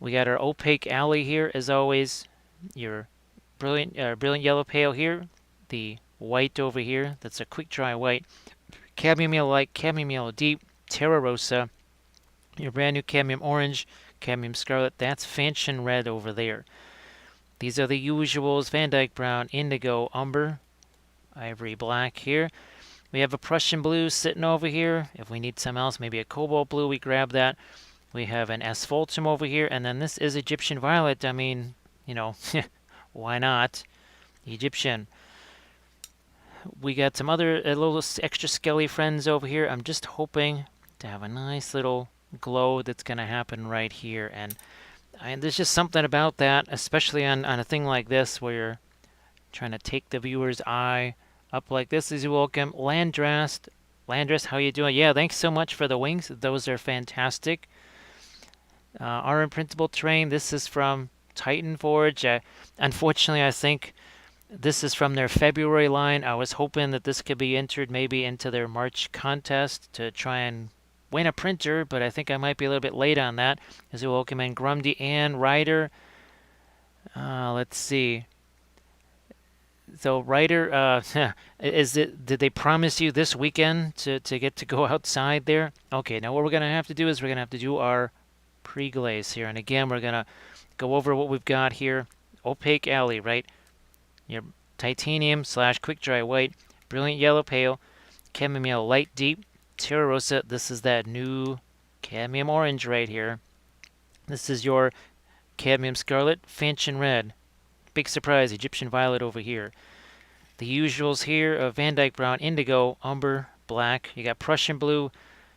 We got our opaque alley here, as always. Your brilliant yellow pale here. The white over here. That's a quick dry white. Cadmium yellow light, cadmium yellow deep, Terra Rosa. Your brand new cadmium orange, cadmium scarlet. That's Fanchon red over there. These are the usuals: Van Dyke brown, indigo, umber, ivory black here. We have a Prussian blue sitting over here. If we need some else, maybe a cobalt blue, we grab that. We have an asphaltum over here, and then this is Egyptian violet. I mean, you know, why not? Egyptian. We got some other little extra skelly friends over here. I'm just hoping to have a nice little glow that's going to happen right here. And there's just something about that, especially on a thing like this where you're trying to take the viewer's eye up like this. Is welcome. Landrast. Landrast, how you doing? Yeah, thanks so much for the wings. Those are fantastic. Our imprintable terrain. This is from Titan Forge. Unfortunately, I think this is from their February line. I was hoping that this could be entered maybe into their March contest to try and win a printer, but I think I might be a little bit late on that. As we welcome in Grundy and Ryder. Let's see. So Ryder, did they promise you this weekend to get to go outside there? Okay, now what we're going to have to do is we're going to have to do our pre-glaze here. And again, we're going to go over what we've got here. Opaque alley, right? Your titanium / quick dry white, brilliant yellow pale, cadmium yellow light deep, Terra Rosa. This is that new cadmium orange right here. This is your cadmium scarlet, Fanchon red. Big surprise, Egyptian violet over here. The usuals here of Van Dyke brown, indigo, umber, black. You got Prussian blue,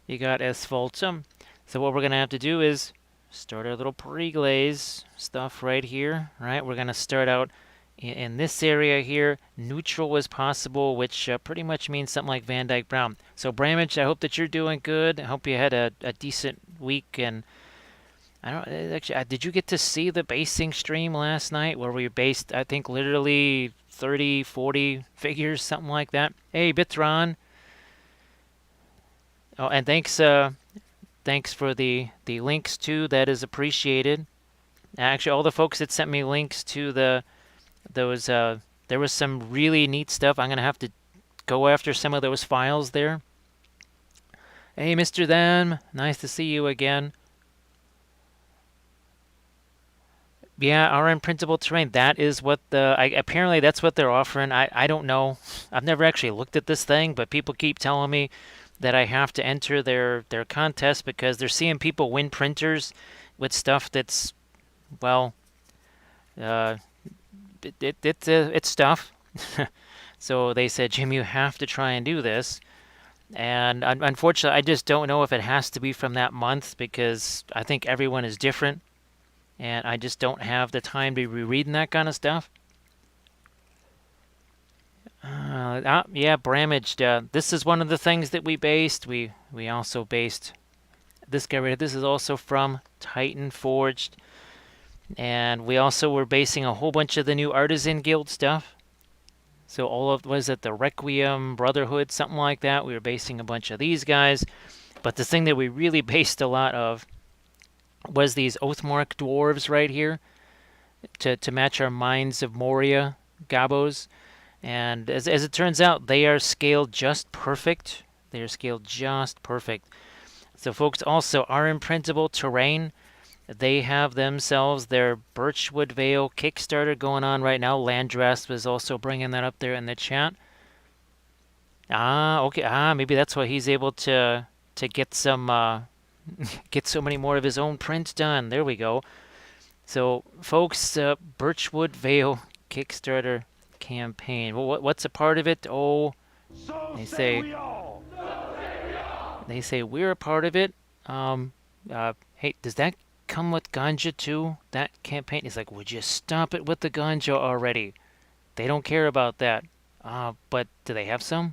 you got asphaltum. So what we're going to have to do is start our little pre-glaze stuff right here. Right, we're going to start out in this area here. Neutral was possible, which pretty much means something like Van Dyke brown. So Bramage, I hope that you're doing good. I hope you had a decent week. And I don't actually, did you get to see the basing stream last night where we based, I think, literally 30, 40 figures, something like that? Hey, Bitron. Oh, and thanks for the links too. That is appreciated. Actually, all the folks that sent me links to there was some really neat stuff. I'm gonna have to go after some of those files there. Hey, Mr. Them, nice to see you again. Yeah, our imprintable terrain. That is what apparently that's what they're offering. I don't know. I've never actually looked at this thing, but people keep telling me that I have to enter their contest because they're seeing people win printers with stuff that's, well, it's stuff. So they said, Jim, you have to try and do this. And unfortunately, I just don't know if it has to be from that month because I think everyone is different. And I just don't have the time to be reading that kind of stuff. Yeah, Bramage. This is one of the things that we based. We also based this guy right here. This is also from Titan Forged. And we also were basing a whole bunch of the new Artisan Guild stuff. So all of, was it the Requiem Brotherhood, something like that? We were basing a bunch of these guys. But the thing that we really based a lot of was these Oathmark dwarves right here to match our Mines of Moria gobos. And as it turns out, they are scaled just perfect. They are scaled just perfect. So folks, also our imprintable terrain, they have themselves their Birchwood Vale Kickstarter going on right now. Landrast was also bringing that up there in the chat. Okay. Maybe that's why he's able to get some get so many more of his own prints done. There we go. So, folks, Birchwood Vale Kickstarter campaign. Well, what's a part of it? Oh, they say we're a part of it. Hey, does that come with ganja too? That campaign? He's like, would you stop it with the ganja already? They don't care about that. But do they have some?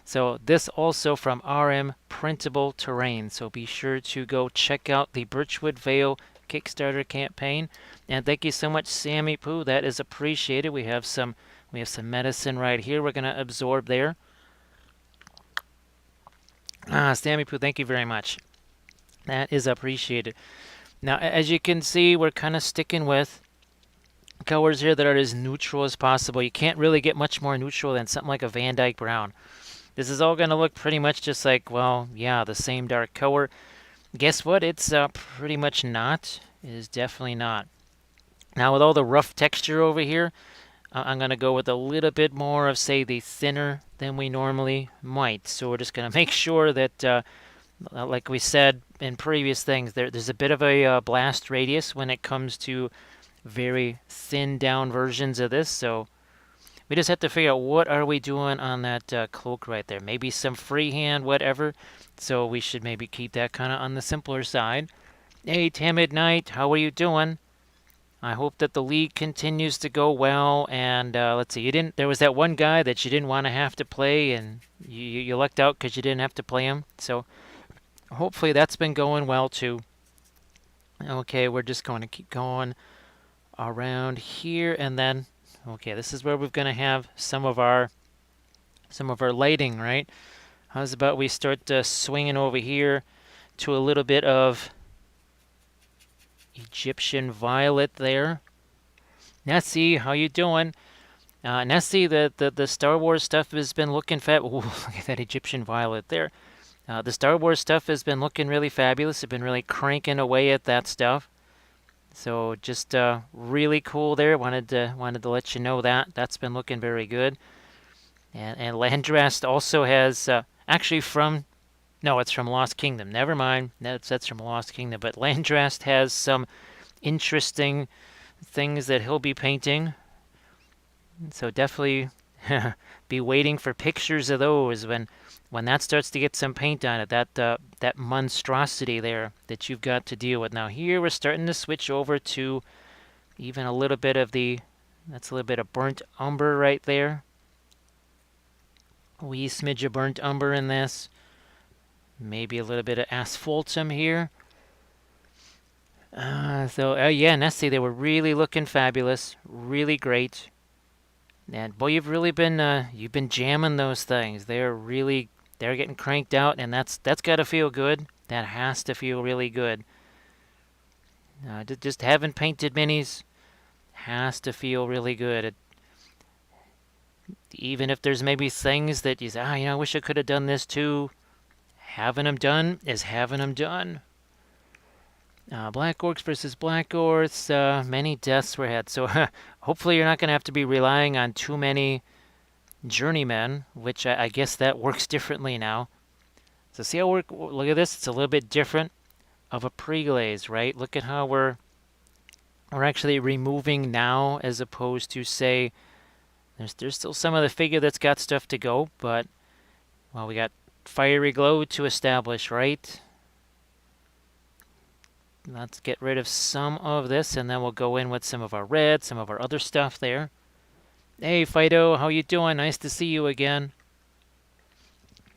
So this also from RM Printable Terrain. So be sure to go check out the Birchwood Vale Kickstarter campaign. And thank you so much, Sammy Poo. That is appreciated. We have some medicine right here. We're gonna absorb there. Sammy Poo, thank you very much. That is appreciated. Now, as you can see, we're kind of sticking with colors here that are as neutral as possible. You can't really get much more neutral than something like a Van Dyke brown. This is all going to look pretty much just like, well, yeah, the same dark color. Guess what? It's pretty much not. It is definitely not. Now, with all the rough texture over here, I'm going to go with a little bit more of, say, the thinner than we normally might. So we're just going to make sure that, like we said in previous things, there's a bit of a blast radius when it comes to very thin down versions of this. So we just have to figure out what are we doing on that cloak right there. Maybe some freehand, whatever. So we should maybe keep that kind of on the simpler side. Hey, Tamid Knight, how are you doing? I hope that the league continues to go well. And let's see, you didn't. There was that one guy that you didn't want to have to play, and you lucked out because you didn't have to play him. So hopefully that's been going well too. Okay, we're just going to keep going around here, and then okay, this is where we're going to have some of our lighting, right? How's about we start swinging over here to a little bit of Egyptian violet there. Nessie, how you doing? Nessie, the Star Wars stuff has been looking fab. Ooh, look at that Egyptian violet there. The Star Wars stuff has been looking really fabulous. I've been really cranking away at that stuff. So just really cool there. Wanted to let you know that. That's been looking very good. And Landrast also has actually from no, it's from Lost Kingdom. Never mind. That's from Lost Kingdom. But Landrast has some interesting things that he'll be painting. So definitely be waiting for pictures of those when that starts to get some paint on it. That monstrosity there that you've got to deal with. Now here we're starting to switch over to even a little bit of that's a little bit of burnt umber right there. A wee smidge of burnt umber in this. Maybe a little bit of asphaltum here. Yeah, Nessie, they were really looking fabulous, really great. And boy, you've been jamming those things. They're getting cranked out, and that's got to feel good. That has to feel really good. Just having painted minis has to feel really good. Even if there's maybe things that you say, I wish I could have done this too. Having them done is having them done. Black Orcs versus Black Orcs. Many deaths were had. So hopefully you're not going to have to be relying on too many journeymen, which I guess that works differently now. So see how look at this. It's a little bit different of a pre-glaze, right? Look at how we're actually removing now as opposed to, say, there's still some of the figure that's got stuff to go, but, well, we got fiery glow to establish, right? Let's get rid of some of this, and then we'll go in with some of our red, some of our other stuff there. Hey, Fido, how you doing? Nice to see you again.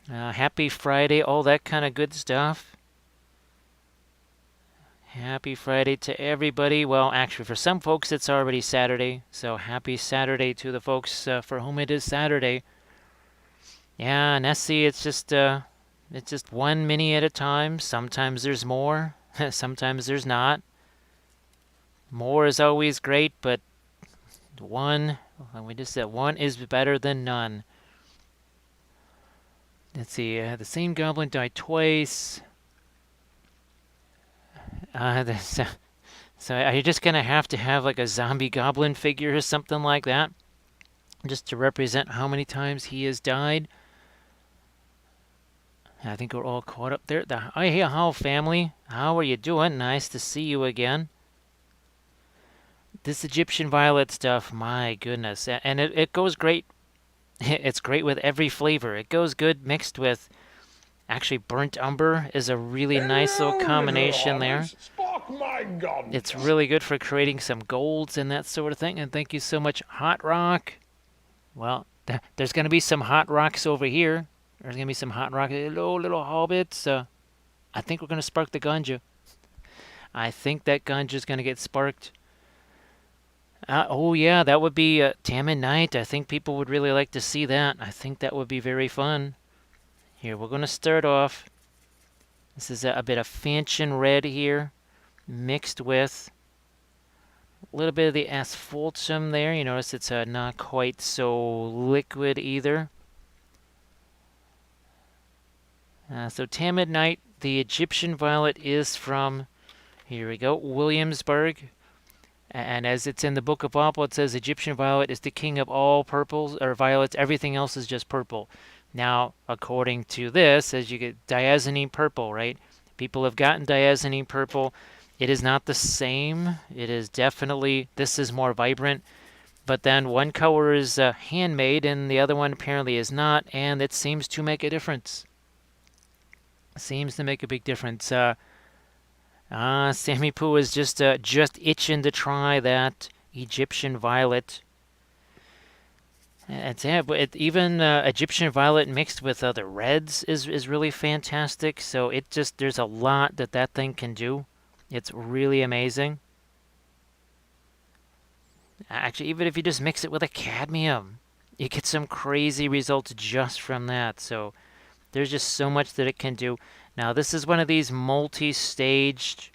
Happy Friday, all that kind of good stuff. Happy Friday to everybody. Well, actually, for some folks, it's already Saturday, so happy Saturday to the folks for whom it is Saturday. Yeah, Nessie, it's just one mini at a time. Sometimes there's more. Sometimes there's not. More is always great, but we just said one is better than none. Let's see, the same goblin died twice. So are you just going to have like a zombie goblin figure or something like that? Just to represent how many times he has died? I think we're all caught up there. Hey, how family? How are you doing? Nice to see you again. This Egyptian violet stuff, my goodness. And it goes great. It's great with every flavor. It goes good mixed with, actually, burnt umber is a really nice little combination there. It's really good for creating some golds and that sort of thing. And thank you so much, Hot Rock. Well, there's going to be some hot rocks over here. There's going to be some hot rock. Hello, little hobbits. I think we're going to spark the ganja. I think that ganja is going to get sparked. Oh, yeah, that would be Tamid Knight. I think people would really like to see that. I think that would be very fun. Here, we're going to start off. This is a bit of Fanchon red here. mixed with a little bit of the asphaltum there. You notice it's not quite so liquid either. So Tamidnite, the Egyptian violet, is from, here we go, Williamsburg. And as it's in the book of Wappel, it says Egyptian violet is the king of all purples or violets. Everything else is just purple. Now, according to this, as you get diazonine purple, right? People have gotten diazonine purple. It is not the same. It is definitely, this is more vibrant. But then one color is handmade and the other one apparently is not. And it seems to make a difference. Seems to make a big difference. Sammy Poo is just itching to try that Egyptian violet. But even Egyptian violet mixed with other reds is really fantastic. So there's a lot that thing can do. It's really amazing. Actually, even if you just mix it with a cadmium, you get some crazy results just from that. So there's just so much that it can do. Now, this is one of these multi-stage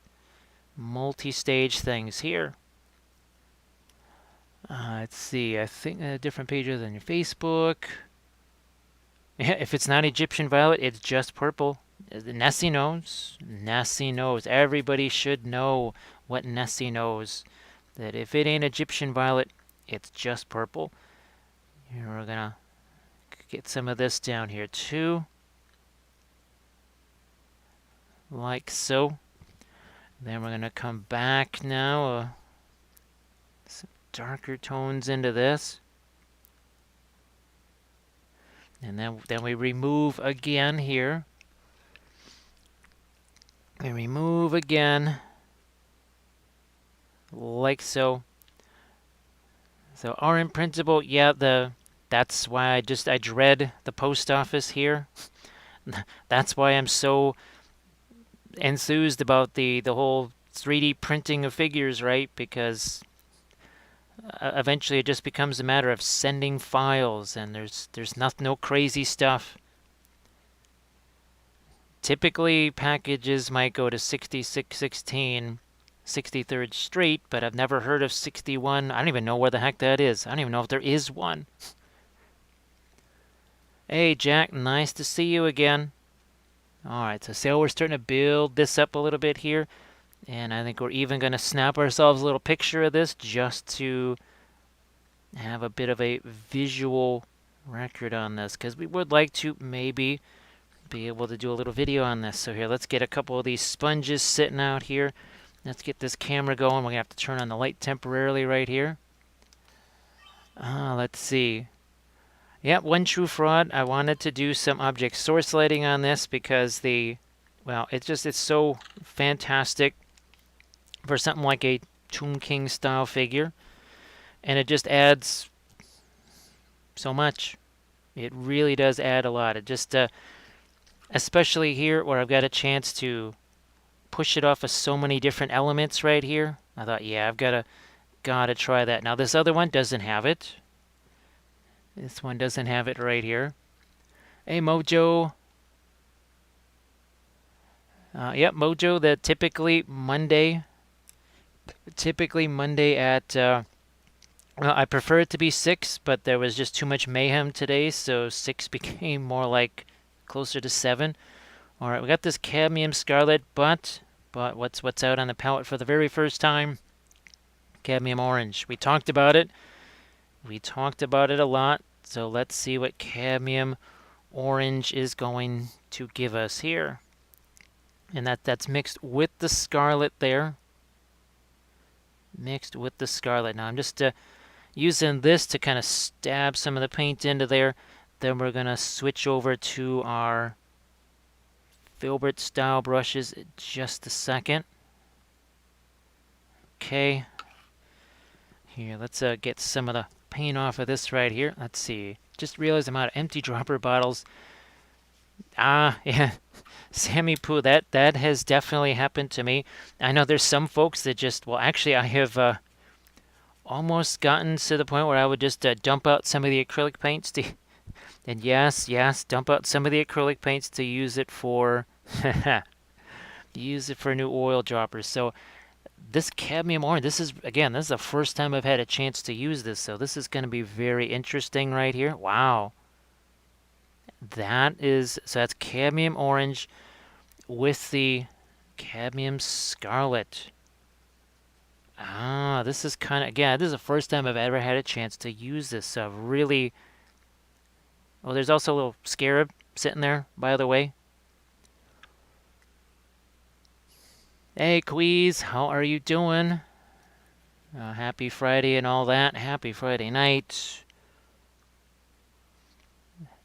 things here. Let's see. I think different pages on your Facebook. Yeah, if it's not Egyptian violet, it's just purple. Nessie knows. Nessie knows. Everybody should know what Nessie knows. That if it ain't Egyptian violet, it's just purple. Here we're gonna get some of this down here too. Like so. Then we're going to come back now. Some darker tones into this. And then we remove again here. We remove again. Like so. So our in principle, yeah, that's why I dread the post office here. That's why I'm so enthused about the whole 3D printing of figures, right? Because eventually it just becomes a matter of sending files, and there's no crazy stuff. Typically, packages might go to 6616, 63rd Street, but I've never heard of 61. I don't even know where the heck that is. I don't even know if there is one. Hey, Jack, nice to see you again. Alright, so we're starting to build this up a little bit here. And I think we're even going to snap ourselves a little picture of this just to have a bit of a visual record on this. Because we would like to maybe be able to do a little video on this. So here, let's get a couple of these sponges sitting out here. Let's get this camera going. We're going to have to turn on the light temporarily right here. Let's see. Yeah, one true fraud. I wanted to do some object source lighting on this because it's so fantastic for something like a Tomb King style figure. And it just adds so much. It really does add a lot. It just, especially here where I've got a chance to push it off of so many different elements right here. I thought, yeah, I've gotta try that. Now this other one doesn't have it. This one doesn't have it right here. Hey, Mojo. Yep, Mojo, that typically Monday at, I prefer it to be 6, but there was just too much mayhem today, so 6 became more like closer to 7. All right, we got this cadmium scarlet, but what's out on the palette for the very first time? Cadmium orange. We talked about it. We talked about it a lot, so let's see what cadmium orange is going to give us here. And that's mixed with the scarlet there. Mixed with the scarlet. Now I'm just using this to kind of stab some of the paint into there. Then we're going to switch over to our filbert style brushes in just a second. Okay. Here, let's get some of the paint off of this right here. Let's see. Just realized I'm out of empty dropper bottles. Yeah. Sammy Poo, that has definitely happened to me. I know there's some folks that just, well, actually, I have almost gotten to the point where I would just dump out some of the acrylic paints to, and yes, dump out some of the acrylic paints to use it for use it for new oil droppers. So this cadmium orange, this is, again, this is the first time I've had a chance to use this, so this is going to be very interesting right here. Wow. So that's cadmium orange with the cadmium scarlet. Ah, this is kind of, again, this is the first time I've ever had a chance to use this, so I've really, oh, there's also a little scarab sitting there, by the way. Hey, Queez, how are you doing? Happy Friday and all that. Happy Friday night.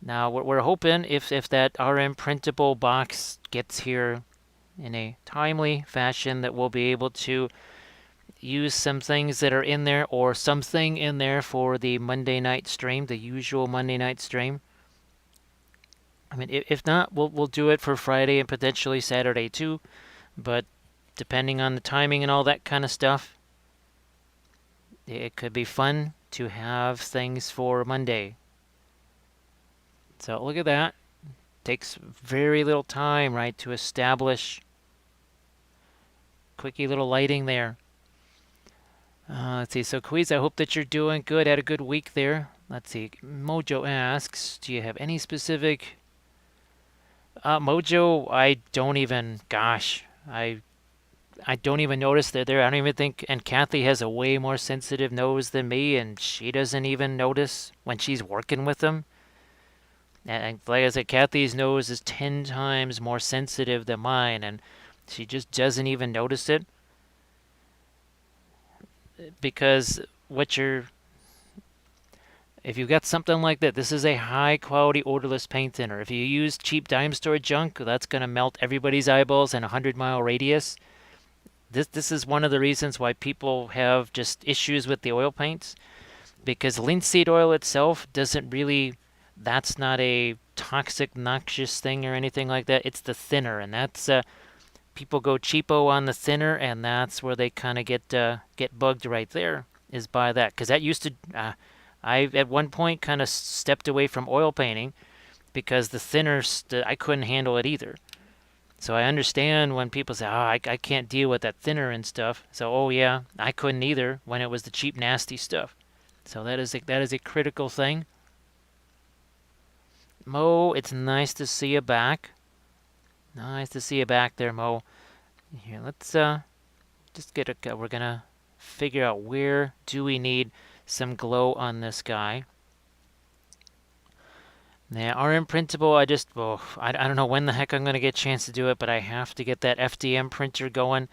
Now, we're hoping if that RM printable box gets here in a timely fashion that we'll be able to use some things that are in there or something in there for the Monday night stream, the usual Monday night stream. I mean, if not, we'll do it for Friday and potentially Saturday too, but depending on the timing and all that kind of stuff, it could be fun to have things for Monday. So look at that. Takes very little time, right, to establish quickie little lighting there. Let's see. So, Quiz, I hope that you're doing good. Had a good week there. Let's see. Mojo asks, do you have any specific... Mojo, I don't even... Gosh, I don't even notice they're there. I don't even think... And Kathy has a way more sensitive nose than me, and she doesn't even notice when she's working with them. And like I said, Kathy's nose is 10 times more sensitive than mine, and she just doesn't even notice it. Because if you've got something like that, this is a high quality odorless paint thinner. If you use cheap dime store junk, that's going to melt everybody's eyeballs in a 100-mile radius. This is one of the reasons why people have just issues with the oil paints, because linseed oil itself doesn't really, that's not a toxic, noxious thing or anything like that. It's the thinner, and that's people go cheapo on the thinner, and that's where they kind of get bugged right there, is by that. Because that used to, I at one point kind of stepped away from oil painting because the thinner, I couldn't handle it either. So I understand when people say, I can't deal with that thinner and stuff. So, oh yeah, I couldn't either when it was the cheap, nasty stuff. So that is a critical thing. Mo, it's nice to see you back. Nice to see you back there, Mo. Here, let's just we're gonna figure out where do we need some glow on this guy. Now, RM printable, I don't know when the heck I'm gonna get a chance to do it, but I have to get that FDM printer going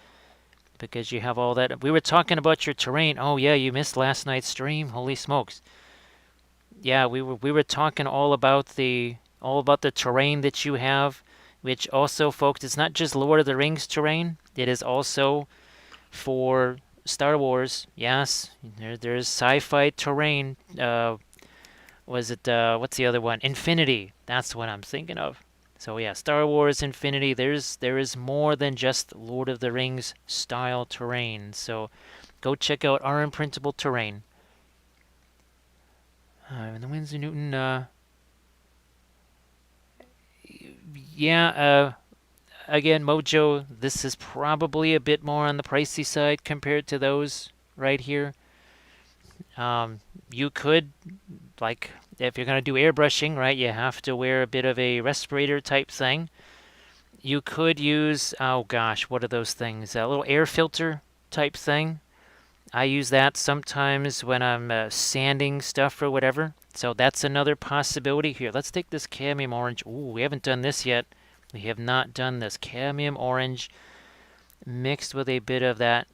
because you have all that. We were talking about your terrain. Oh yeah, you missed last night's stream. Holy smokes! Yeah, we were talking all about the terrain that you have, which also, folks, it's not just Lord of the Rings terrain. It is also for Star Wars. Yes, there's sci-fi terrain. What's the other one? Infinity. That's what I'm thinking of. So yeah, Star Wars Infinity. There is more than just Lord of the Rings style terrain. So go check out our imprintable terrain. The Winsor Newton. Yeah. Again, Mojo. This is probably a bit more on the pricey side compared to those right here. You could, like, if you're going to do airbrushing, right, you have to wear a bit of a respirator type thing. You could use, oh gosh, what are those things? A little air filter type thing. I use that sometimes when I'm sanding stuff or whatever. So that's another possibility. Here, let's take this cadmium orange. Ooh, we haven't done this yet. We have not done this cadmium orange mixed with a bit of that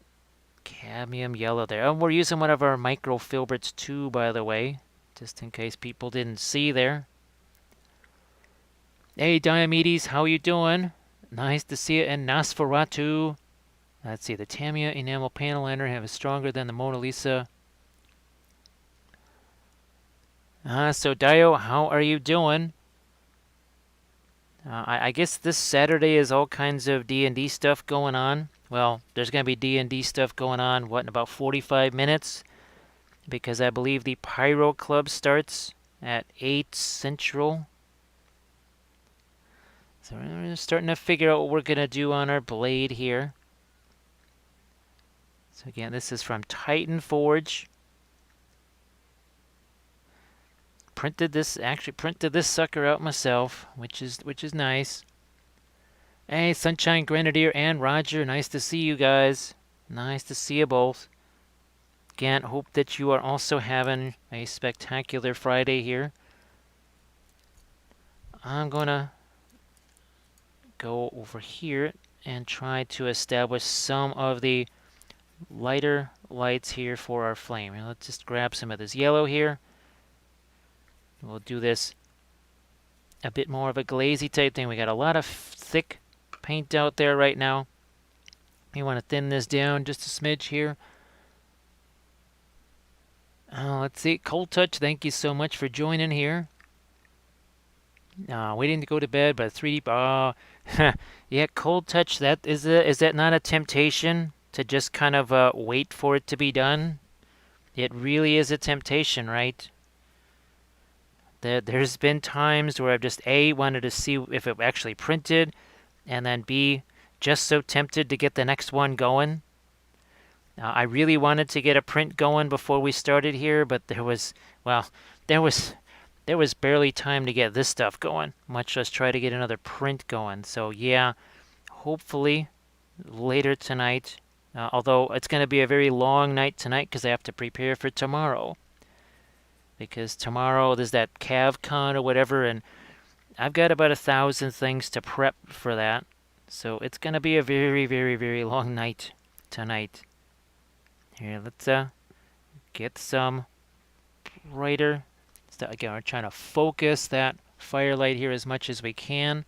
cadmium yellow there. And we're using one of our microfilberts too, by the way, just in case people didn't see there. Hey, Diomedes, how you doing? Nice to see you. And Nosferatu. Let's see, the Tamiya enamel panel liner is stronger than the Mona Lisa. So Dio, how are you doing? I guess this Saturday is all kinds of D&D stuff going on. Well, there's going to be D&D stuff going on, what, in about 45 minutes? Because I believe the Pyro Club starts at 8 Central. So we're starting to figure out what we're going to do on our blade here. So again, this is from Titan Forge. Actually printed this sucker out myself, which is nice. Hey, Sunshine Grenadier and Roger, nice to see you guys. Nice to see you both. Again, hope that you are also having a spectacular Friday here. I'm gonna go over here and try to establish some of the lighter lights here for our flame. And let's just grab some of this yellow here. We'll do this a bit more of a glazy type thing. We got a lot of thick paint out there right now. You want to thin this down just a smidge here. Let's see. Cold Touch, thank you so much for joining here. Waiting to go to bed, but 3D. Yeah, Cold Touch. Is that not a temptation to just kind of wait for it to be done? It really is a temptation, right? There's been times where I've just A, wanted to see if it actually printed, and then B, just so tempted to get the next one going. I really wanted to get a print going before we started here, but there was barely time to get this stuff going, much less try to get another print going. So yeah, hopefully later tonight, although it's going to be a very long night tonight because I have to prepare for tomorrow. Because tomorrow there's that CavCon or whatever, and I've got about 1,000 things to prep for that. So it's going to be a very, very, very long night tonight. Here, let's get some brighter. Again, we're trying to focus that firelight here as much as we can.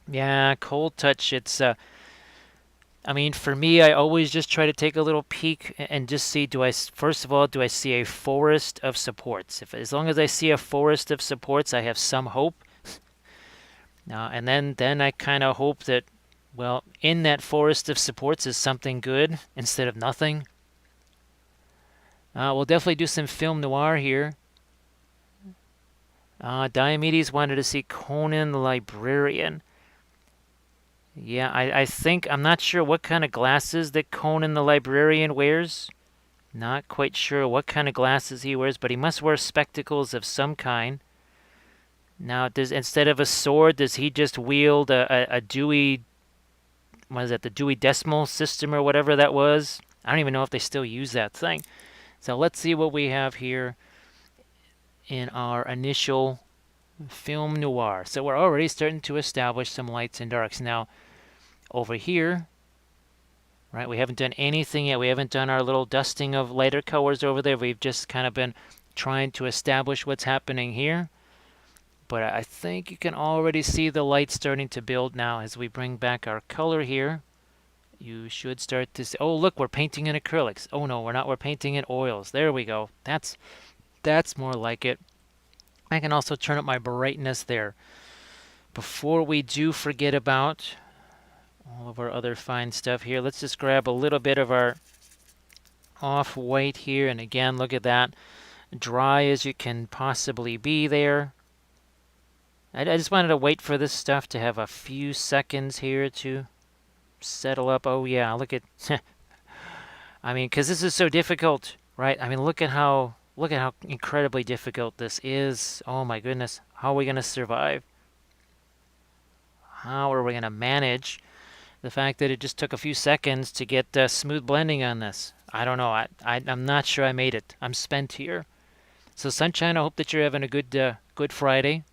Yeah, Cold Touch, it's I mean, for me, I always just try to take a little peek and just see, first of all, do I see a forest of supports? As long as I see a forest of supports, I have some hope. And then I kind of hope that, well, in that forest of supports is something good instead of nothing. We'll definitely do some film noir here. Diomedes wanted to see Conan the Librarian. Yeah, I think, I'm not sure what kind of glasses that Conan the Librarian wears. Not quite sure what kind of glasses he wears, but he must wear spectacles of some kind. Now, instead of a sword, does he just wield a Dewey, what is that, the Dewey Decimal System or whatever that was? I don't even know if they still use that thing. So let's see what we have here in our initial film noir. So we're already starting to establish some lights and darks. Now, over here, right, we haven't done anything yet. We haven't done our little dusting of lighter colors over there. We've just kind of been trying to establish what's happening here. But I think you can already see the light starting to build now as we bring back our color here. You should start to see. Oh, look, we're painting in acrylics. Oh, no, we're not. We're painting in oils. There we go. That's more like it. I can also turn up my brightness there. Before we do forget about all of our other fine stuff here, let's just grab a little bit of our off-white here. And again, look at that. Dry as you can possibly be there. I just wanted to wait for this stuff to have a few seconds here to settle up. Oh, yeah, look at... I mean, because this is so difficult, right? I mean, look at how incredibly difficult this is. Oh, my goodness. How are we going to survive? How are we going to manage the fact that it just took a few seconds to get smooth blending on this? I don't know. I'm not sure I made it. I'm spent here. So, Sunshine, I hope that you're having a good Friday.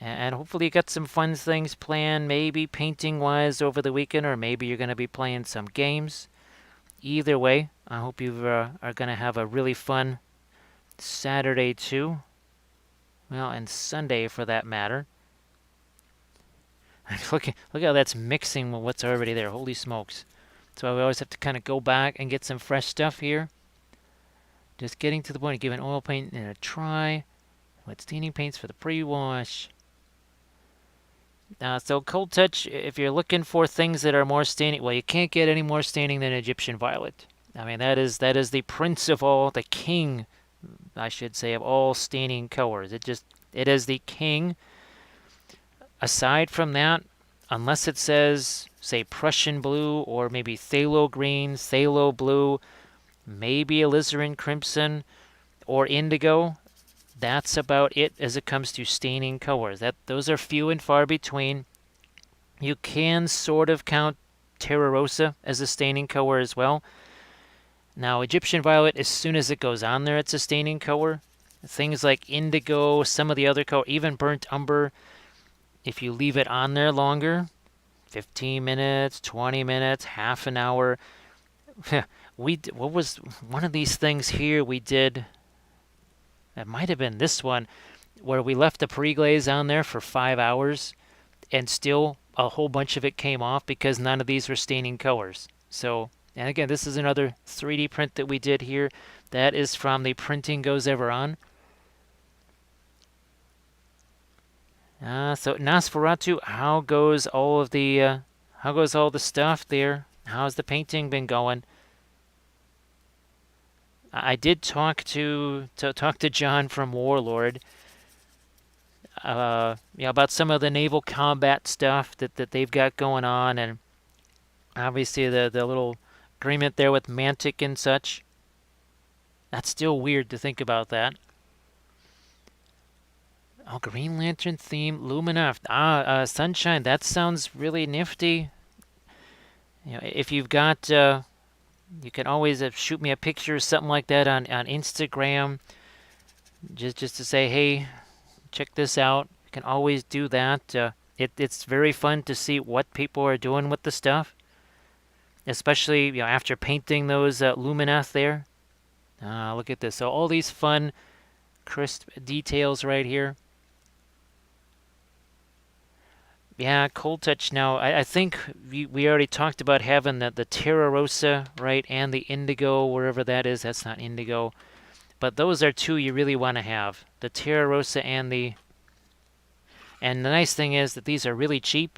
And hopefully you got some fun things planned, maybe painting-wise over the weekend, or maybe you're going to be playing some games. Either way, I hope you are going to have a really fun Saturday too. Well, and Sunday for that matter. Look how that's mixing with what's already there. Holy smokes. So we always have to kind of go back and get some fresh stuff here. Just getting to the point of giving oil paint a try. Wet staining paints for the pre-wash. So Cold Touch, if you're looking for things that are more staining, well, you can't get any more staining than Egyptian Violet. I mean, that is the prince of all, the king, I should say, of all staining colors. It is the king. Aside from that, unless it says, say, Prussian blue or maybe phthalo green, phthalo blue, maybe alizarin crimson or indigo. That's about it as it comes to staining colors. Those are few and far between. You can sort of count Terra Rosa as a staining color as well. Now, Egyptian violet, as soon as it goes on there, it's a staining color. Things like indigo, some of the other color, even burnt umber, if you leave it on there longer, 15 minutes, 20 minutes, half an hour. What was one of these things here we did? It might have been this one where we left the pre-glaze on there for 5 hours and still a whole bunch of it came off because none of these were staining colors. So, and again, this is another 3D print that we did here. That is from the Printing Goes Ever On. So Nosferatu, how goes all the stuff there? How's the painting been going? I did talk to John from Warlord, about some of the naval combat stuff that they've got going on, and obviously the little agreement there with Mantic and such. That's still weird to think about that. Oh, Green Lantern theme, Luminaf. Sunshine. That sounds really nifty. If you've got, you can always shoot me a picture or something like that on Instagram, just to say, hey, check this out. You can always do that. It's very fun to see what people are doing with the stuff, especially after painting those Lumineth there. Look at this. So all these fun, crisp details right here. Yeah, Cold Touch. Now, I think we already talked about having the Terra Rosa, right, and the Indigo, wherever that is. That's not Indigo. But those are two you really want to have. The Terra Rosa and the... And the nice thing is that these are really cheap.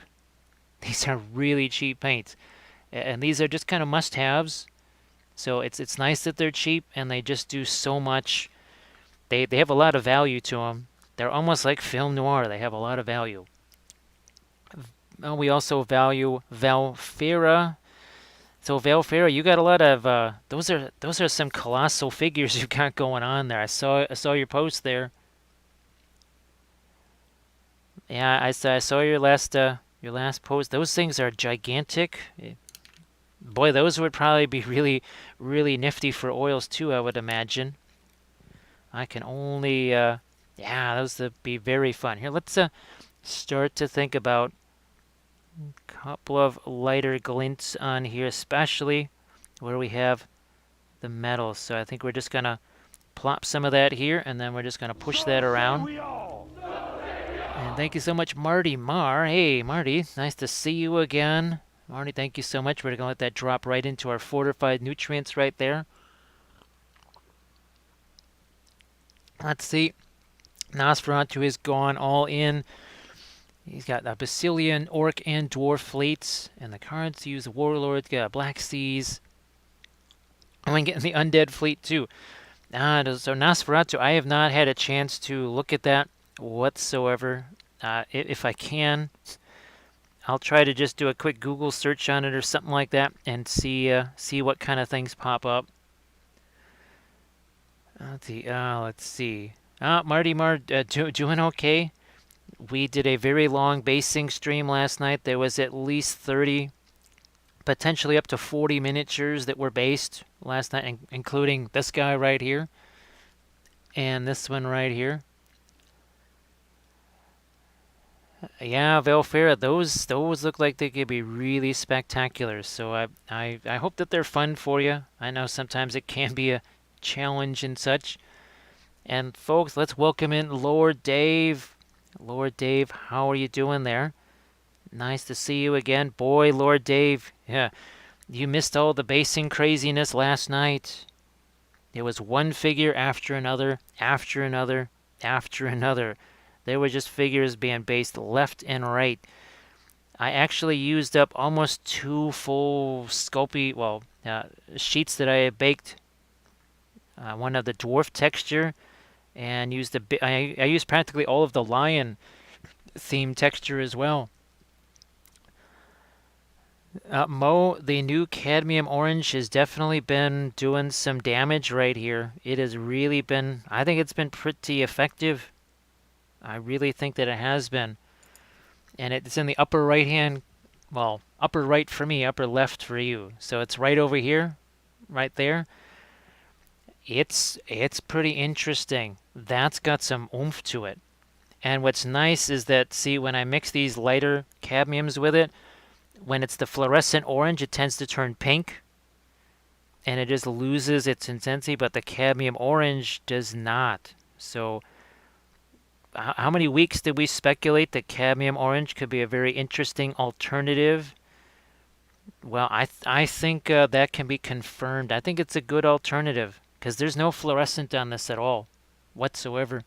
These are really cheap paints. And these are just kind of must-haves. So it's nice that they're cheap, and they just do so much. They have a lot of value to them. They're almost like film noir. They have a lot of value. We also value Valfera. So Valfera, you got a lot of those are some colossal figures you've got going on there. I saw your post there. Yeah, I saw your last post. Those things are gigantic. Boy, those would probably be really, really nifty for oils too, I would imagine. I can only yeah, those would be very fun. Here, let's start to think about a couple of lighter glints on here, especially where we have the metals. So I think we're just gonna plop some of that here, and then we're just gonna push that around. And thank you so much, Marty Marr. Hey, Marty, nice to see you again. Marty, thank you so much. We're gonna let that drop right into our fortified nutrients right there. Let's see. Nosferatu has gone all in. He's got a Basilian, Orc, and Dwarf fleets. And the cards to use the Warlord, got Black Seas. And we get the Undead fleet too. So Nosferatu, I have not had a chance to look at that whatsoever. If I can, I'll try to just do a quick Google search on it or something like that and see what kind of things pop up. Let's see. Marty Mar, doing okay. We did a very long basing stream last night. There was at least 30, potentially up to 40 miniatures that were based last night, including this guy right here and this one right here. Yeah, Velfera, those look like they could be really spectacular. So I hope that they're fun for you. I know sometimes it can be a challenge and such. And folks, let's welcome in Lord Dave. Lord Dave, how are you doing there? Nice to see you again. Boy, Lord Dave, yeah, you missed all the basing craziness last night. There was one figure after another, after another, after another. There were just figures being based left and right. I actually used up almost 2 full Sculpey, sheets that I had baked. One of the dwarf texture, and used I used practically all of the lion theme texture as well. Mo, the new cadmium orange has definitely been doing some damage right here. It has really been, I think it's been pretty effective. I really think that it has been. And it's in the upper right hand, well, upper right for me, upper left for you. So it's right over here, right there. It's pretty interesting. That's got some oomph to it. And what's nice is that, see, when I mix these lighter cadmiums with it, when it's the fluorescent orange, it tends to turn pink and it just loses its intensity, but the cadmium orange does not. So, how many weeks did we speculate that cadmium orange could be a very interesting alternative? Well, I think that can be confirmed. I think it's a good alternative because there's no fluorescent on this at all whatsoever.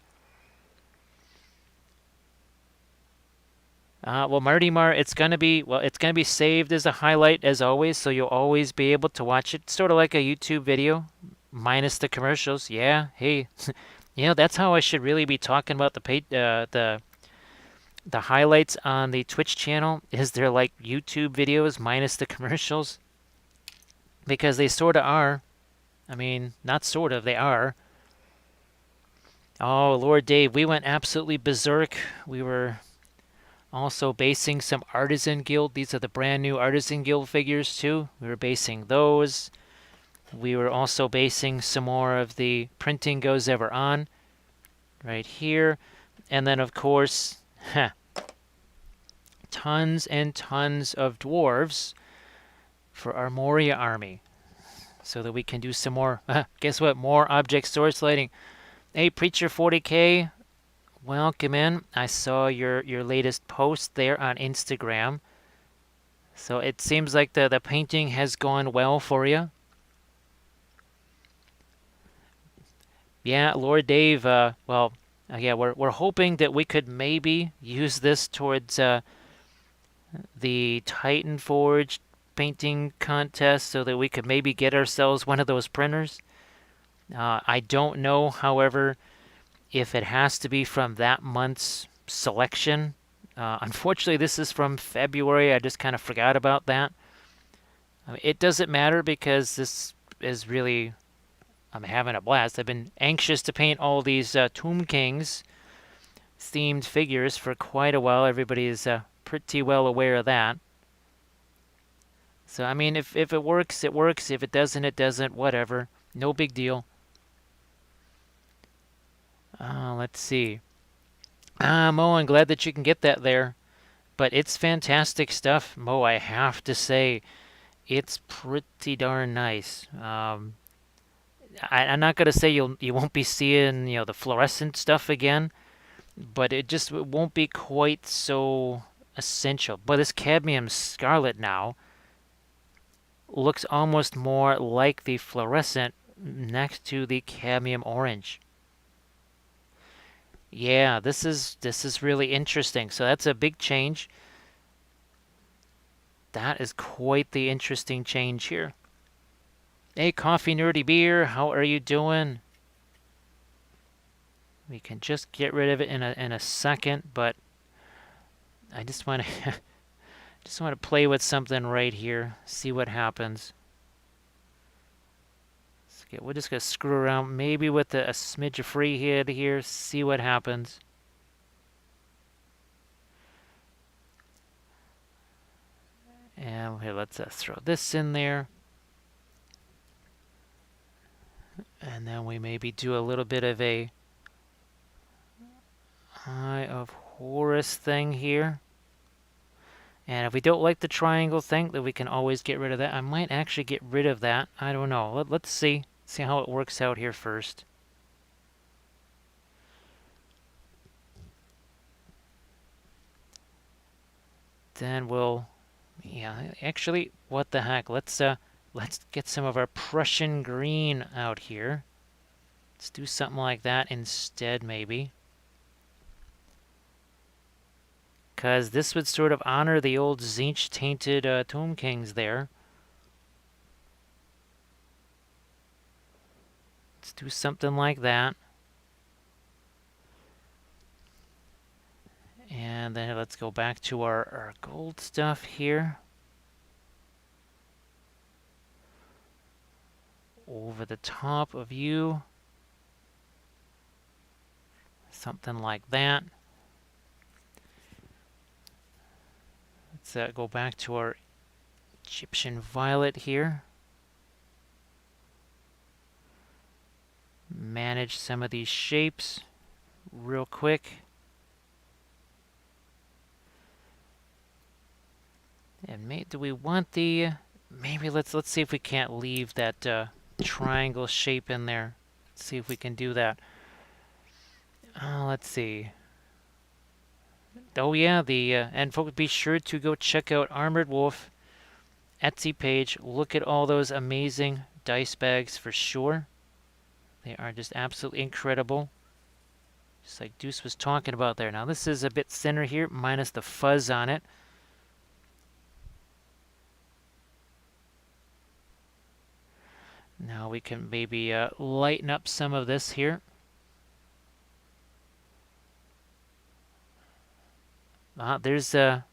Well, Marty Mar, it's gonna be saved as a highlight as always, so you'll always be able to watch it, sort of like a YouTube video, minus the commercials. Yeah, hey, yeah, that's how I should really be talking about the highlights on the Twitch channel. Is they're like YouTube videos minus the commercials because they sort of are. I mean, not sort of, they are. Oh, Lord Dave, we went absolutely berserk. We were also basing some Artisan Guild. These are the brand new Artisan Guild figures too. We were basing those. We were also basing some more of the Printing Goes Ever On right here. And then, of course, tons and tons of dwarves for our Moria army so that we can do some more, guess what, more object source lighting. Hey, Preacher 40K, welcome in. I saw your latest post there on Instagram. So it seems like the painting has gone well for you. Yeah, Lord Dave, yeah, we're hoping that we could maybe use this towards the Titan Forge painting contest so that we could maybe get ourselves one of those printers. I don't know, however, if it has to be from that month's selection. Unfortunately, this is from February. I just kind of forgot about that. It doesn't matter because this is really, I'm having a blast. I've been anxious to paint all these Tomb Kings themed figures for quite a while. Everybody is pretty well aware of that. So, I mean, if it works, it works. If it doesn't, it doesn't. Whatever. No big deal. Let's see. Mo, I'm glad that you can get that there. But it's fantastic stuff, Mo. I have to say, it's pretty darn nice. I'm not gonna say you won't be seeing the fluorescent stuff again, but it won't be quite so essential. But this cadmium scarlet now looks almost more like the fluorescent next to the cadmium orange. Yeah, this is really interesting. So that's a big change. That is quite the interesting change here. Hey, Coffee Nerdy Beer, how are you doing? We can just get rid of it in a second, but I just want to just want to play with something right here, see what happens. We're just gonna screw around, maybe with a smidge of freehand here, see what happens. And here, let's throw this in there. And then we maybe do a little bit of a Eye of Horus thing here. And if we don't like the triangle thing, then we can always get rid of that. I might actually get rid of that. I don't know. Let's see. See how it works out here first. Then we'll, yeah, actually, what the heck? Let's get some of our Prussian green out here. Let's do something like that instead, maybe. Because this would sort of honor the old Zinch-tainted Tomb Kings there. Let's do something like that. And then let's go back to our gold stuff here. over the top of you. Something like that. Let's go back to our Egyptian violet here. Manage some of these shapes real quick. And do we want the... maybe let's see if we can't leave that triangle shape in there. Let's see if we can do that. Let's see. Oh yeah, and folks, be sure to go check out Armored Wolf Etsy page. Look at all those amazing dice bags for sure. They are just absolutely incredible. Just like Deuce was talking about there. Now this is a bit thinner here, minus the fuzz on it. Now we can maybe lighten up some of this here. There's a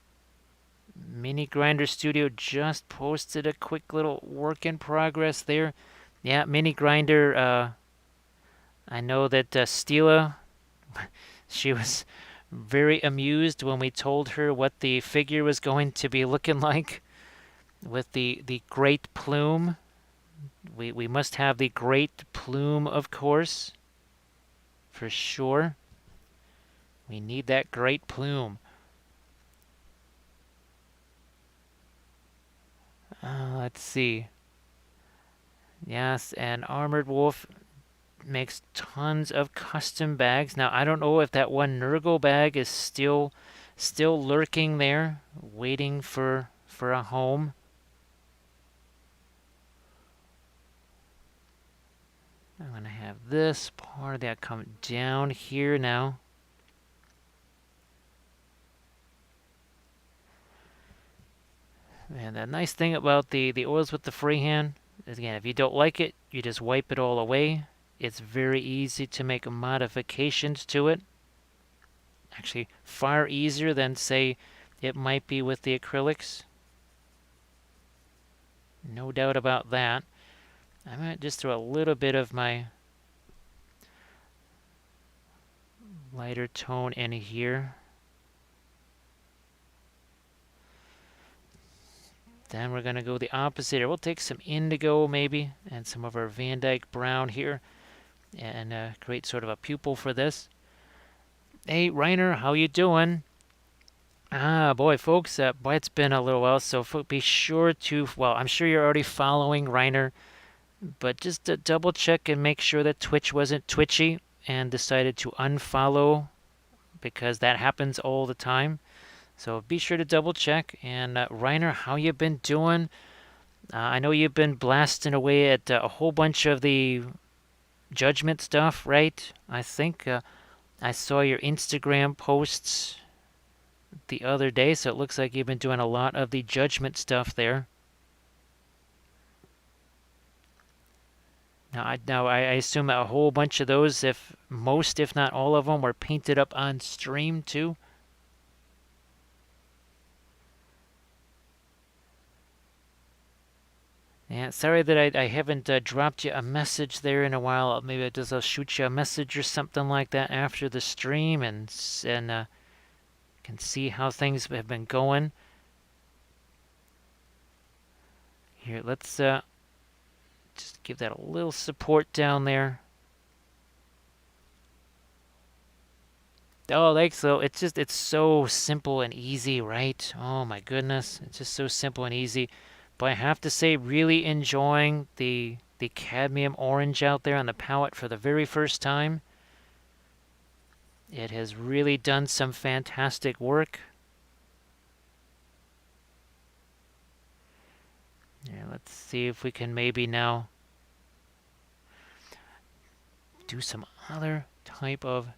Mini Grinder Studio just posted a quick little work in progress there. Yeah, Mini Grinder, I know that Stila, she was very amused when we told her what the figure was going to be looking like with the great plume. We must have the great plume, of course, for sure. We need that great plume. Let's see. Yes, and Armored Wolf makes tons of custom bags. Now, I don't know if that one Nurgle bag is still lurking there, waiting for a home. I'm going to have this part of that come down here now. And the nice thing about the oils with the freehand is, again, if you don't like it, you just wipe it all away. It's very easy to make modifications to it. Actually, far easier than, say, it might be with the acrylics. No doubt about that. I might just throw a little bit of my lighter tone in here. Then we're going to go the opposite here. We'll take some indigo maybe and some of our Van Dyke brown here and create sort of a pupil for this. Hey, Reiner, how you doing? Boy, folks, boy, it's been a little while, so be sure to, well, I'm sure you're already following Reiner, but just to double check and make sure that Twitch wasn't twitchy and decided to unfollow, because that happens all the time. So be sure to double check. And Reiner, how you been doing? I know you've been blasting away at a whole bunch of the Judgment stuff, right? I think I saw your Instagram posts the other day, so it looks like you've been doing a lot of the Judgment stuff there. Now I assume a whole bunch of those, if not all of them, were painted up on stream too. Yeah, sorry that I haven't dropped you a message there in a while. Maybe I'll shoot you a message or something like that after the stream and can see how things have been going. Here, let's just give that a little support down there. Oh, like so. It's so simple and easy, right? Oh my goodness, it's just so simple and easy. But I have to say, really enjoying the cadmium orange out there on the palette for the very first time. It has really done some fantastic work. Yeah, let's see if we can maybe now do some other type of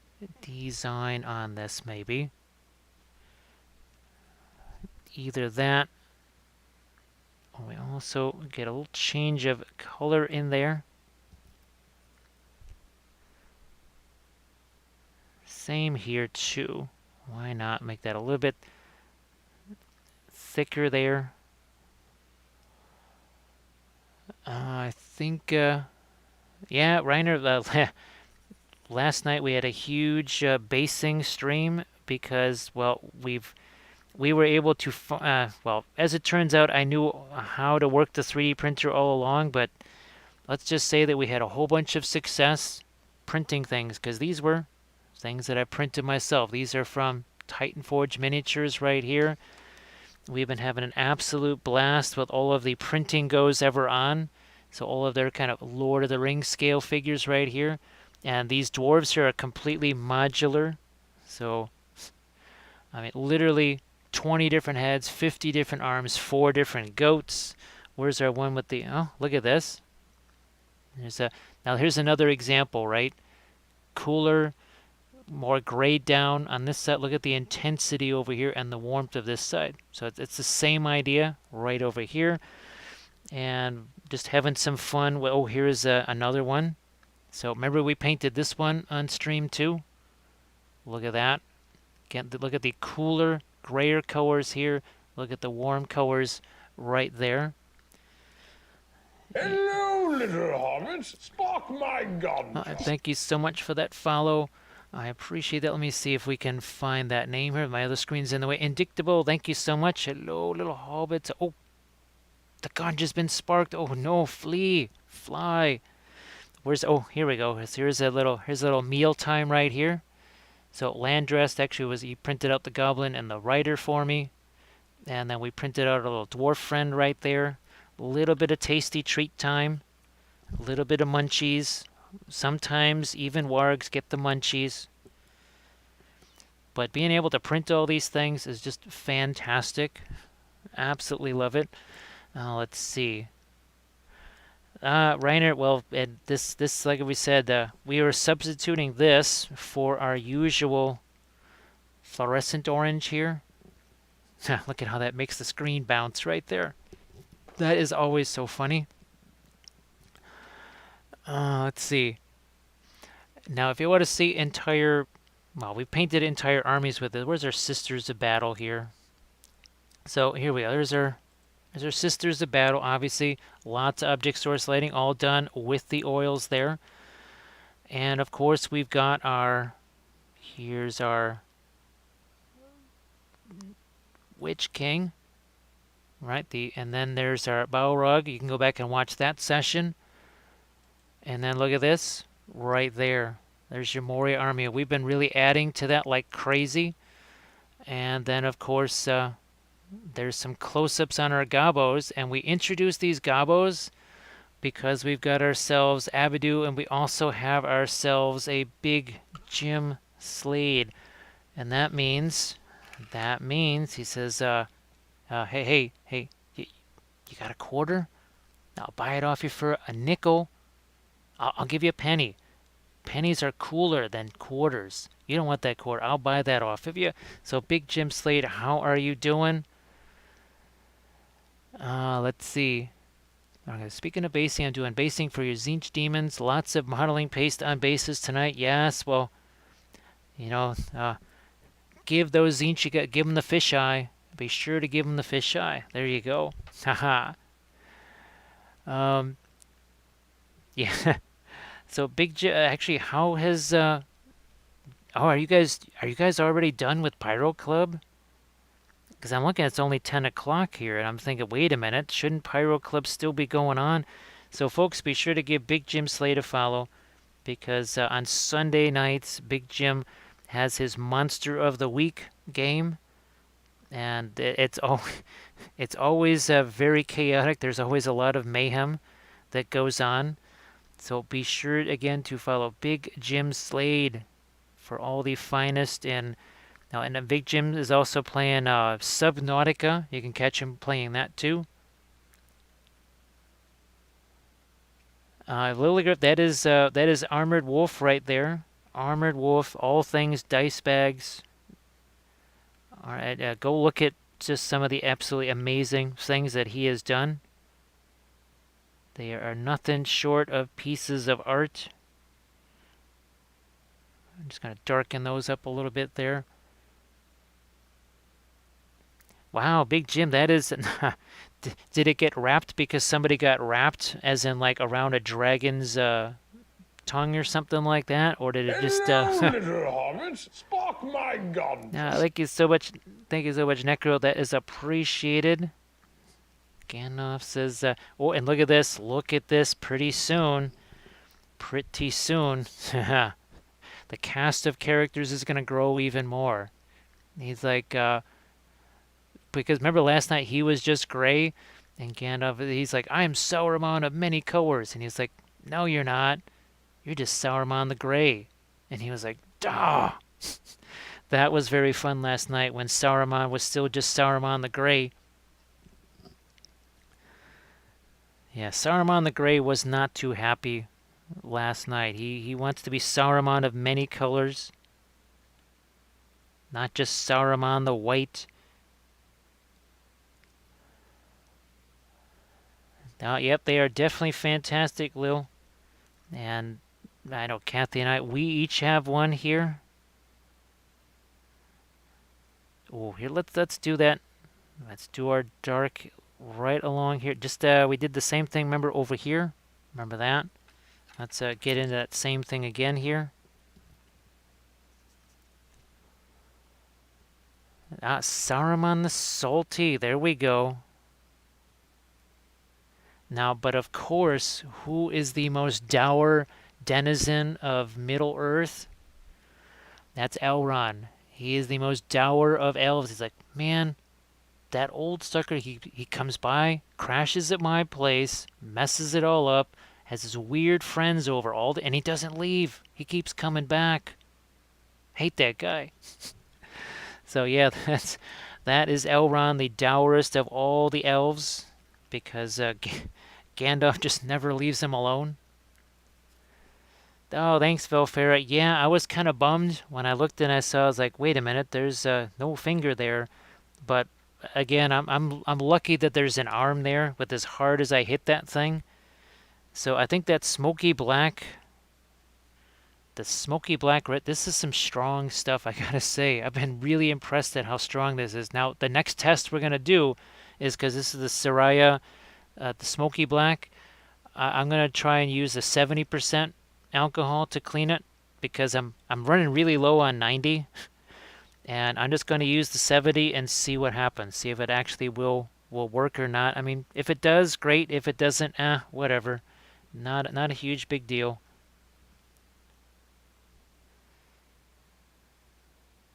design on this, maybe. Either that, or we also get a little change of color in there. Same here too. Why not make that a little bit thicker there? I think, yeah, Reiner, last night we had a huge basing stream because, well, we were able to, well, as it turns out, I knew how to work the 3D printer all along, but let's just say that we had a whole bunch of success printing things because these were things that I printed myself. These are from Titan Forge miniatures right here. We've been having an absolute blast with all of the printing goes ever on. So all of their kind of Lord of the Rings scale figures right here. And these dwarves here are completely modular. So, I mean, literally 20 different heads, 50 different arms, 4 different goats. Where's our one with the, oh, look at this. Now here's another example, right? Cooler, more grayed down on this side. Look at the intensity over here and the warmth of this side. So it's the same idea right over here. And just having some fun. Oh, here's another one. So remember we painted this one on stream too? Look at that. Again, look at the cooler, grayer colors here. Look at the warm colors right there. Hello, little hobbits. Spark my gun. Thank you so much for that follow. I appreciate that. Let me see if we can find that name here. My other screen's in the way. Indictable, thank you so much. Hello, little hobbits. Oh, the gun just been sparked. Oh no, flee, fly. Where's? Oh, here we go. Here's a little meal time right here. So Landrest actually was he printed out the goblin and the rider for me, and then we printed out a little dwarf friend right there. A little bit of tasty treat time. A little bit of munchies. Sometimes even wargs get the munchies. But being able to print all these things is just fantastic. Absolutely love it. Let's see. Reiner, well, this, like we said, we are substituting this for our usual fluorescent orange here. Look at how that makes the screen bounce right there. That is always so funny. Let's see. Now, if you want to see entire, well, we painted entire armies with it. Where's our Sisters of Battle here? So here we are. There's our Sisters of Battle. Obviously, lots of object source lighting, all done with the oils there. And of course, we've got our. Here's our Witch King. Right, and then there's our Balrog. You can go back and watch that session. And then look at this right there. There's your Moria army. We've been really adding to that like crazy. And then of course there's some close-ups on our gobos, and we introduced these gobos because we've got ourselves Abidu, and we also have ourselves a big Jim Slade. And that means he says hey, you got a quarter? I'll buy it off you for a nickel. I'll give you a penny. Pennies are cooler than quarters. You don't want that quarter. I'll buy that off of you. So, Big Jim Slade, how are you doing? Let's see. Okay, speaking of basing, I'm doing basing for your Zinch Demons. Lots of modeling paste on bases tonight. Yes, well, you know, give those Zinch, give them the fisheye. Be sure to give them the fisheye. There you go. Haha. Yeah. So actually, how has are you guys already done with Pyro Club? Because I'm looking, it's only 10 o'clock here, and I'm thinking, wait a minute, shouldn't Pyro Club still be going on? So folks, be sure to give Big Jim Slade a follow, because on Sunday nights, Big Jim has his Monster of the Week game, and it's always very chaotic. There's always a lot of mayhem that goes on. So be sure again to follow Big Jim Slade for all the finest in. Now, and Big Jim is also playing Subnautica. You can catch him playing that too. Lilligrip, that is Armored Wolf right there. Armored Wolf, all things dice bags. All right, go look at just some of the absolutely amazing things that he has done. They are nothing short of pieces of art. I'm just going to darken those up a little bit there. Wow, Big Jim, that is Did it get wrapped because somebody got wrapped, as in like around a dragon's tongue or something like that, or did it just? Hello, little hobbits. Spark my gun. Thank you so much. Thank you so much, Necro. That is appreciated. Gandalf says, "Oh, and look at this. Look at this. Pretty soon, the cast of characters is going to grow even more." He's like, because remember last night he was just gray, and Gandalf, he's like, "I am Sauron of many colors," and he's like, "No, you're not. You're just Sauron the Gray." And he was like, "Duh." That was very fun last night when Sauron was still just Sauron the Gray. Yeah, Sauron the Gray was not too happy last night. He wants to be Sauron of many colors, not just Sauron the White. Yep, they are definitely fantastic, Lil. And I know Kathy and I, we each have one here. Oh, here, let's do that. Let's do our dark right along here. Just we did the same thing. Remember over here? Remember that? Let's get into that same thing again here. Saruman the Salty. There we go. Now, but of course, who is the most dour denizen of Middle-earth? That's Elrond. He is the most dour of elves. He's like, man, that old sucker, he comes by, crashes at my place, messes it all up, has his weird friends over and he doesn't leave. He keeps coming back. Hate that guy. So yeah, that is Elrond, the dourest of all the elves, because Gandalf just never leaves him alone. Oh, thanks, Velfera. Yeah, I was kind of bummed when I looked and I saw. I was like, wait a minute, there's no finger there. But again, I'm lucky that there's an arm there with as hard as I hit that thing. So I think that smoky black, the smoky black red, this is some strong stuff, I gotta say. I've been really impressed at how strong this is. Now, the next test we're gonna do is, because this is the Soraya, the smoky black, I'm gonna try and use a 70% alcohol to clean it, because I'm running really low on 90, and I'm just going to use the 70 and see what happens. See if it actually will work or not. I mean, if it does, great. If it doesn't, whatever. Not a huge big deal.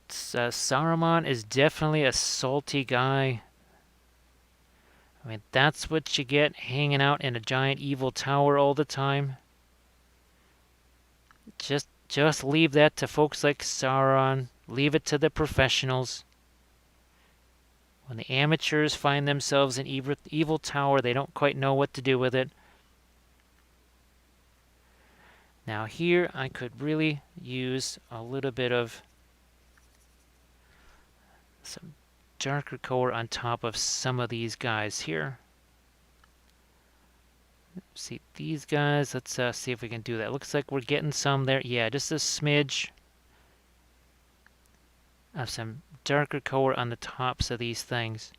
Saruman is definitely a salty guy. I mean, that's what you get hanging out in a giant evil tower all the time. Just leave that to folks like Sauron. Leave it to the professionals. When the amateurs find themselves in evil tower, they don't quite know what to do with it. Now here, I could really use a little bit of some darker color on top of some of these guys here. See these guys, let's see if we can do that. Looks like we're getting some there. Yeah, just a smidge of some darker color on the tops of these things.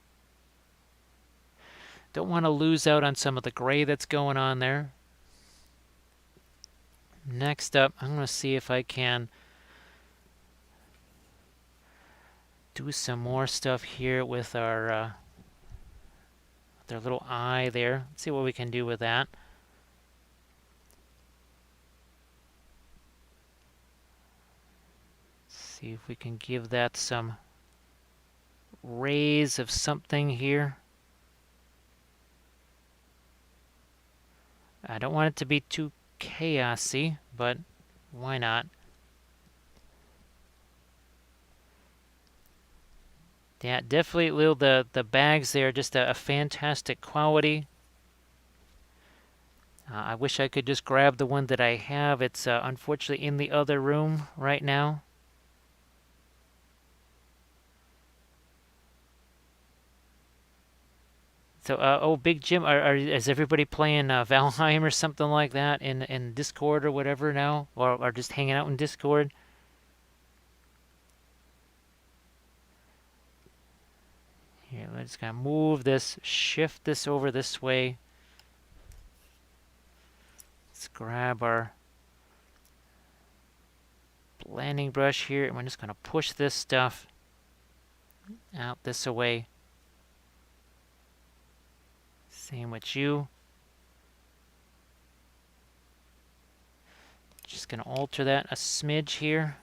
Don't want to lose out on some of the gray that's going on there. Next up, I'm going to see if I can do some more stuff here with our their little eye there. Let's see what we can do with that. See if we can give that some rays of something here. I don't want it to be too chaosy, but why not? Yeah, definitely, Lil, the bags there, just a fantastic quality. I wish I could just grab the one that I have. It's unfortunately in the other room right now. So, oh, Big Jim, is everybody playing Valheim or something like that in Discord or whatever now? Or just hanging out in Discord? Here, we're just going to move this, shift this over this way. Let's grab our blending brush here, and we're just going to push this stuff out this away. Same with you. Just going to alter that a smidge here.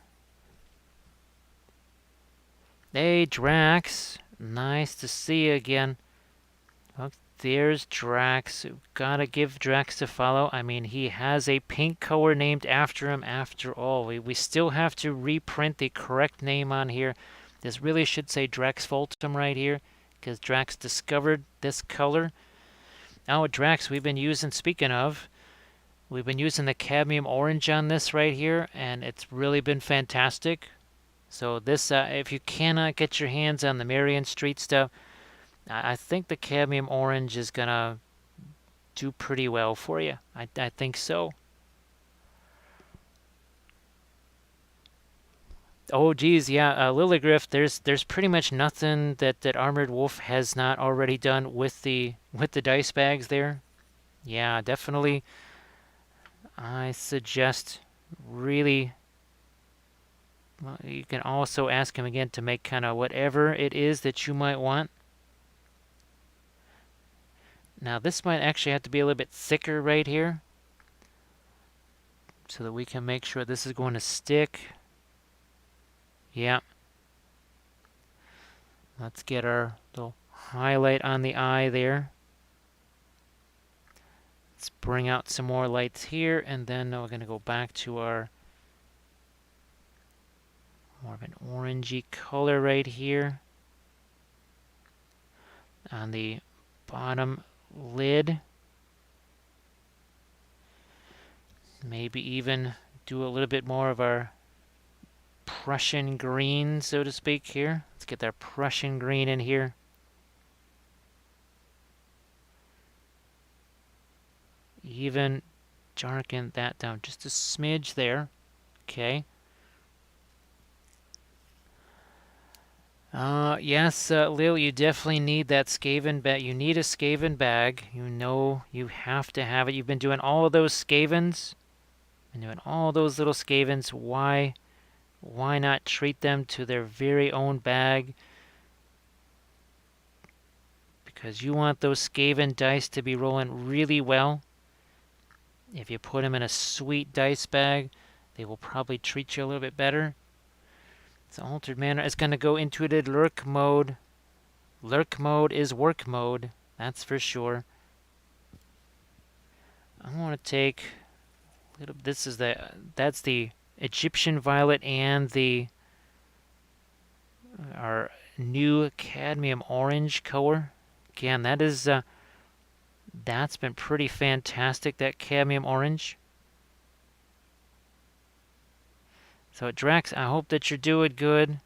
Hey, Drax. Nice to see you again. Oh, there's Drax. Gotta give Drax a follow. I mean, he has a pink color named after him after all. We still have to reprint the correct name on here. This really should say Drax Fultum right here, because Drax discovered this color. Now, Drax, we've been using, speaking of, we've been using the cadmium orange on this right here, and it's really been fantastic. So this, if you cannot get your hands on the Marion Street stuff, I think the cadmium orange is going to do pretty well for you. I think so. Oh, geez, yeah, Lilligriff, there's pretty much nothing that Armored Wolf has not already done with the dice bags there. Yeah, definitely. I suggest really. Well, you can also ask him again to make kind of whatever it is that you might want. Now this might actually have to be a little bit thicker right here, so that we can make sure this is going to stick. Yeah. Let's get our little highlight on the eye there. Let's bring out some more lights here, and then we're going to go back to our more of an orangey color right here on the bottom lid. Maybe even do a little bit more of our Prussian green, so to speak, here. Let's get that Prussian green in here. Even darken that down just a smidge there. Okay. Yes, Lil, you definitely need that Skaven bag. You need a Skaven bag. You know you have to have it. You've been doing all of those Skavens. Been doing all those little Skavens. Why not treat them to their very own bag? Because you want those Skaven dice to be rolling really well. If you put them in a sweet dice bag, they will probably treat you a little bit better. It's altered mana. It's going to go into the lurk mode. Lurk mode is work mode. That's for sure. I want to take a little. That's the Egyptian violet and our new cadmium orange color. Again, that's been pretty fantastic. That cadmium orange. So Drax, I hope that you're doing good.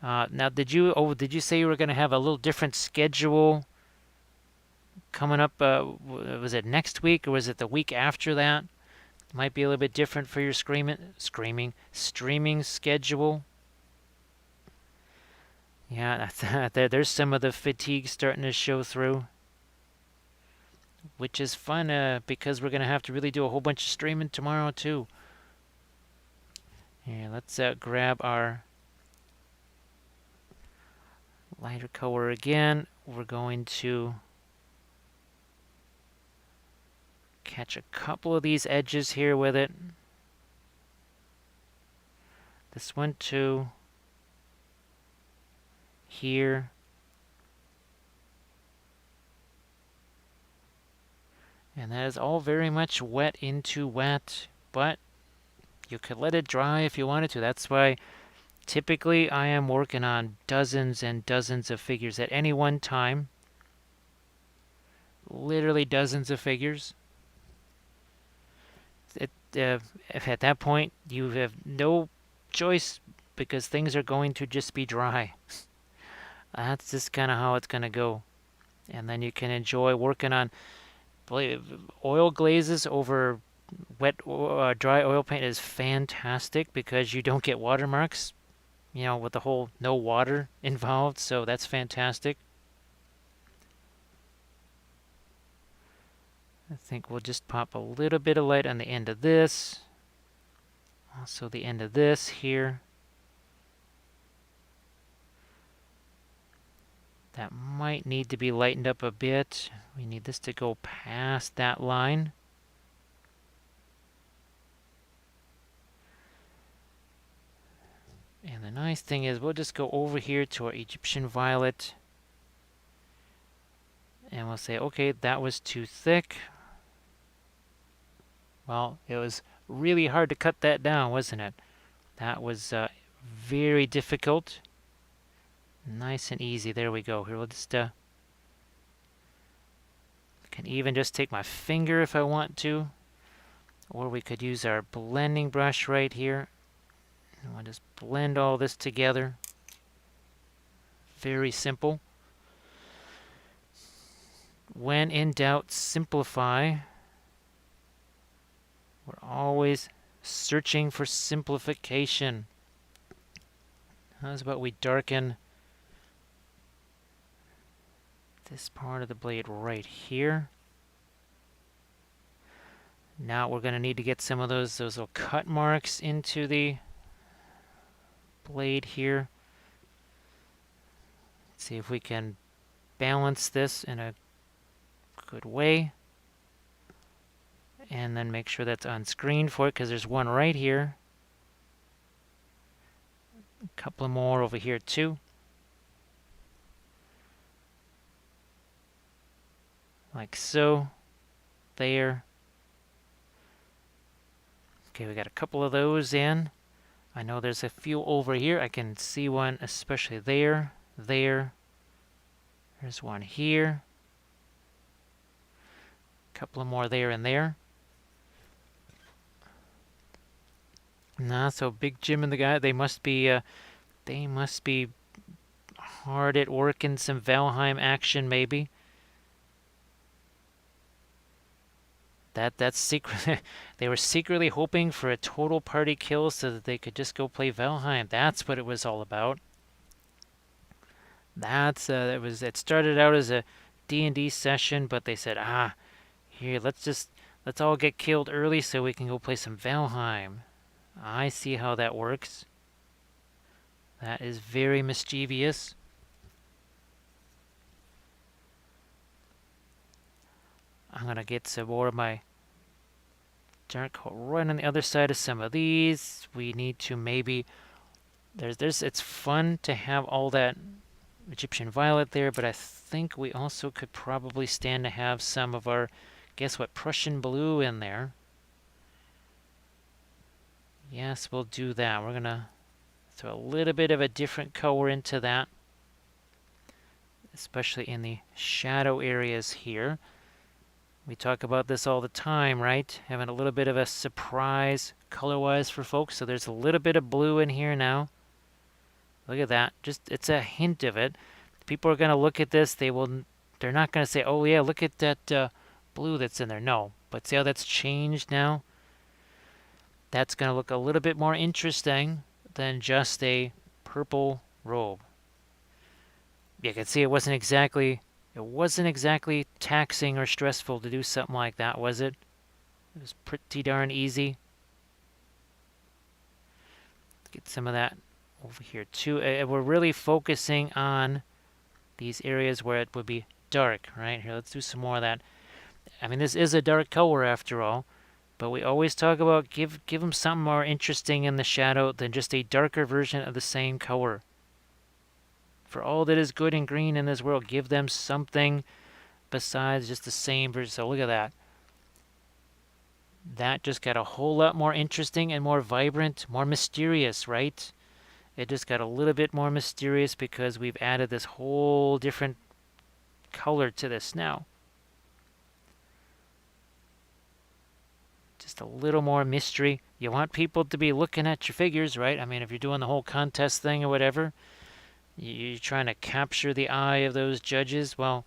Now, did you say you were going to have a little different schedule coming up? Was it next week or was it the week after that? Might be a little bit different for your streaming schedule. Yeah, there's some of the fatigue starting to show through, which is fun because we're going to have to really do a whole bunch of streaming tomorrow too. Here, let's grab our lighter color again. We're going to catch a couple of these edges here with it. This one too. Here. And that is all very much wet into wet, but you could let it dry if you wanted to. That's why typically I am working on dozens and dozens of figures at any one time. Literally dozens of figures. If at that point you have no choice because things are going to just be dry. That's just kind of how it's going to go. And then you can enjoy working on oil glazes over wet dry oil paint is fantastic because you don't get watermarks. you know, with the whole no water involved, so that's fantastic. I think we'll just pop a little bit of light on the end of this. Also the end of this here. That might need to be lightened up a bit. We need this to go past that line. And the nice thing is we'll just go over here to our Egyptian violet. And we'll say, okay, that was too thick. Well, it was really hard to cut that down, wasn't it? That was very difficult. Nice and easy. There we go. Here, we'll just can even just take my finger if I want to. Or we could use our blending brush right here. And we'll just blend all this together. Very simple. When in doubt, simplify. We're always searching for simplification. How's about we darken this part of the blade right here? Now we're going to need to get some of those little cut marks into the blade here. Let's see if we can balance this in a good way. And then make sure that's on screen for it, because there's one right here. A couple more over here too. Like so. There. Okay, we got a couple of those in. I know there's a few over here. I can see one especially there. There. There's one here. A couple of more there and there. Nah, so Big Jim and the guy, they must be hard at work in some Valheim action, maybe. That's secret. They were secretly hoping for a total party kill so that they could just go play Valheim. That's what it was all about. It started out as a D&D session, but they said, here, let's all get killed early so we can go play some Valheim. I see how that works. That is very mischievous. I'm gonna get some more of my dark coat right on the other side of some of these. We need to maybe it's fun to have all that Egyptian violet there, but I think we also could probably stand to have some of our, guess what, Prussian blue in there. Yes, we'll do that. We're gonna throw a little bit of a different color into that, especially in the shadow areas here. We talk about this all the time, right? Having a little bit of a surprise color-wise for folks. So there's a little bit of blue in here now. Look at that. Just, it's a hint of it. People are going to look at this. They're not going to say, oh yeah, look at that blue that's in there. No. But see how that's changed now? That's going to look a little bit more interesting than just a purple robe. You can see it wasn't exactly taxing or stressful to do something like that, was it? It was pretty darn easy. Get some of that over here too. We're really focusing on these areas where it would be dark, right? Here, let's do some more of that. I mean, this is a dark color after all, but we always talk about give them something more interesting in the shadow than just a darker version of the same color. For all that is good and green in this world, give them something besides just the same version. So look at that. That just got a whole lot more interesting and more vibrant, more mysterious, right? It just got a little bit more mysterious because we've added this whole different color to this now. Just a little more mystery. You want people to be looking at your figures, right? I mean, if you're doing the whole contest thing or whatever, you're trying to capture the eye of those judges. Well,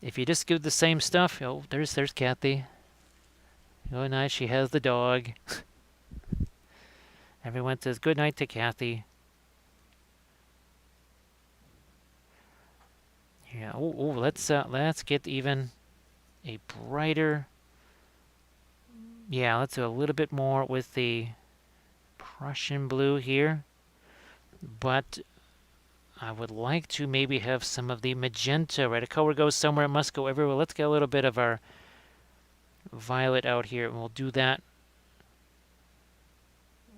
if you just give the same stuff, oh, there's Kathy. Oh, nice, she has the dog. Everyone says good night to Kathy. Yeah. Oh, let's get even a brighter. Yeah, let's do a little bit more with the Prussian blue here. But I would like to maybe have some of the magenta, right? A color goes somewhere, it must go everywhere. Let's get a little bit of our violet out here, and we'll do that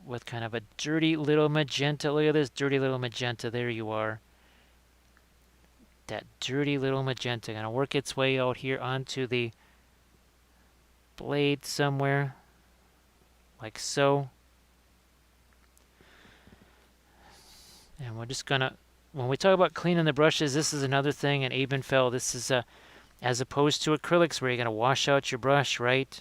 with kind of a dirty little magenta. Look at this dirty little magenta. There you are. That dirty little magenta going to work its way out here onto the blade somewhere, like so. And we're just going to, when we talk about cleaning the brushes, this is another thing in Ebenfell. This is as opposed to acrylics where you're going to wash out your brush, right?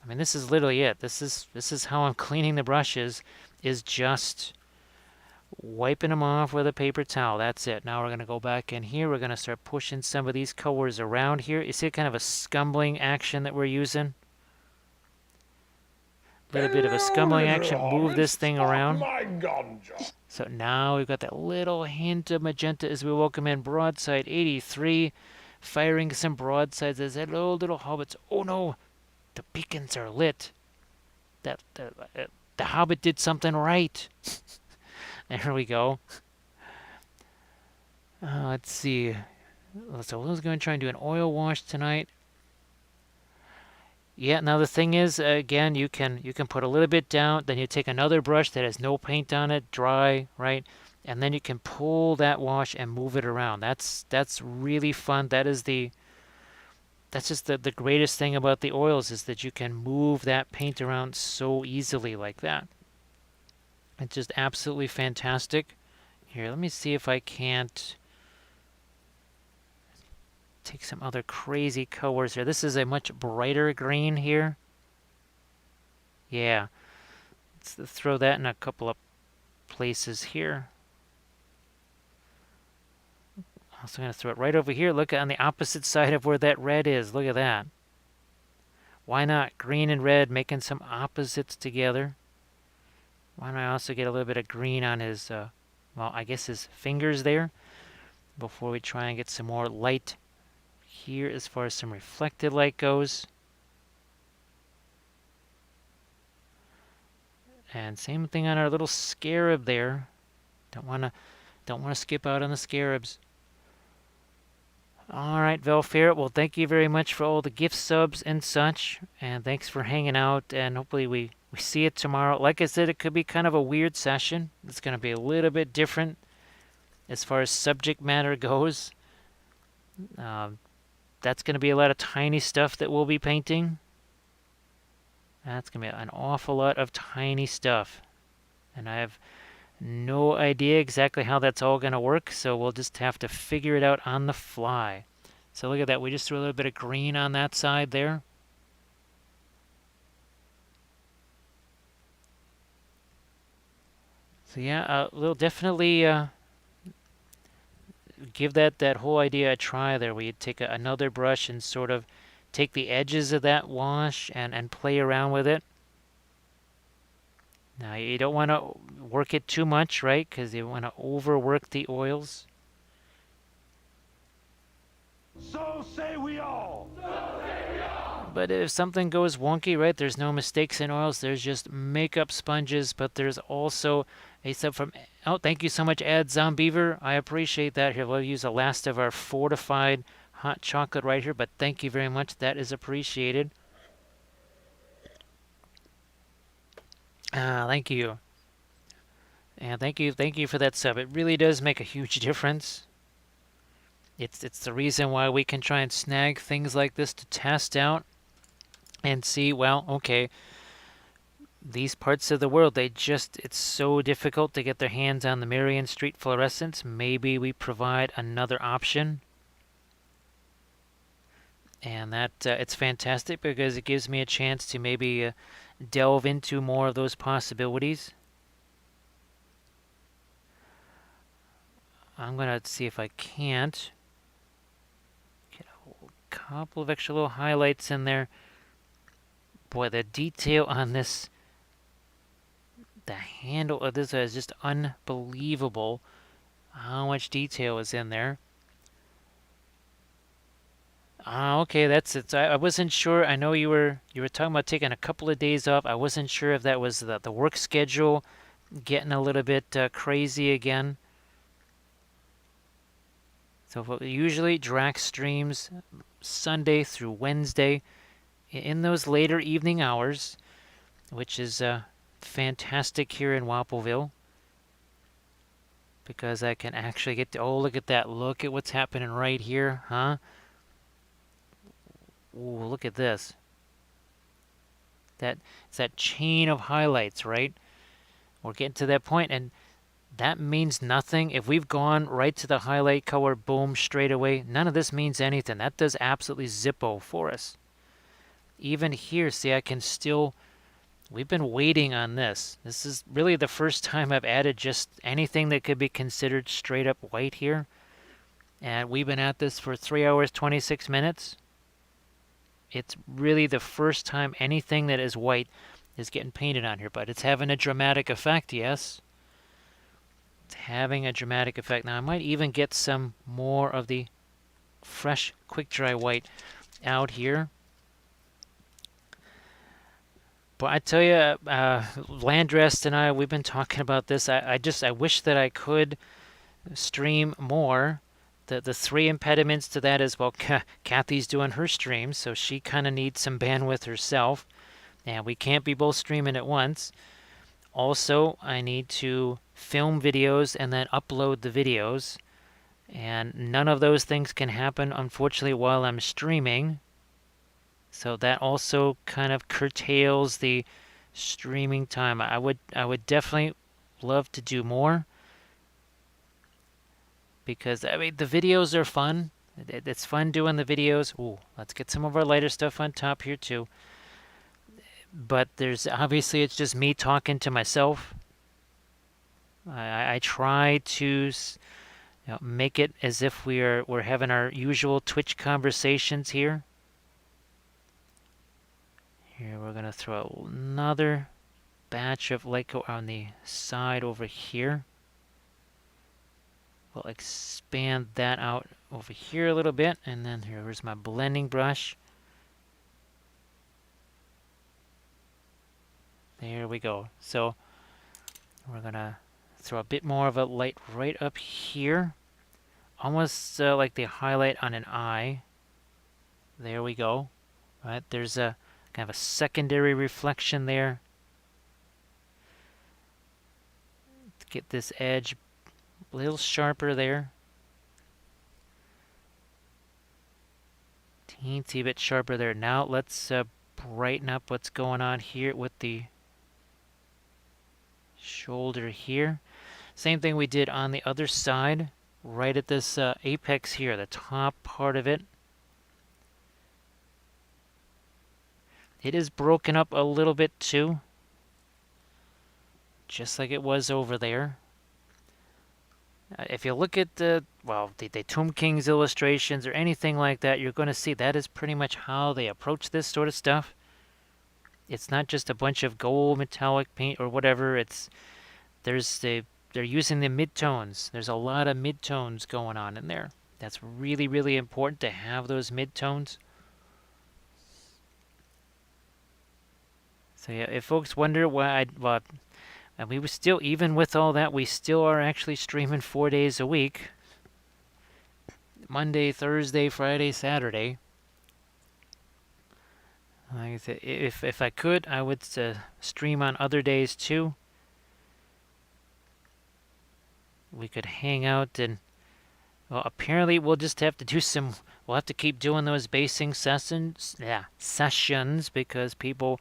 I mean, this is literally it. This is how I'm cleaning the brushes, is just wiping them off with a paper towel. That's it. Now we're going to go back in here. We're going to start pushing some of these colors around here. You see kind of a scumbling action that we're using? A little bit of a Hello, scumbling little action. Move this hobbits. thing Spark around. my ganja. So now we've got that little hint of magenta as we welcome in broadside 83. Firing some broadsides as hello, little hobbits. Oh no, the beacons are lit. The hobbit did something right. There we go. Let's see. So Will's going to try and do an oil wash tonight. Yeah, now the thing is, again, you can put a little bit down, then you take another brush that has no paint on it, dry, right? And then you can pull that wash and move it around. That's really fun. That's just the greatest thing about the oils is that you can move that paint around so easily like that. It's just absolutely fantastic. Here, let me see if I can't take some other crazy colors here. This is a much brighter green here. Yeah, let's throw that in a couple of places here. Also going to throw it right over here. Look on the opposite side of where that red is. Look at that. Why not green and red making some opposites together? Why don't I also get a little bit of green on his, well, I guess his fingers there before we try and get some more light here as far as some reflected light goes. And same thing on our little scarab there. Don't want to skip out on the scarabs. All right, Velfair. Well, thank you very much for all the gift subs and such, and thanks for hanging out. And hopefully we see it tomorrow. Like I said, it could be kind of a weird session. It's going to be a little bit different as far as subject matter goes. That's going to be a lot of tiny stuff that we'll be painting. That's going to be an awful lot of tiny stuff, and I have no idea exactly how that's all going to work, so we'll just have to figure it out on the fly. So look at that. We just threw a little bit of green on that side there. So yeah, we'll definitely give that whole idea a try there. We take another brush and sort of take the edges of that wash and play around with it. Now you don't want to work it too much, right? Because you want to overwork the oils. So say we all. But if something goes wonky, right, there's no mistakes in oils. There's just makeup sponges, but there's also a sub from, oh, thank you so much, Ad Zombeaver. I appreciate that. Here, we'll use the last of our fortified hot chocolate right here, but thank you very much. That is appreciated. Thank you. And thank you for that sub. It really does make a huge difference. It's the reason why we can try and snag things like this to test out and see, well, okay, these parts of the world, it's so difficult to get their hands on the Marion Street fluorescents. Maybe we provide another option. And that it's fantastic because it gives me a chance to maybe delve into more of those possibilities. I'm going to see if I can't get a couple of extra little highlights in there. Boy, the detail on this, the handle of this is just unbelievable how much detail is in there. Ah, okay, that's it. I wasn't sure. I know you were talking about taking a couple of days off. I wasn't sure if that was the work schedule getting a little bit crazy again. So usually Drax streams Sunday through Wednesday in those later evening hours, which is fantastic here in Wappelville because I can actually get to, oh, look at that. Look at what's happening right here, huh? Ooh, look at this. It's that chain of highlights, right? We're getting to that point, and that means nothing. If we've gone right to the highlight color, boom, straight away, none of this means anything. That does absolutely zippo for us. Even here, see, I can still, we've been waiting on this. This is really the first time I've added just anything that could be considered straight up white here. And we've been at this for 3 hours, 26 minutes. It's really the first time anything that is white is getting painted on here, but it's having a dramatic effect, yes. It's having a dramatic effect. Now I might even get some more of the fresh quick dry white out here. But I tell you, Landrest and I, we've been talking about this. I wish that I could stream more. The three impediments to that is, well, Kathy's doing her streams, so she kind of needs some bandwidth herself, and we can't be both streaming at once. Also, I need to film videos and then upload the videos, and none of those things can happen, unfortunately, while I'm streaming. So that also kind of curtails the streaming time. I would definitely love to do more because I mean the videos are fun. It's fun doing the videos. Ooh, let's get some of our lighter stuff on top here too. But there's obviously it's just me talking to myself. I try to make it as if we're having our usual Twitch conversations here. Here we're gonna throw another batch of light on the side over here. We'll expand that out over here a little bit, and then here's my blending brush. There we go. So we're gonna throw a bit more of a light right up here, almost like the highlight on an eye. There we go. Right, there's a kind of a secondary reflection there. Let's get this edge a little sharper there. Teensy bit sharper there. Now let's brighten up what's going on here with the shoulder here. Same thing we did on the other side, right at this apex here, the top part of it. It is broken up a little bit too, just like it was over there. If you look at the Tomb King's illustrations or anything like that, you're going to see that is pretty much how they approach this sort of stuff. It's not just a bunch of gold metallic paint or whatever. They're using the midtones. There's a lot of midtones going on in there. That's really, really important to have those midtones. So yeah, if folks wonder why and we were still, even with all that, we still are actually streaming 4 days a week. Monday, Thursday, Friday, Saturday. Like I said, if I could, I would stream on other days too. We could hang out and, well, apparently we'll just have to do we'll have to keep doing those basing sessions because people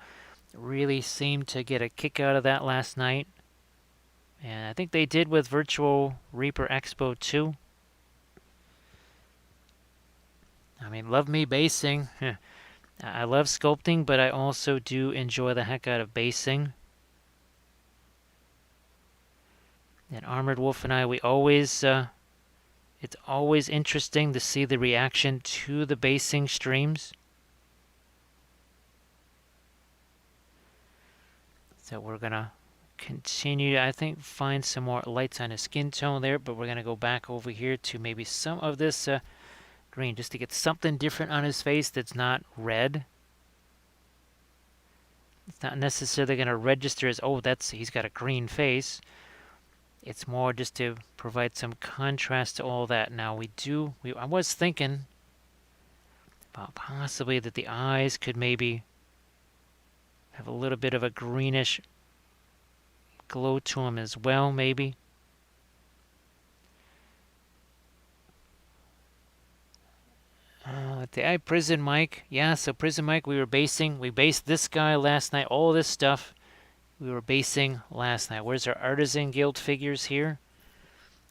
really seemed to get a kick out of that last night. And I think they did with Virtual Reaper Expo too. I mean, love me basing. I love sculpting, but I also do enjoy the heck out of basing. And Armored Wolf and I, we always, it's always interesting to see the reaction to the basing streams. So we're gonna continue, I think, find some more lights on his skin tone there, but we're gonna go back over here to maybe some of this green, just to get something different on his face that's not red. It's not necessarily going to register as, oh, he's got a green face. It's more just to provide some contrast to all that. Now I was thinking about possibly that the eyes could maybe have a little bit of a greenish glow to them as well, maybe. Prison Mike. Yeah, so Prison Mike, we based this guy last night. All this stuff we were basing last night. Where's our Artisan Guild figures here?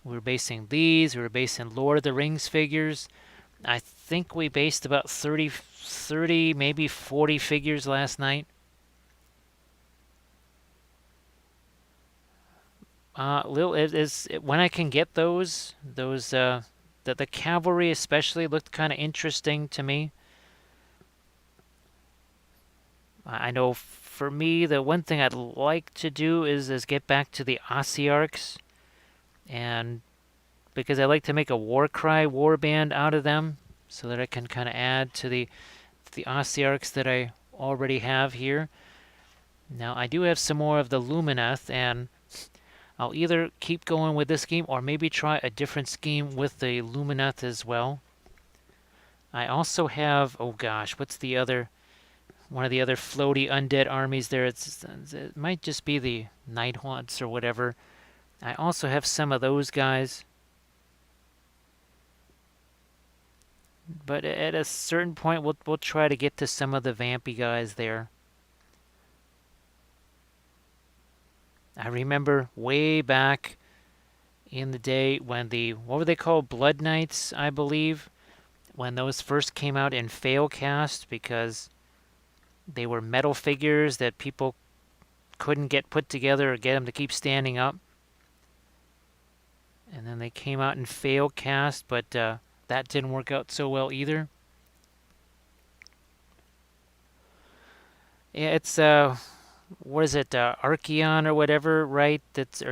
We were basing these. We were basing Lord of the Rings figures. I think we based about 30, maybe 40 figures last night. When I can get the cavalry especially looked kind of interesting to me. I know for me, the one thing I'd like to do is get back to the Osiarchs, and because I like to make a Warcry warband out of them, so that I can kind of add to the Osiarchs that I already have here. Now I do have some more of the Lumineth, and I'll either keep going with this scheme or maybe try a different scheme with the Lumineth as well. I also have, oh gosh, what's one of the other floaty undead armies there? It might just be the Nighthaunts or whatever. I also have some of those guys. But at a certain point, we'll try to get to some of the vampy guys there. I remember way back in the day when what were they called? Blood Knights, I believe, when those first came out in Failcast, because they were metal figures that people couldn't get put together or get them to keep standing up. And then they came out in Failcast, but that didn't work out so well either. Yeah, it's what is it, Archeon or whatever, right? It's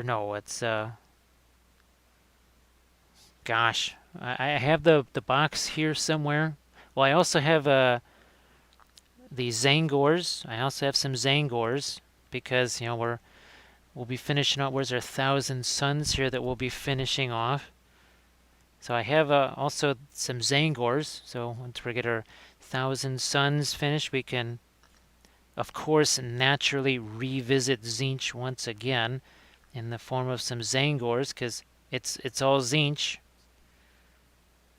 gosh, I have the box here somewhere. Well, I also have the Zangors. I also have some Zangors because we'll be finishing off. Where's our Thousand Suns here that we'll be finishing off? So I have also some Zangors. So once we get our Thousand Suns finished, we can, of course, naturally revisit Tzeentch once again in the form of some Zangors, because it's all Tzeentch.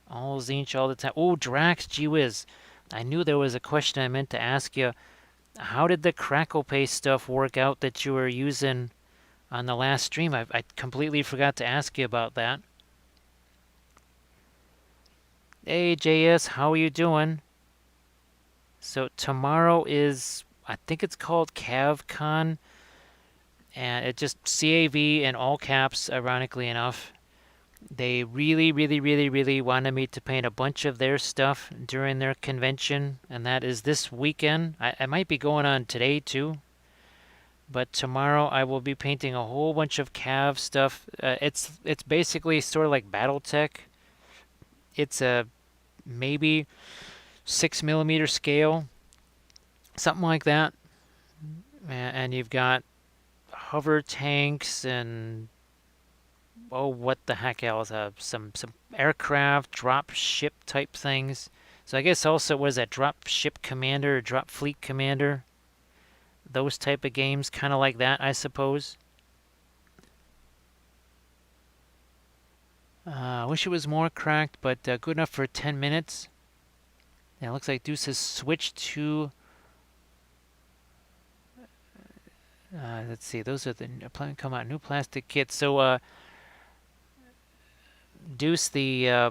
All Tzeentch all the time. Oh, Drax, gee whiz. I knew there was a question I meant to ask you. How did the crackle paste stuff work out that you were using on the last stream? I completely forgot to ask you about that. Hey, JS, how are you doing? So tomorrow is, I think it's called CavCon, and it's just CAV in all caps, ironically enough. They really, really, really, really wanted me to paint a bunch of their stuff during their convention, and that is this weekend. I might be going on today too, but tomorrow I will be painting a whole bunch of Cav stuff. It's basically sort of like BattleTech. It's a maybe 6mm scale, something like that, and you've got hover tanks and what the heck else? Some aircraft, drop ship type things. So I guess also was that drop ship commander, or drop fleet commander, those type of games, kind of like that, I suppose. I wish it was more cracked, but good enough for 10 minutes. Yeah, it looks like Deuce has switched to. Let's see, those are the come out new plastic kits. So Deuce, they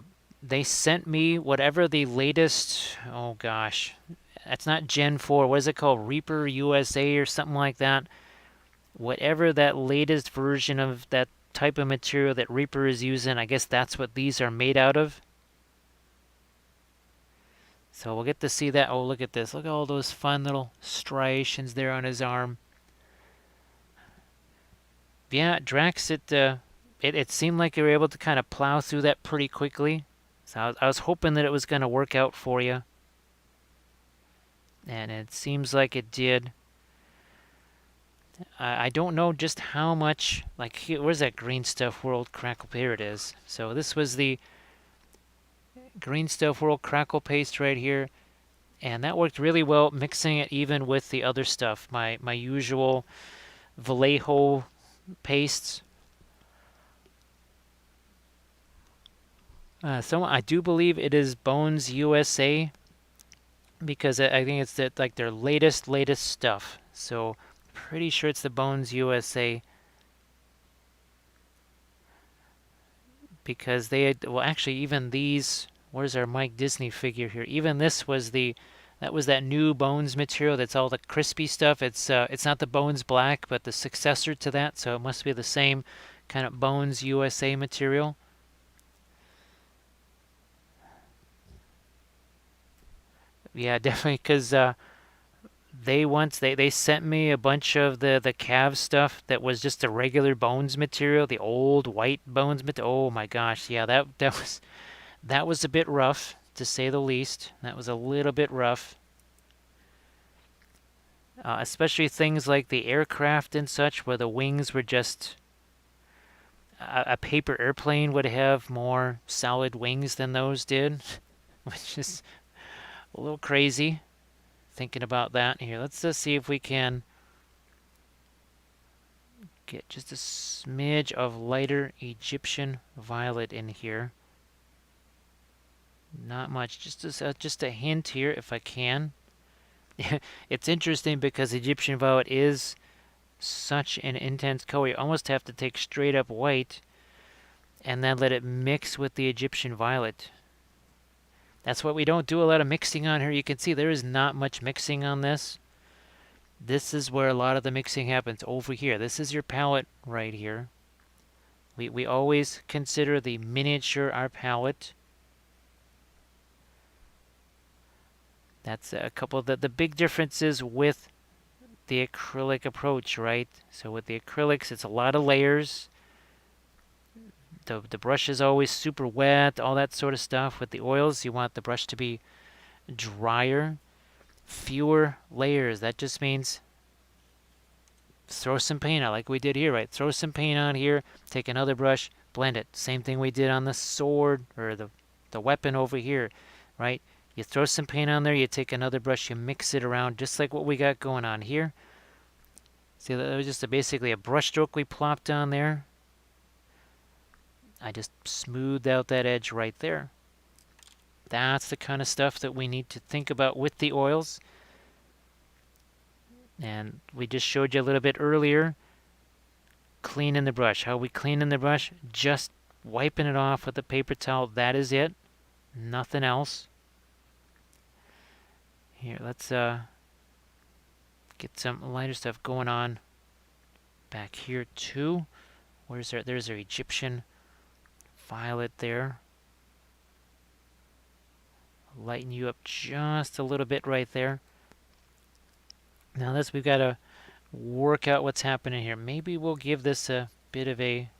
sent me whatever the latest. Oh gosh, that's not Gen 4. What is it called? Reaper USA or something like that. Whatever that latest version of that type of material that Reaper is using, I guess that's what these are made out of. So we'll get to see that. Oh, look at this. Look at all those fun little striations there on his arm. Yeah, Drax, it seemed like you were able to kind of plow through that pretty quickly. So I was hoping that it was going to work out for you. And it seems like it did. I don't know just how much, like, here, where's that Green Stuff World crackle? Here it is. So this was the Green Stuff World crackle paste right here. And that worked really well, mixing it even with the other stuff. My usual Vallejo pastes. So I do believe it is Bones USA because I think it's like their latest stuff. So pretty sure it's the Bones USA because they had, well, actually even these. Where's our Mike Disney figure here? Even this was that new Bones material. That's all the crispy stuff. It's not the Bones Black, but the successor to that. So it must be the same kind of Bones USA material. Yeah, definitely because they sent me a bunch of the calf stuff that was just the regular Bones material, the old white Bones material. Oh my gosh, yeah, that was a bit rough to say the least. That was a little bit rough. Especially things like the aircraft and such, where the wings were just a paper airplane would have more solid wings than those did, which is a little crazy thinking about that. Here, let's just see if we can get just a smidge of lighter Egyptian violet in here. Not much, just a hint here if I can. It's interesting because Egyptian violet is such an intense color. You almost have to take straight up white and then let it mix with the Egyptian violet. That's what we don't do a lot of mixing on here. You can see there is not much mixing on this. This is where a lot of the mixing happens over here. This is your palette right here. We always consider the miniature our palette. That's a couple of the big differences with the acrylic approach, right? So with the acrylics, it's a lot of layers. The brush is always super wet, all that sort of stuff. With the oils, you want the brush to be drier, fewer layers. That just means throw some paint on, like we did here, right? Throw some paint on here, take another brush, blend it. Same thing we did on the sword or the weapon over here, right? You throw some paint on there, you take another brush, you mix it around, just like what we got going on here. See, that was just basically a brush stroke we plopped on there. I just smoothed out that edge right there. That's the kind of stuff that we need to think about with the oils. And we just showed you a little bit earlier, cleaning the brush. How we cleaning the brush? Just wiping it off with a paper towel. That is it. Nothing else. Here, let's get some lighter stuff going on back here too. There's our Egyptian violet there. Lighten you up just a little bit right there. Now we've got to work out what's happening here. Maybe we'll give this a bit of a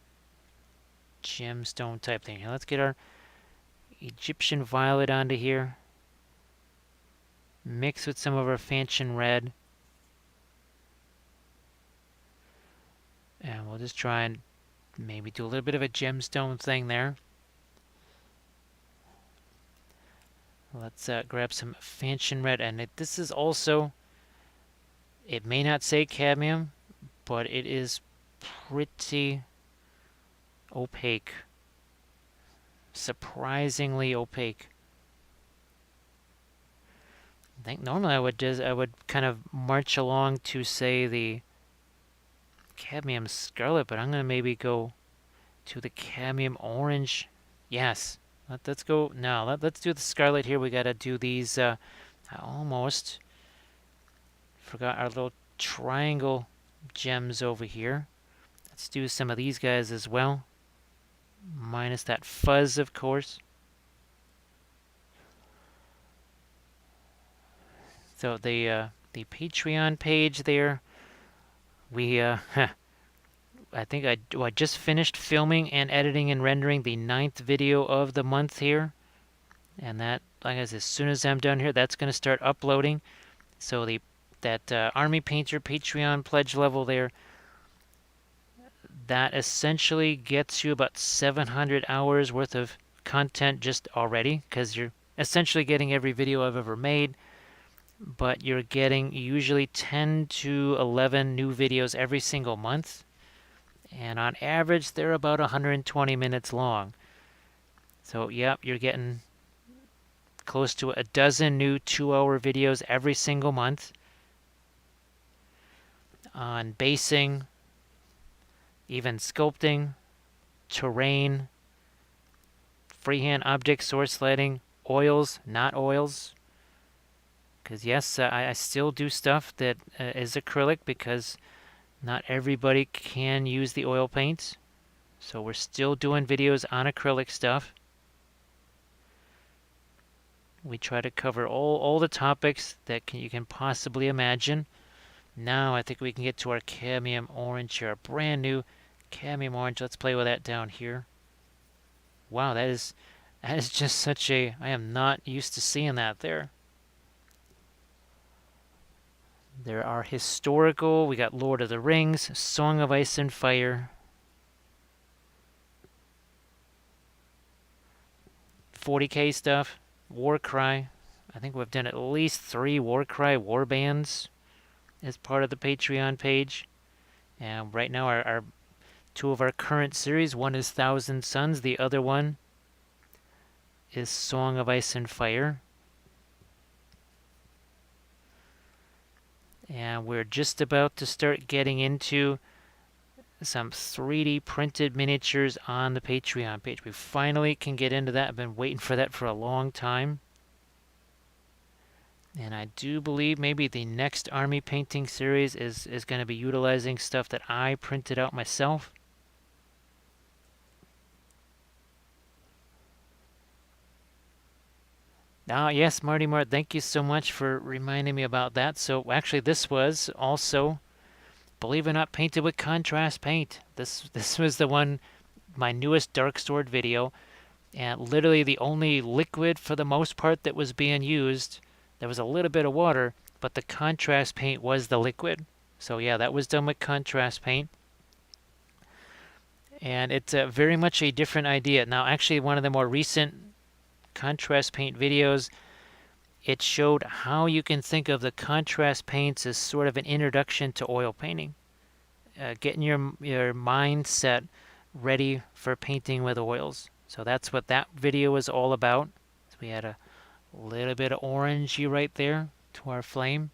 gemstone type thing. Now let's get our Egyptian violet onto here. Mix with some of our fanchon red. And we'll just try and maybe do a little bit of a gemstone thing there. Let's grab some fanchon red. And this is also, it may not say cadmium, but it is pretty opaque. Surprisingly opaque. I think normally I would kind of march along to say the cadmium scarlet, but I'm going to maybe go to the cadmium orange. Yes. Let's go. Now, let's do the scarlet here. We got to do these. I almost forgot our little triangle gems over here. Let's do some of these guys as well. Minus that fuzz, of course. So the Patreon page there, we I think I just finished filming and editing and rendering the 9th video of the month here. And that, like I said, as soon as I'm done here, that's going to start uploading. So that Army Painter Patreon pledge level there, that essentially gets you about 700 hours worth of content just already, because you're essentially getting every video I've ever made, but you're getting usually 10 to 11 new videos every single month. And on average, they're about 120 minutes long. So, yep, you're getting close to a dozen new 2-hour videos every single month on basing, even sculpting, terrain, freehand object source lighting, oils, not oils. Because, yes, I still do stuff that is acrylic because not everybody can use the oil paints. So, we're still doing videos on acrylic stuff. We try to cover all the topics that you can possibly imagine. Now I think we can get to our cadmium orange here, our brand new cadmium orange. Let's play with that down here. Wow, that is just such a, I am not used to seeing that there. There are historical, we got Lord of the Rings, Song of Ice and Fire, 40K stuff, Warcry. I think we've done at least 3 Warcry war bands as part of the Patreon page. And right now our 2 of our current series, one is Thousand Suns, the other one is Song of Ice and Fire. And we're just about to start getting into some 3D printed miniatures on the Patreon page. We finally can get into that. I've been waiting for that for a long time. And I do believe maybe the next army painting series is going to be utilizing stuff that I printed out myself. Ah, yes, Marty Mart, thank you so much for reminding me about that. So actually this was also, believe it or not, painted with contrast paint. This was the one, my newest Dark Sword video, and literally the only liquid for the most part that was being used. There was a little bit of water, but the contrast paint was the liquid. So yeah, that was done with contrast paint. And it's very much a different idea. Now actually one of the more recent contrast paint videos, it showed how you can think of the contrast paints as sort of an introduction to oil painting. Getting your mindset ready for painting with oils. So that's what that video was all about. So we had a little bit of orangey right there to our flame.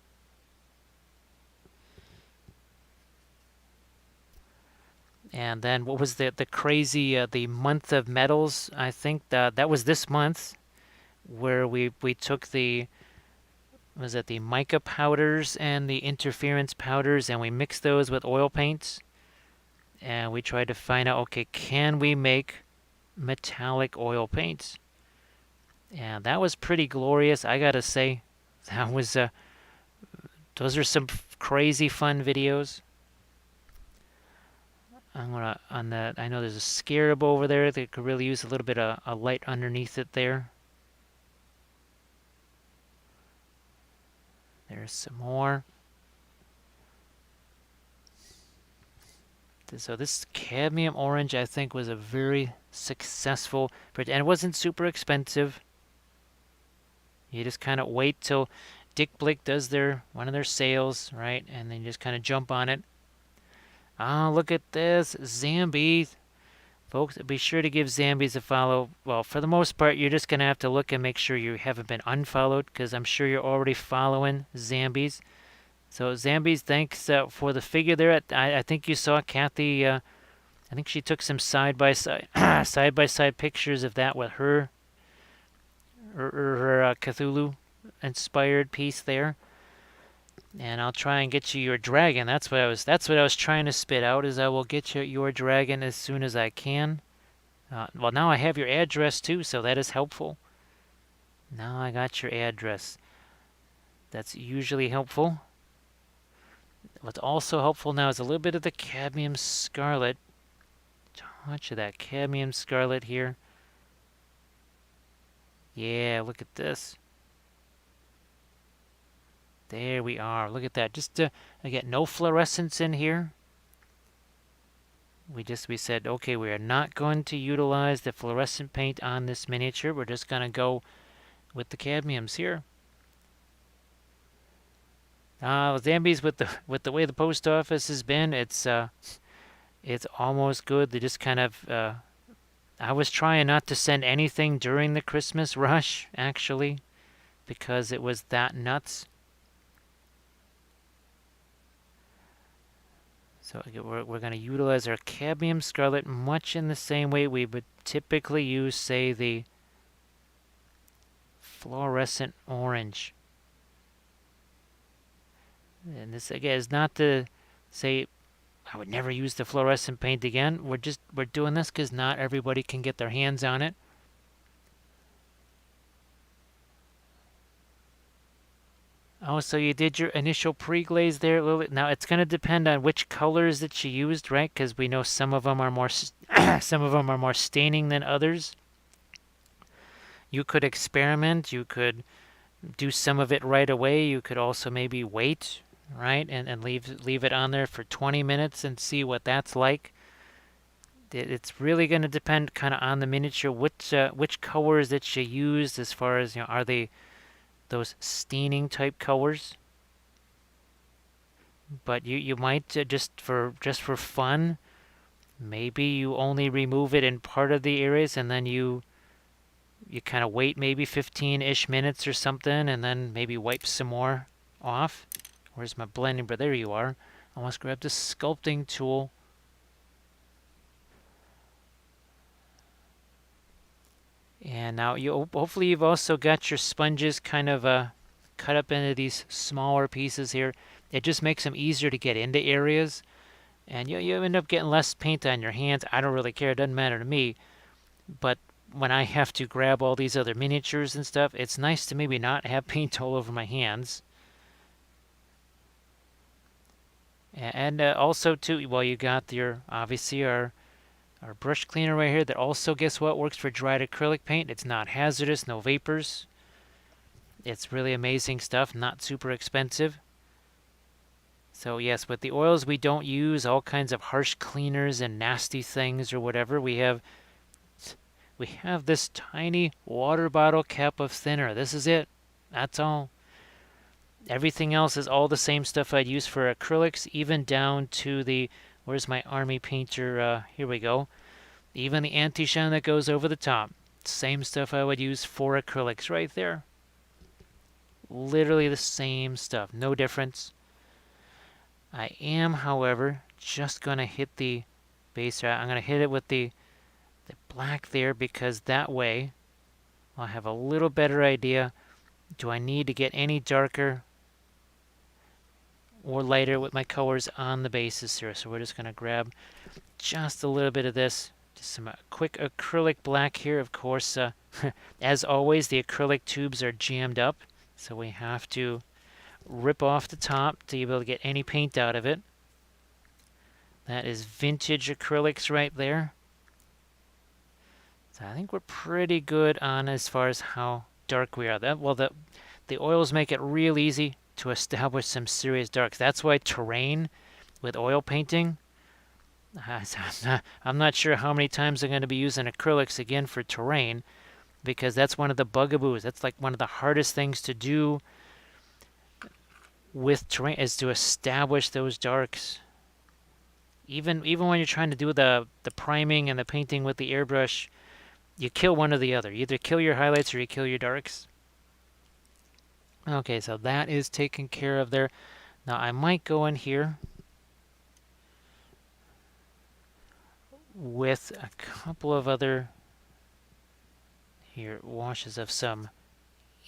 And then what was the crazy, the month of metals? I think that was this month where we took the, was it the mica powders and the interference powders, and we mixed those with oil paints. And we tried to find out, okay, can we make metallic oil paints? And that was pretty glorious, I gotta say. That was, those are some crazy fun videos. I'm gonna, on that, I know there's a scarab over there that could really use a little bit of a light underneath it there. There's some more. So this cadmium orange, I think, was a very successful, and it wasn't super expensive. You just kind of wait till Dick Blick does one of their sales, right? And then you just kind of jump on it. Ah, look at this, Zambi. Folks, be sure to give Zambies a follow. Well, for the most part, you're just going to have to look and make sure you haven't been unfollowed, because I'm sure you're already following Zambies. So, Zambies, thanks for the figure there. I think you saw Kathy, I think she took some side-by-side side-by-side pictures of that with her Cthulhu-inspired piece there. And I'll try and get you your dragon. That's what I was trying to spit out. Is I will get you your dragon as soon as I can. Well, now I have your address too, so that is helpful. Now I got your address. That's usually helpful. What's also helpful now is a little bit of the cadmium scarlet. Touch of that cadmium scarlet here. Yeah, look at this. There we are. Look at that. Just again, no fluorescence in here. We said, okay, we are not going to utilize the fluorescent paint on this miniature. We're just going to go with the cadmiums here. Zambies, with the way the post office has been, it's almost good. They just kind of I was trying not to send anything during the Christmas rush, actually, because it was that nuts. So we're going to utilize our cadmium scarlet much in the same way we would typically use, say, the fluorescent orange. And this again is not to say I would never use the fluorescent paint again. We're doing this because not everybody can get their hands on it. Oh, so you did your initial pre-glaze there, Lily. Now it's going to depend on which colors that you used, right? Because we know some of them are more some of them are more staining than others. You could experiment. You could do some of it right away. You could also maybe wait, right, and leave it on there for 20 minutes and see what that's like. It's really going to depend kind of on the miniature, which colors that you used, as far as, are they those staining type colors? But you might just for fun, maybe you only remove it in part of the areas, and then you kind of wait maybe 15-ish minutes or something, and then maybe wipe some more off. Where's my blending? But there you are. I almost grabbed the sculpting tool. And now hopefully you've also got your sponges kind of cut up into these smaller pieces here. It just makes them easier to get into areas, and you end up getting less paint on your hands. I don't really care; it doesn't matter to me. But when I have to grab all these other miniatures and stuff, it's nice to maybe not have paint all over my hands. And also too, well, you got your obviously our brush cleaner right here that also, guess what, works for dried acrylic paint. It's not hazardous, no vapors. It's really amazing stuff, not super expensive. So yes, with the oils we don't use all kinds of harsh cleaners and nasty things or whatever. We have this tiny water bottle cap of thinner. This is it. That's all. Everything else is all the same stuff I'd use for acrylics, even down to the, where's my army painter? Here we go. Even the anti-shine that goes over the top. Same stuff I would use for acrylics right there. Literally the same stuff, no difference. I am, however, just going to hit the base. I'm going to hit it with the black there, because that way I'll have a little better idea. Do I need to get any darker or lighter with my colors on the bases here? So we're just going to grab just a little bit of this. Just some quick acrylic black here. Of course, as always, the acrylic tubes are jammed up, so we have to rip off the top to be able to get any paint out of it. That is vintage acrylics right there. So I think we're pretty good on as far as how dark we are. The oils make it real easy to establish some serious darks. That's why terrain with oil painting, I'm not sure how many times I'm going to be using acrylics again for terrain, because that's one of the bugaboos. That's like one of the hardest things to do with terrain, is to establish those darks. Even when you're trying to do the priming and the painting with the airbrush, you kill one or the other. You either kill your highlights or you kill your darks. Okay, so that is taken care of there. Now I might go in here with a couple of other washes of some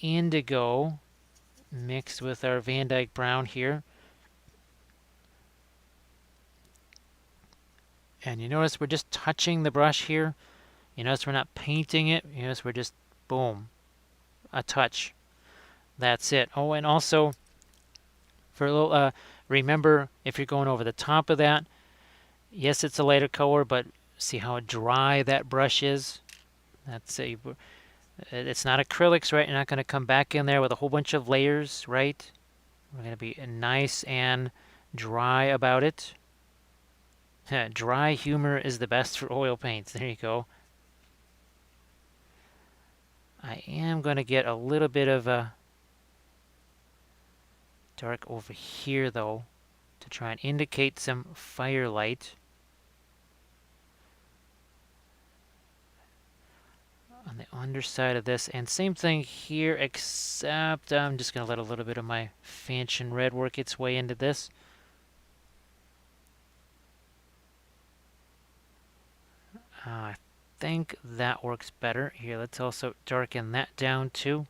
indigo mixed with our Van Dyke brown here. And you notice we're just touching the brush here. You notice we're not painting it. You notice we're just, boom, a touch. That's it. Oh, and also, for a little, remember, if you're going over the top of that, yes, it's a lighter color, but see how dry that brush is? That's a, It's not acrylics, right? You're not going to come back in there with a whole bunch of layers, right? We're going to be nice and dry about it. Dry humor is the best for oil paints. There you go. I am going to get a little bit of a dark over here, though, to try and indicate some firelight on the underside of this. And same thing here, except I'm just going to let a little bit of my Fanchon red work its way into this. I think that works better. Here, let's also darken that down too.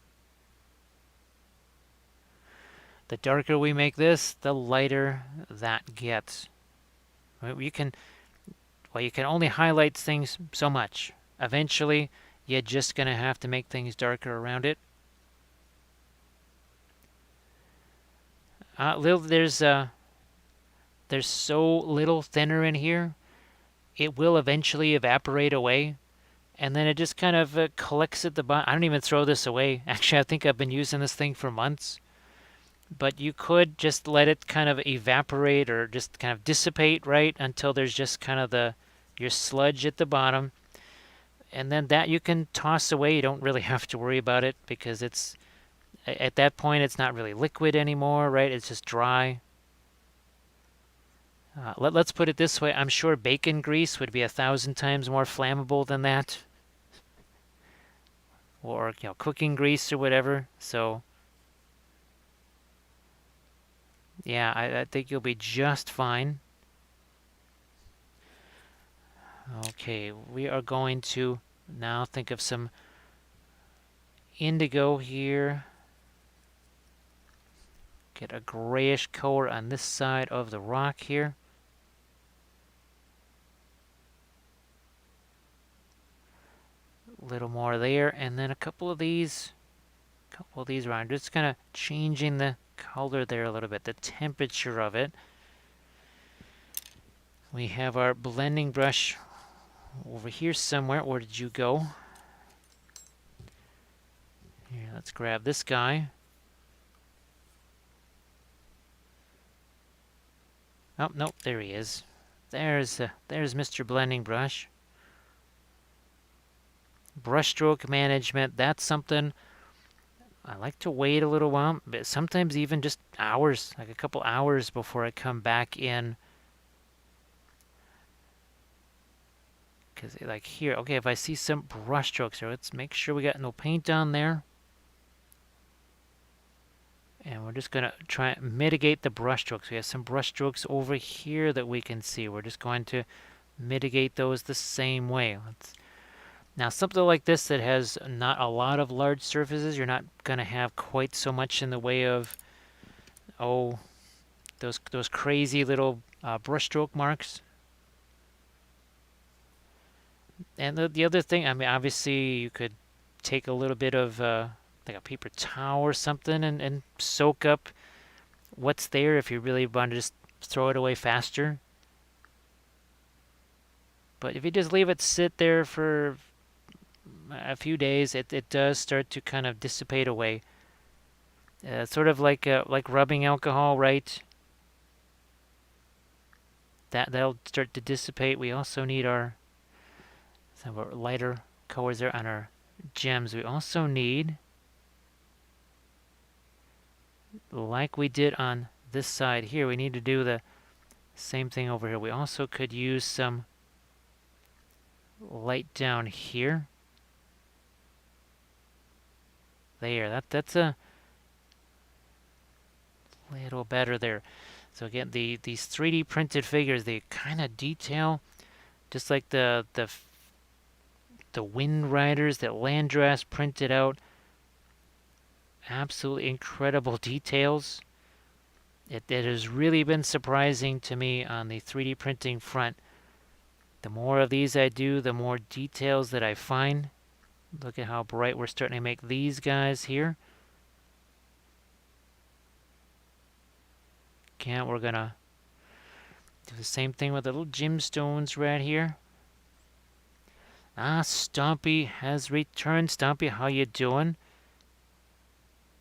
The darker we make this, the lighter that gets. You can only highlight things so much. Eventually, you're just going to have to make things darker around it. There's so little thinner in here, it will eventually evaporate away, and then it just kind of collects at the bottom. I don't even throw this away. Actually, I think I've been using this thing for months. But you could just let it kind of evaporate or just kind of dissipate, right, until there's just kind of your sludge at the bottom. And then that you can toss away. You don't really have to worry about it because it's at that point it's not really liquid anymore, right? It's just dry. Let's put it this way. I'm sure bacon grease would be 1,000 times more flammable than that, or cooking grease or whatever. So yeah, I think you'll be just fine. Okay, we are going to now think of some indigo here. Get a grayish color on this side of the rock here. A little more there, and then a couple of these around. Just kind of changing the color there a little bit, the temperature of it. We have our blending brush over here somewhere. Where did you go? Here, let's grab this guy. Oh, nope, there he is. There's Mr. Blending Brush. Brushstroke management, that's something I like to wait a little while, but sometimes even just hours, like a couple hours before I come back in. Because like here, okay, if I see some brushstrokes here, let's make sure we got no paint on there. And we're just going to try and mitigate the brushstrokes. We have some brushstrokes over here that we can see. We're just going to mitigate those the same way. Now, something like this that has not a lot of large surfaces, you're not going to have quite so much in the way of, those crazy little brushstroke marks. And the other thing, I mean, obviously you could take a little bit of like a paper towel or something and soak up what's there if you really want to just throw it away faster. But if you just leave it sit there for a few days, it does start to kind of dissipate away. Sort of like rubbing alcohol, right? That'll start to dissipate. We also need some of our lighter colors there on our gems. We also need, like we did on this side here, we need to do the same thing over here. We also could use some light down here. There, that's a little better there. So again, these 3D printed figures, they kind of detail just like the Wind Riders that Landras printed out. Absolutely incredible details. It has really been surprising to me on the 3D printing front. The more of these I do, the more details that I find. Look at how bright we're starting to make these guys here. Again, we're going to do the same thing with the little gemstones right here. Stompy has returned. Stompy, how you doing?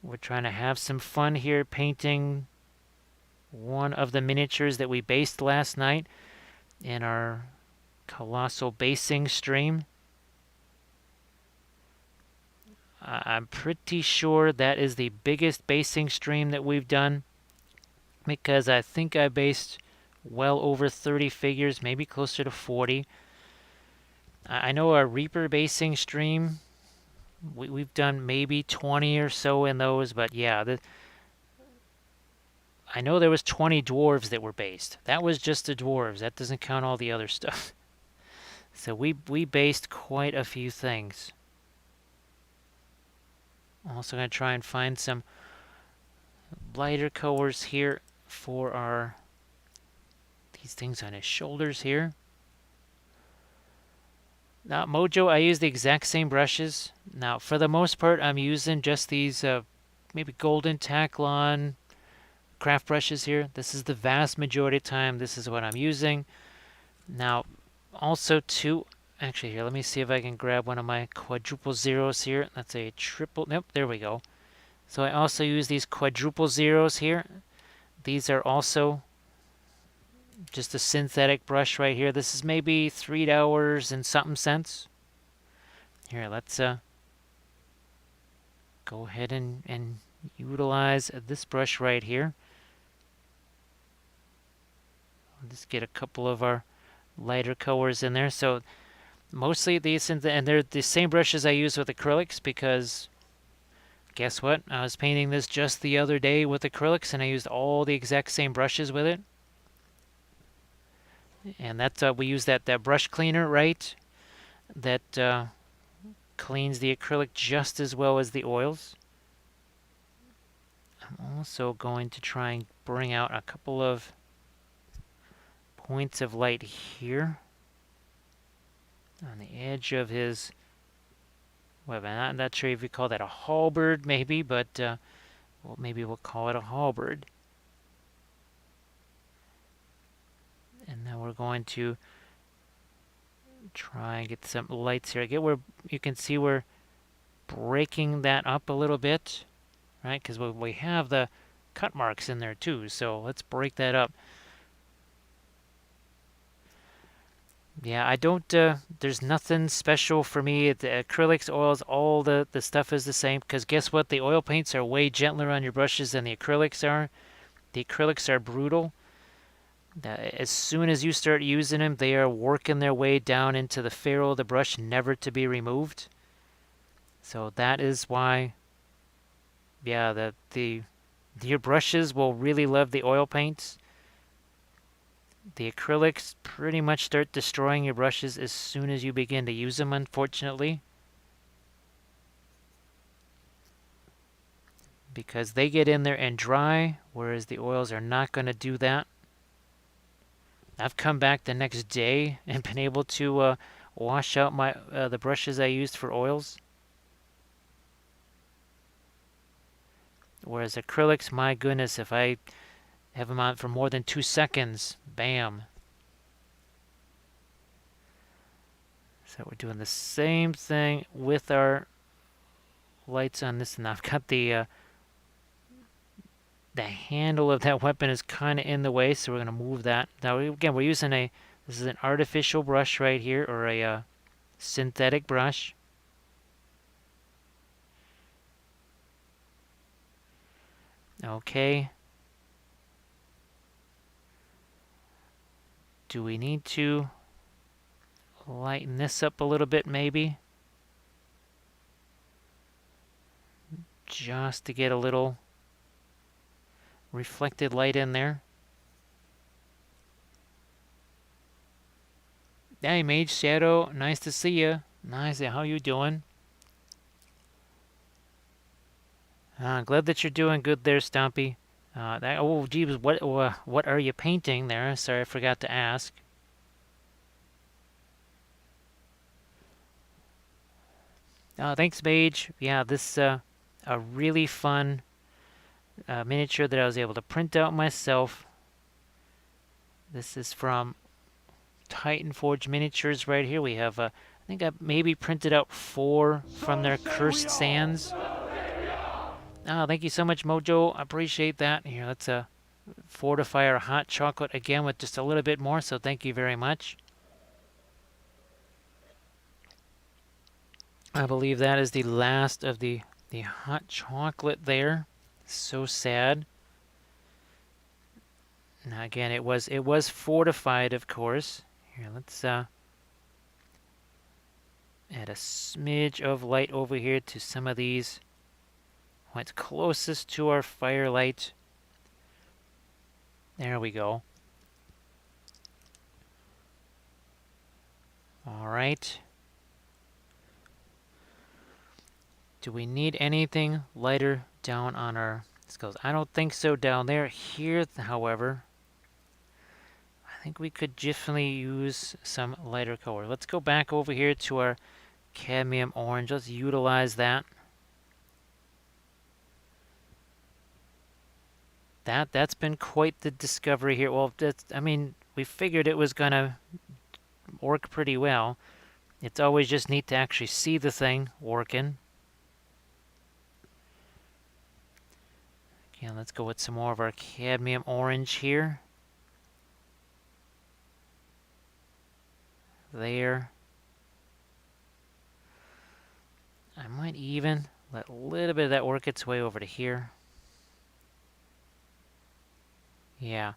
We're trying to have some fun here painting one of the miniatures that we based last night in our colossal basing stream. I'm pretty sure that is the biggest basing stream that we've done, because I think I based well over 30 figures, maybe closer to 40. I know our Reaper basing stream, we've done maybe 20 or so in those, but yeah, I know there was 20 dwarves that were based. That was just the dwarves. That doesn't count all the other stuff. So we based quite a few things. Also going to try and find some lighter colors here for our these things on his shoulders here. Now, Mojo, I use the exact same brushes. Now, for the most part, I'm using just these maybe golden Taklon craft brushes here. This is the vast majority of time. This is what I'm using. Now, also too, actually here, let me see if I can grab one of my quadruple zeros here. That's a triple, nope, there we go. So I also use these quadruple zeros here. These are also just a synthetic brush right here. This is maybe $3 and something cents. Here, let's go ahead and utilize this brush right here. I'll just get a couple of our lighter colors in there. So mostly these, and they're the same brushes I use with acrylics, because guess what? I was painting this just the other day with acrylics, and I used all the exact same brushes with it. And that's we use that brush cleaner, right? That cleans the acrylic just as well as the oils. I'm also going to try and bring out a couple of points of light here on the edge of his, well, I'm not sure if you call that a halberd, maybe, but well, maybe we'll call it a halberd. And now we're going to try and get some lights here. Again, where you can see we're breaking that up a little bit, right? Because we have the cut marks in there too, so let's break that up. Yeah, I don't, there's nothing special for me. The acrylics, oils, all the stuff is the same, because guess what? The oil paints are way gentler on your brushes than the acrylics are. The acrylics are brutal. As soon as you start using them, they are working their way down into the ferrule of the brush, never to be removed. So that is why, yeah, your brushes will really love the oil paints. The acrylics pretty much start destroying your brushes as soon as you begin to use them, unfortunately. Because they get in there and dry, whereas the oils are not going to do that. I've come back the next day and been able to wash out my the brushes I used for oils. Whereas acrylics, my goodness, if I have them on for more than 2 seconds, bam. So we're doing the same thing with our lights on this, and I've got the handle of that weapon is kind of in the way, so we're going to move that. Now, again, we're using this is an artificial brush right here, or a synthetic brush. Okay. Do we need to lighten this up a little bit, maybe? Just to get a little reflected light in there. Hey, Mage Shadow, nice to see you. Nice. How you doing? Glad that you're doing good there, Stompy. Oh, geez, what are you painting there? Sorry, I forgot to ask. Thanks, Mage. Yeah, this a really fun miniature that I was able to print out myself. This is from Titan Forge Miniatures right here. We have a I think I maybe printed out 4 from their cursed sands. Oh, thank you so much, Mojo. I appreciate that. Here, let's fortify our hot chocolate again with just a little bit more, so thank you very much. I believe that is the last of the hot chocolate there. So sad. Now again, it was fortified, of course. Here, let's add a smidge of light over here to some of these. What's closest to our firelight. There we go. All right. Do we need anything lighter down on our skulls? I don't think so down there. Here, however, I think we could definitely use some lighter color. Let's go back over here to our cadmium orange. Let's utilize that. That's been quite the discovery here. Well, I mean, we figured it was gonna work pretty well. It's always just neat to actually see the thing working. Okay, let's go with some more of our cadmium orange here. There. I might even let a little bit of that work its way over to here. Yeah,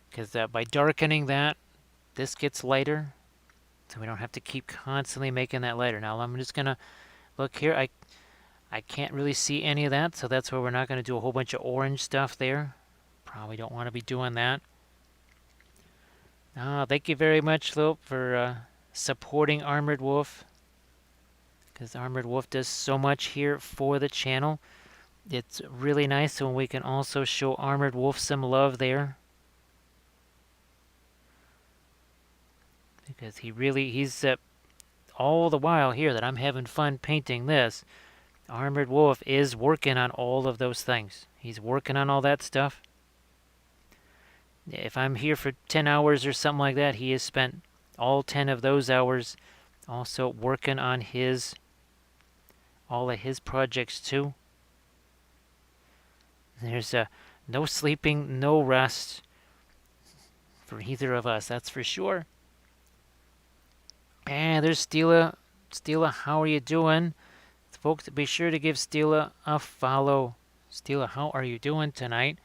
because by darkening that, this gets lighter, so we don't have to keep constantly making that lighter. Now I'm just gonna look here. I can't really see any of that, so that's why we're not gonna do a whole bunch of orange stuff there. Probably don't want to be doing that. Thank you very much, Lope, for supporting Armored Wolf, because Armored Wolf does so much here for the channel. It's really nice when we can also show Armored Wolf some love there. Because he's all the while here that I'm having fun painting this, Armored Wolf is working on all of those things. He's working on all that stuff. If I'm here for 10 hours or something like that, he has spent all 10 of those hours also working on all of his projects too. There's no sleeping, no rest for either of us, that's for sure. And there's Stila. Stila, how are you doing? Folks, be sure to give Stila a follow. Stila, how are you doing tonight?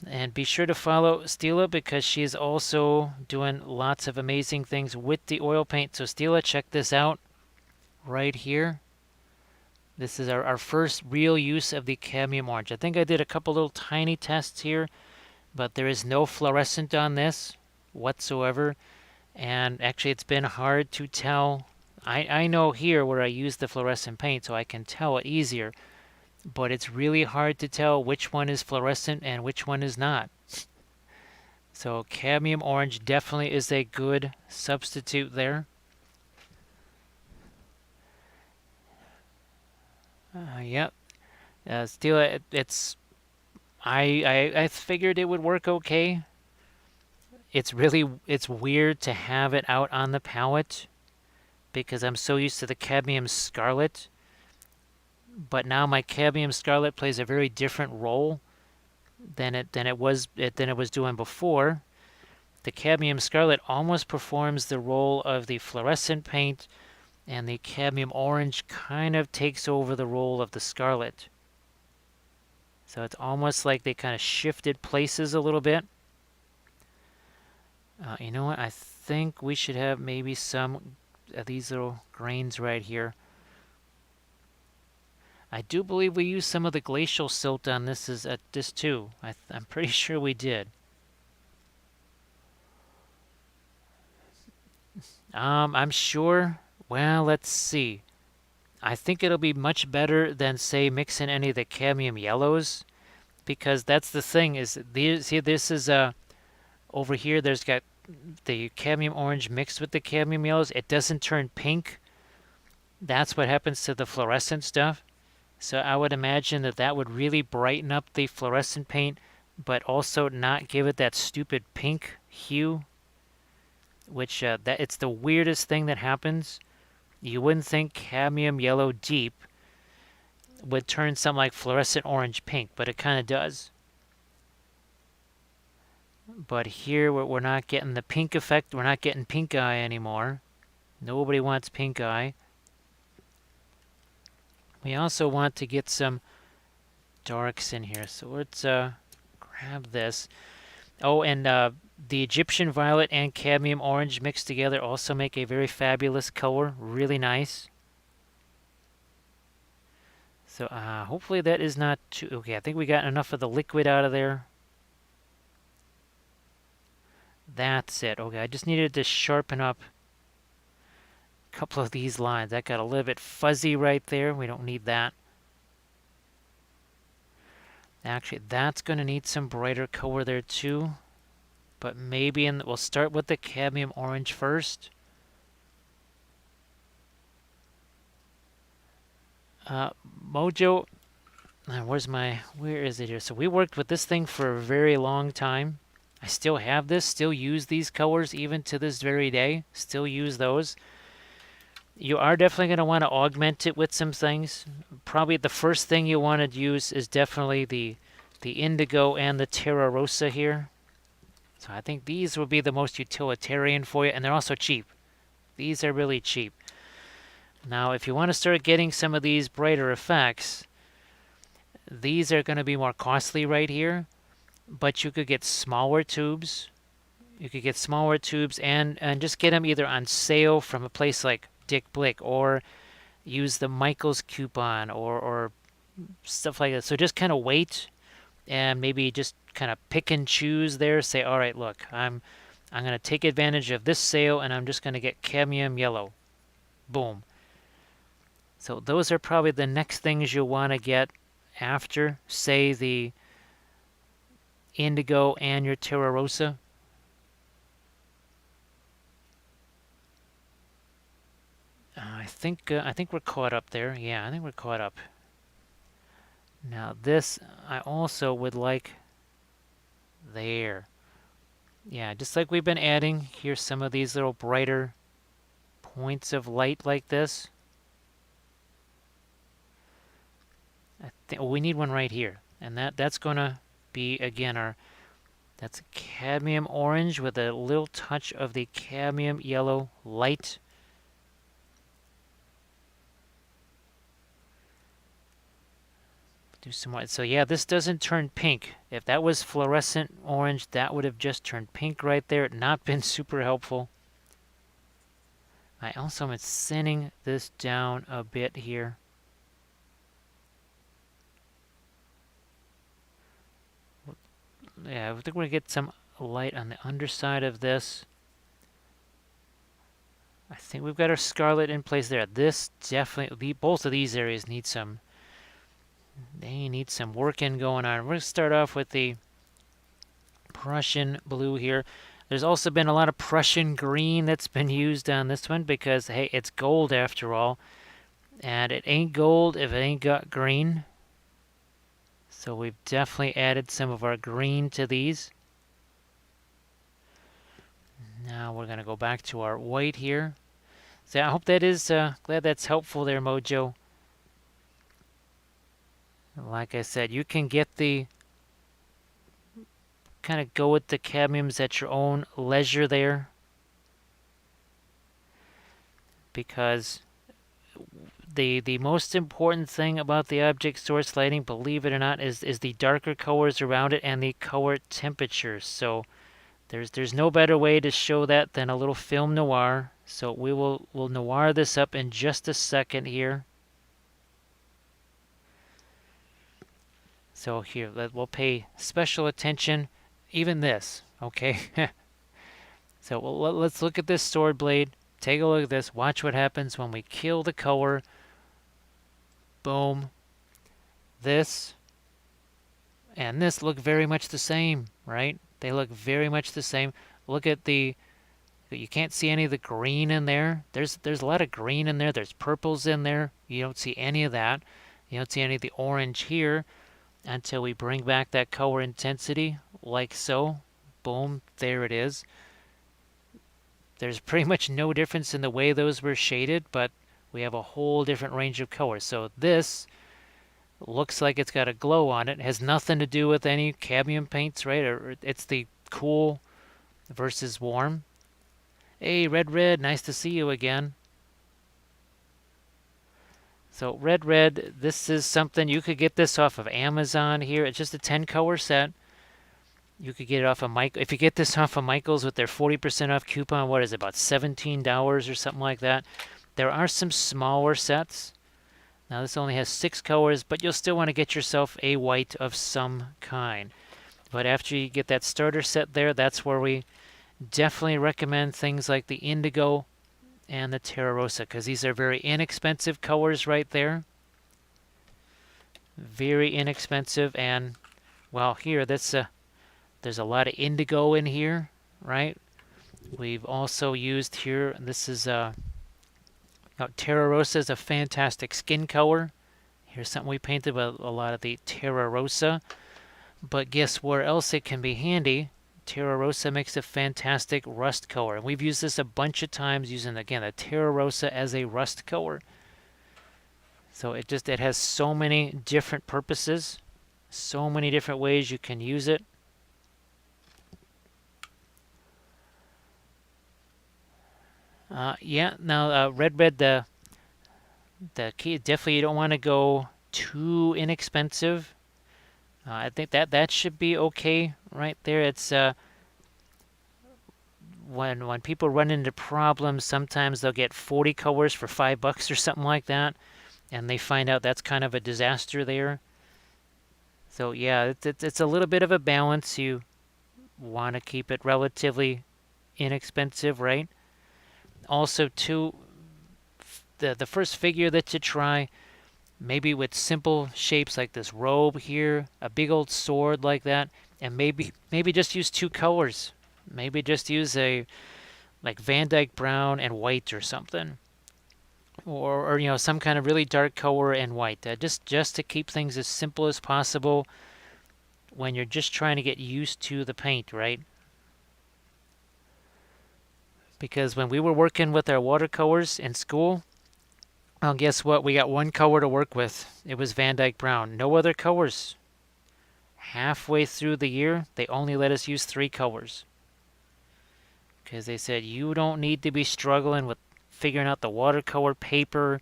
And be sure to follow Stila because she's also doing lots of amazing things with the oil paint. So Stila, check this out right here. This is our first real use of the cadmium orange. I think I did a couple little tiny tests here, but there is no fluorescent on this whatsoever. And actually, it's been hard to tell. I know here where I use the fluorescent paint, so I can tell it easier. But it's really hard to tell which one is fluorescent and which one is not. So cadmium orange definitely is a good substitute there. Yep. Still, it's. I figured it would work okay. It's weird to have it out on the palette because I'm so used to the cadmium scarlet. But now my cadmium scarlet plays a very different role than it was doing before. The cadmium scarlet almost performs the role of the fluorescent paint, and the cadmium orange kind of takes over the role of the scarlet. So it's almost like they kind of shifted places a little bit. You know what? I think we should have maybe some of these little grains right here. I do believe we used some of the glacial silt on this too. I'm pretty sure we did. I'm sure. Well, let's see. I think it'll be much better than, say, mixing any of the cadmium yellows, because that's the thing is see, this is over here. There's got the cadmium orange mixed with the cadmium yellows. It doesn't turn pink. That's what happens to the fluorescent stuff. So I would imagine that would really brighten up the fluorescent paint, but also not give it that stupid pink hue. which that it's the weirdest thing that happens. You wouldn't think cadmium yellow deep would turn something like fluorescent orange pink, but it kind of does. But here we're not getting the pink effect. We're not getting pink eye anymore. Nobody wants pink eye. We also want to get some darks in here. So let's grab this. Oh, and the Egyptian violet and cadmium orange mixed together also make a very fabulous color. Really nice. So hopefully that is not too... Okay, I think we got enough of the liquid out of there. That's it. Okay, I just needed to sharpen up a couple of these lines. That got a little bit fuzzy right there. We don't need that. Actually, that's going to need some brighter color there too. But maybe we'll start with the cadmium orange first. Mojo, where is it here? So we worked with this thing for a very long time. I still have this, still use these colors even to this very day. Still use those. You are definitely going to want to augment it with some things. Probably the first thing you want to use is definitely the indigo and the terra rosa here. So I think these will be the most utilitarian for you, and they're also cheap. These are really cheap. Now, if you want to start getting some of these brighter effects, these are going to be more costly right here, but you could get smaller tubes. You could get smaller tubes and just get them either on sale from a place like Dick Blick, or use the Michaels coupon, or stuff like that. So just kind of wait and maybe just kind of pick and choose there. Say, all right, look, I'm going to take advantage of this sale, and I'm just going to get cadmium yellow. Boom. So those are probably the next things you'll want to get after, say, the indigo and your terra rosa. I think we're caught up there. Yeah, I think we're caught up. Now this I also would like there. Yeah, just like we've been adding, here's some of these little brighter points of light like this. I think we need one right here, and that's gonna be again that's cadmium orange with a little touch of the cadmium yellow light. Do some more. So yeah, this doesn't turn pink. If that was fluorescent orange, that would have just turned pink right there. Not been super helpful. I also am thinning this down a bit here. Yeah, I think we're going to get some light on the underside of this. I think we've got our scarlet in place there. This definitely, both of these areas need some, they need some working going on. We're going to start off with the Prussian blue here. There's also been a lot of Prussian green that's been used on this one because, hey, it's gold after all. And it ain't gold if it ain't got green. So we've definitely added some of our green to these. Now we're going to go back to our white here. So I hope that is, glad that's helpful there, Mojo. Like I said, you can get the, kind of go with the cadmiums at your own leisure there. Because the most important thing about the object source lighting, believe it or not, is the darker colors around it and the color temperatures. So there's no better way to show that than a little film noir. So we'll noir this up in just a second here. So here, we'll pay special attention, even this, okay? So let's look at this sword blade. Take a look at this. Watch what happens when we kill the color. Boom. This and this look very much the same, right? They look very much the same. Look at the, you can't see any of the green in there. There's a lot of green in there. There's purples in there. You don't see any of that. You don't see any of the orange here until we bring back that color intensity, like so. Boom, there it is. there's pretty much no difference in the way those were shaded, but we have a whole different range of colors. So this looks like it's got a glow on it. It has nothing to do with any cadmium paints, right? Or it's the cool versus warm. Hey, Red, nice to see you again. So Red, this is something you could get this off of Amazon here. It's just a 10 color set. You could get it off of Mike. If you get this off of Michael's with their 40% off coupon, what is it, about $17 or something like that? There are some smaller sets. Now this only has 6 colors, but you'll still want to get yourself a white of some kind. But after you get that starter set there, that's where we definitely recommend things like the indigo and the Terra Rosa, because these are very inexpensive colors right there. Very inexpensive, and well, here there's a lot of indigo in here, right? We've also used here, this is Terra Rosa is a fantastic skin color. Here's something we painted with a lot of the Terra Rosa. But guess where else it can be handy? Terra Rosa makes a fantastic rust color. And we've used this a bunch of times using, again, the Terra Rosa as a rust color. So it has so many different purposes, so many different ways you can use it. Yeah, now Red, the key, definitely you don't want to go too inexpensive. I think that should be okay right there. It's when people run into problems, sometimes they'll get 40 colors for $5 or something like that, and they find out that's kind of a disaster there. So yeah, it's a little bit of a balance. You want to keep it relatively inexpensive, right? Also, too, the first figure that you try, maybe with simple shapes like this robe here, a big old sword like that, and maybe just use 2 colors. Maybe just use a like Van Dyke brown and white or something, or you know, some kind of really dark color and white. Just to keep things as simple as possible when you're just trying to get used to the paint, right? Because when we were working with our watercolors in school, well, guess what? We got 1 color to work with. It was Van Dyke brown. No other colors. Halfway through the year, they only let us use 3 colors. Because they said, you don't need to be struggling with figuring out the watercolor paper,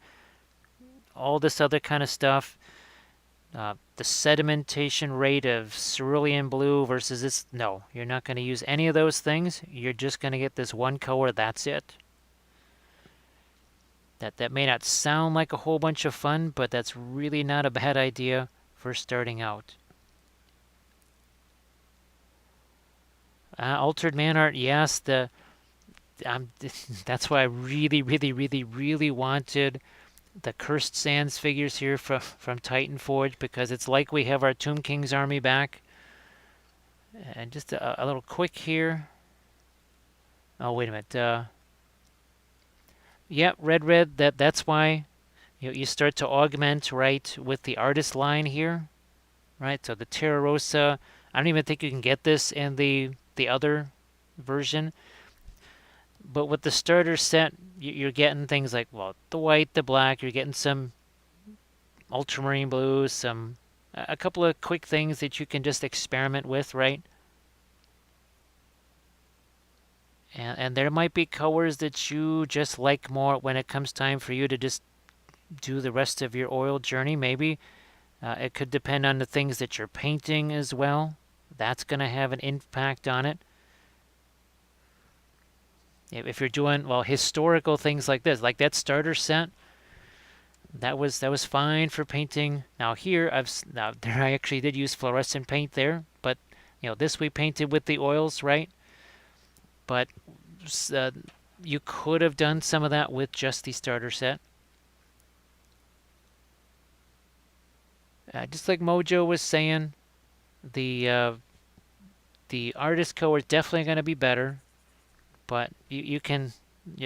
all this other kind of stuff. The sedimentation rate of cerulean blue versus this. No, you're not going to use any of those things. You're just going to get this 1 color. That's it. That may not sound like a whole bunch of fun, but that's really not a bad idea for starting out. Altered man art, yes. That's why I really wanted the Cursed Sands figures here from Titan Forge, because it's like we have our Tomb King's army back. And just a little quick here. Oh, wait a minute. Yeah, red. That's why you start to augment right with the artist line here, right? So the Terra Rosa. I don't even think you can get this in the other version. But with the starter set, you're getting things like, well, the white, the black. You're getting some ultramarine blue, a couple of quick things that you can just experiment with, right? And there might be colors that you just like more when it comes time for you to just do the rest of your oil journey. Maybe it could depend on the things that you're painting as well. That's going to have an impact on it. If you're doing, well, historical things like this, like that starter set, that was fine for painting. Now here, there I actually did use fluorescent paint there, but this we painted with the oils, right? But you could have done some of that with just the starter set. Just like Mojo was saying, the artist color is definitely going to be better, but you can,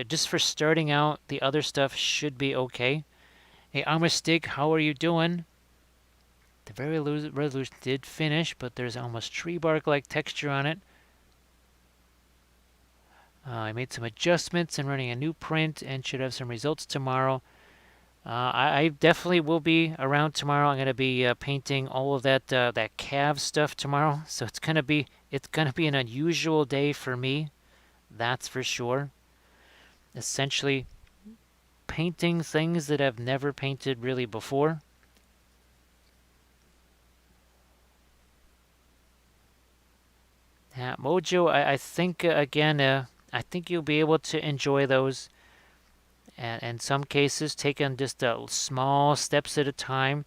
just for starting out, the other stuff should be okay. Hey, Armistig, how are you doing? The very resolution did finish, but there's almost tree bark-like texture on it. I made some adjustments and running a new print and should have some results tomorrow. I definitely will be around tomorrow. I'm going to be painting all of that calf stuff tomorrow. So it's gonna be an unusual day for me. That's for sure. Essentially, painting things that I've never painted really before. Mojo, I think again, I think you'll be able to enjoy those. And in some cases, taking just small steps at a time.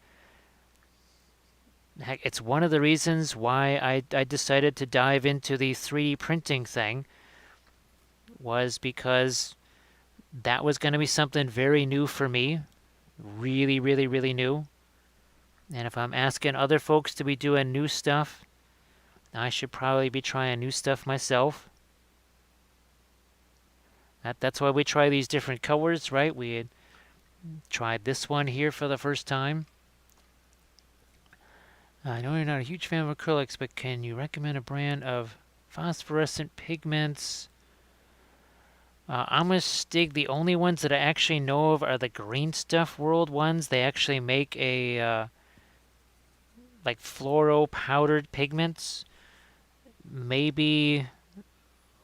Heck, it's one of the reasons why I decided to dive into the 3D printing thing, was because that was going to be something very new for me. Really, really, really new. And if I'm asking other folks to be doing new stuff, I should probably be trying new stuff myself. That's why we try these different colors, right? We had tried this one here for the first time. I know you're not a huge fan of acrylics, but can you recommend a brand of phosphorescent pigments? I'm going to stick, the only ones that I actually know of are the Green Stuff World ones. They actually make a like fluoro powdered pigments. Maybe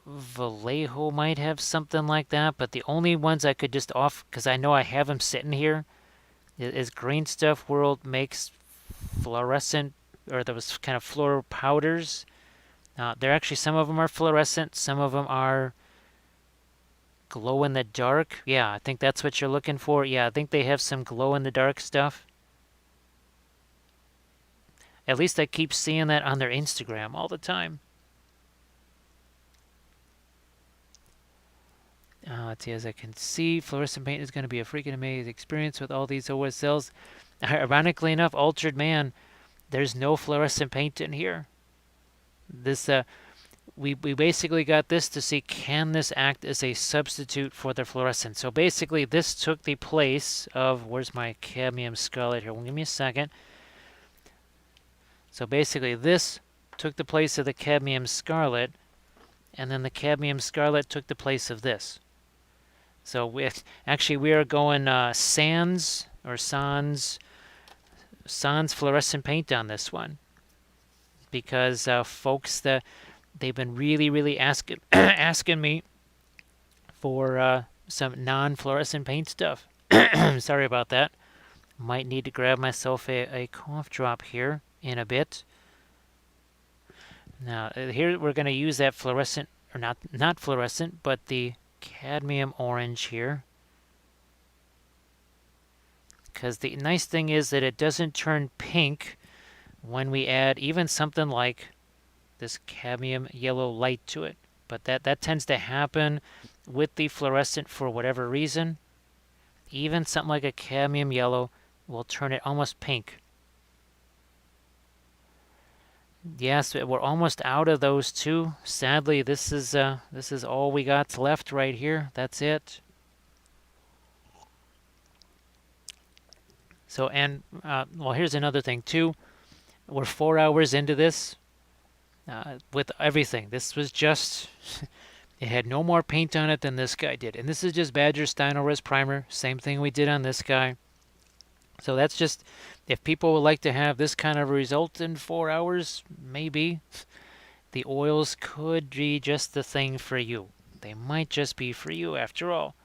Vallejo might have something like that, but the only ones I could just off, because I know I have them sitting here, is Green Stuff World makes fluorescent, or those kind of fluoro powders. They're actually, some of them are fluorescent, some of them are glow in the dark. Yeah, I think that's what you're looking for. Yeah, I think they have some glow in the dark stuff. At least I keep seeing that on their Instagram all the time. Let's see, as I can see, fluorescent paint is going to be a freaking amazing experience with all these OSLs. Ironically enough, Altered Man, there's no fluorescent paint in here. This we basically got this to see, can this act as a substitute for the fluorescent. So basically this took the place of, where's my cadmium scarlet here? Well, give me a second. So basically this took the place of the cadmium scarlet, and then the cadmium scarlet took the place of this. So we are going sans fluorescent paint on this one, because folks, they've been really asking asking me for some non-fluorescent paint stuff. Sorry about that. Might need to grab myself a cough drop here in a bit. Now here we're going to use that fluorescent, or not fluorescent, but the cadmium orange here. Because the nice thing is that it doesn't turn pink when we add even something like this cadmium yellow light to it. But that tends to happen with the fluorescent for whatever reason. Even something like a cadmium yellow will turn it almost pink. Yes, we're almost out of those two. Sadly, this is all we got left right here. That's it. So, and well, here's another thing too. We're 4 hours into this with everything. This was just, it had no more paint on it than this guy did. And this is just Badger Stynylrez primer. Same thing we did on this guy. So that's just, if people would like to have this kind of result in 4 hours, maybe the oils could be just the thing for you. They might just be for you after all.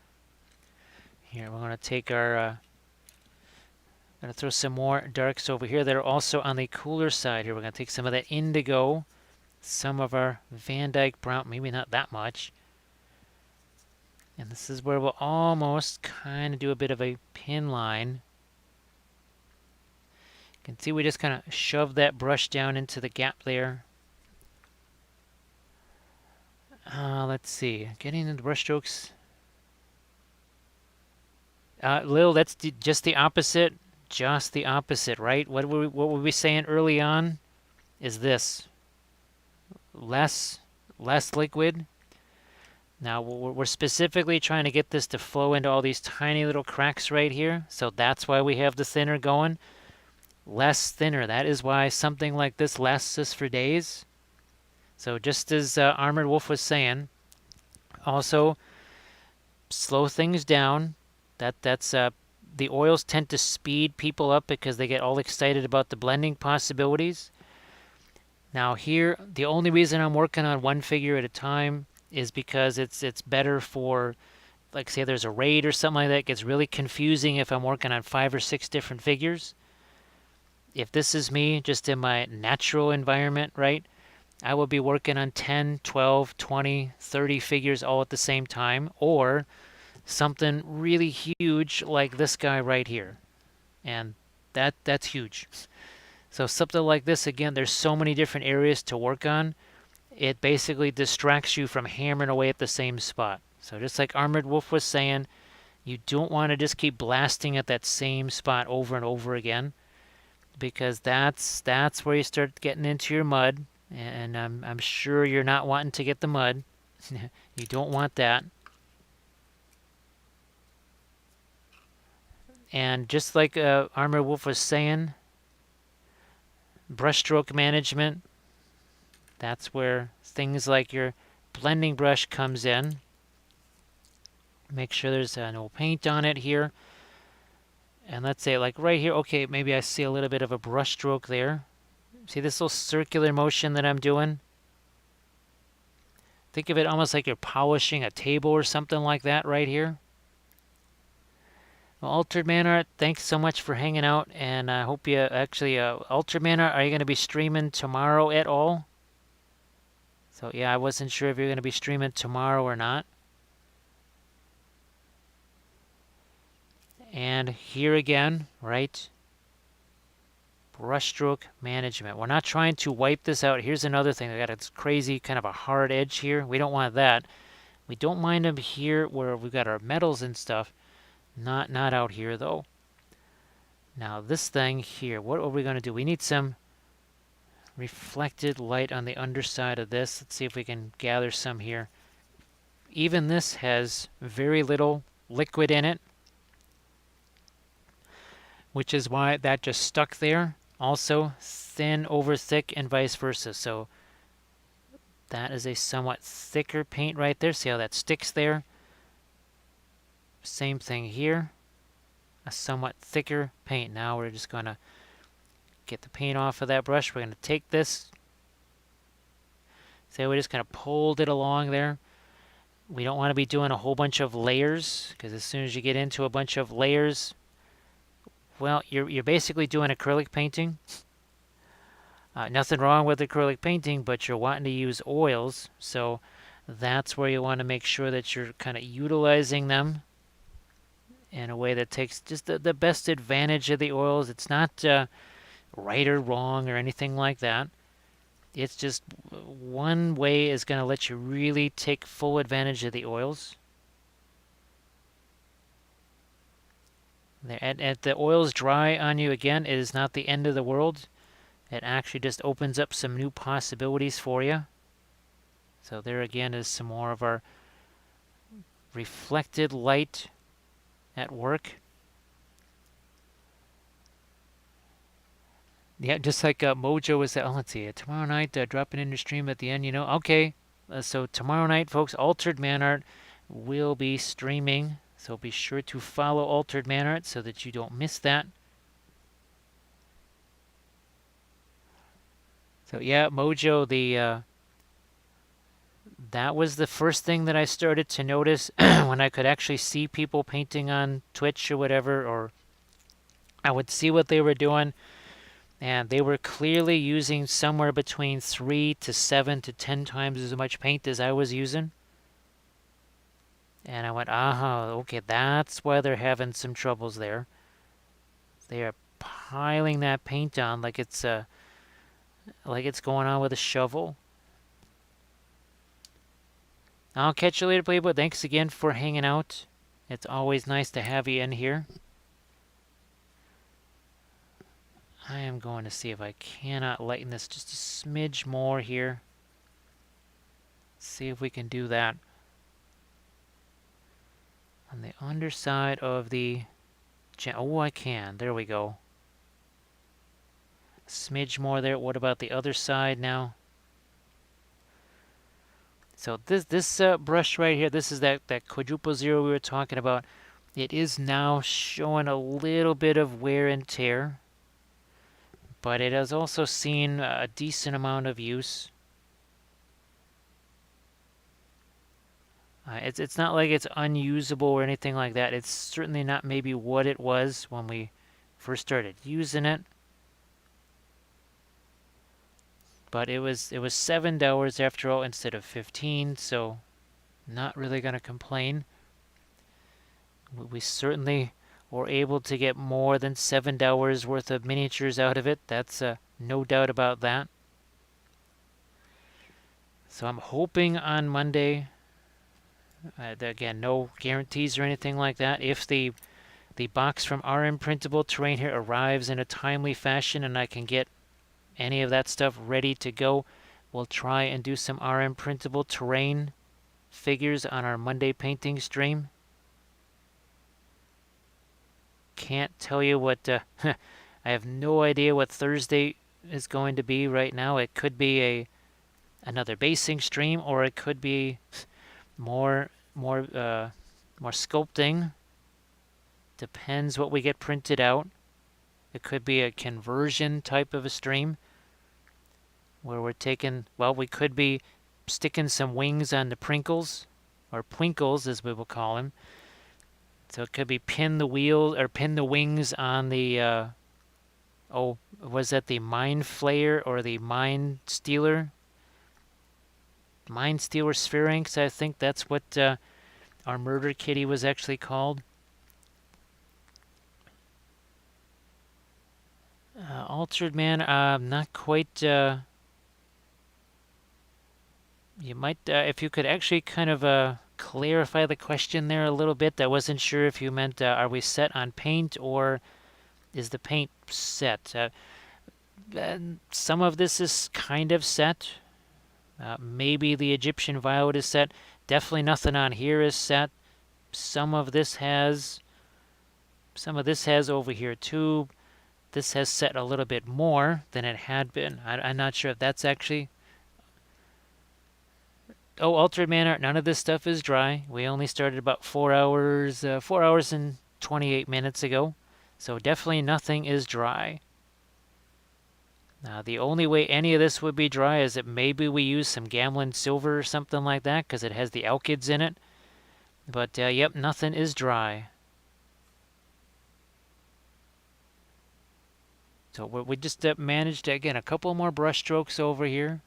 Here, we're going to take our, going to throw some more darks over here that are also on the cooler side here. We're going to take some of that indigo, some of our Van Dyke brown, maybe not that much. And this is where we'll almost kind of do a bit of a pin line. You can see we just kind of shove that brush down into the gap there. Let's see, getting into brush strokes. Lil, that's just the opposite. Just the opposite, right? What were we saying early on? Is this less liquid? Now we're specifically trying to get this to flow into all these tiny little cracks right here. So that's why we have the thinner going. Less thinner. That is why something like this lasts us for days. So just as Armored Wolf was saying, Also, slow things down. That's the oils tend to speed people up because they get all excited about the blending possibilities. Now here, the only reason I'm working on one figure at a time is because it's better for, like, say there's a raid or something like that. It gets really confusing if I'm working on 5 or 6 different figures. If this is me just in my natural environment, right, I will be working on 10, 12, 20, 30 figures all at the same time, or something really huge like this guy right here. And that's huge. So something like this, again, there's so many different areas to work on. It basically distracts you from hammering away at the same spot. So just like Armored Wolf was saying, you don't want to just keep blasting at that same spot over and over again, because that's where you start getting into your mud, and I'm sure you're not wanting to get the mud. You don't want that. And just like Armored Wolf was saying, brushstroke management, that's where things like your blending brush comes in. Make sure there's no paint on it here. And let's say like right here, okay, maybe I see a little bit of a brush stroke there. See this little circular motion that I'm doing? Think of it almost like you're polishing a table or something like that right here. Well, Altered Man Art, thanks so much for hanging out, and I hope you actually, Altered Man Art, are you going to be streaming tomorrow at all? So yeah, I wasn't sure if you're going to be streaming tomorrow or not. And here again, right? Brushstroke management. We're not trying to wipe this out. Here's another thing. We got this crazy kind of a hard edge here. We don't want that. We don't mind them here where we've got our metals and stuff. Not out here though. Now this thing here, what are we going to do? We need some reflected light on the underside of this. Let's see if we can gather some here. Even this has very little liquid in it, which is why that just stuck there. Also, thin over thick and vice versa. So that is a somewhat thicker paint right there. See how that sticks there? Same thing here. A somewhat thicker paint. Now we're just going to get the paint off of that brush. We're going to take this. So we just kind of pulled it along there. We don't want to be doing a whole bunch of layers, because as soon as you get into a bunch of layers, well, you're basically doing acrylic painting. Nothing wrong with acrylic painting, but you're wanting to use oils, so that's where you want to make sure that you're kind of utilizing them in a way that takes just the best advantage of the oils. It's not right or wrong or anything like that. It's just one way is going to let you really take full advantage of the oils. And the oils dry on you again, it is not the end of the world. It actually just opens up some new possibilities for you. So there again is some more of our reflected light at work. Yeah, just like Mojo was at, oh, let's see, tomorrow night, dropping in your stream at the end, you know. Okay, so tomorrow night, folks, Altered Man Art will be streaming. So be sure to follow Altered Man Art so that you don't miss that. So yeah, Mojo, that was the first thing that I started to notice when I could actually see people painting on Twitch or whatever, or I would see what they were doing, and they were clearly using somewhere between 3 to 7 to 10 times as much paint as I was using. And I went, aha, okay, that's why they're having some troubles there. They are piling that paint on like it's going on with a shovel. I'll catch you later, Playboy. Thanks again for hanging out. It's always nice to have you in here. I am going to see if I cannot lighten this just a smidge more here. See if we can do that. On the underside of the... Oh, I can. There we go. A smidge more there. What about the other side now? So this brush right here, this is that quadruple zero we were talking about. It is now showing a little bit of wear and tear, but it has also seen a decent amount of use. It's not like it's unusable or anything like that. It's certainly not maybe what it was when we first started using it. But it was $7 after all instead of 15, so not really gonna complain. We certainly were able to get more than $7 worth of miniatures out of it. That's no doubt about that. So I'm hoping on Monday. Again, no guarantees or anything like that. If the box from RM Printable Terrain here arrives in a timely fashion and I can get any of that stuff ready to go, we'll try and do some RM Printable Terrain figures on our Monday painting stream. Can't tell you what. I have no idea what Thursday is going to be right now. It could be another basing stream, or it could be more sculpting. Depends what we get printed out. It could be a conversion type of a stream where we're taking, well, we could be sticking some wings on the prinkles, or plinkles as we will call them. So it could be pin the wheels or pin the wings on the, was that the Mind Flayer or the Mind Stealer? Mind Stealer Sphinx, I think that's what our murder kitty was actually called. Altered Man, not quite. You might, if you could actually kind of clarify the question there a little bit. I wasn't sure if you meant, are we set on paint or is the paint set? Some of this is kind of set. Maybe the Egyptian Violet is set. Definitely nothing on here is set. Some of this has over here too. This has set a little bit more than it had been. I'm not sure if that's actually. Oh, Altered Man Art, none of this stuff is dry. We only started about 4 hours and 28 minutes ago. So definitely nothing is dry. Now, the only way any of this would be dry is that maybe we use some Gamlin Silver or something like that because it has the alkyds in it. But, yep, nothing is dry. So we just managed, again, a couple more brush strokes over here.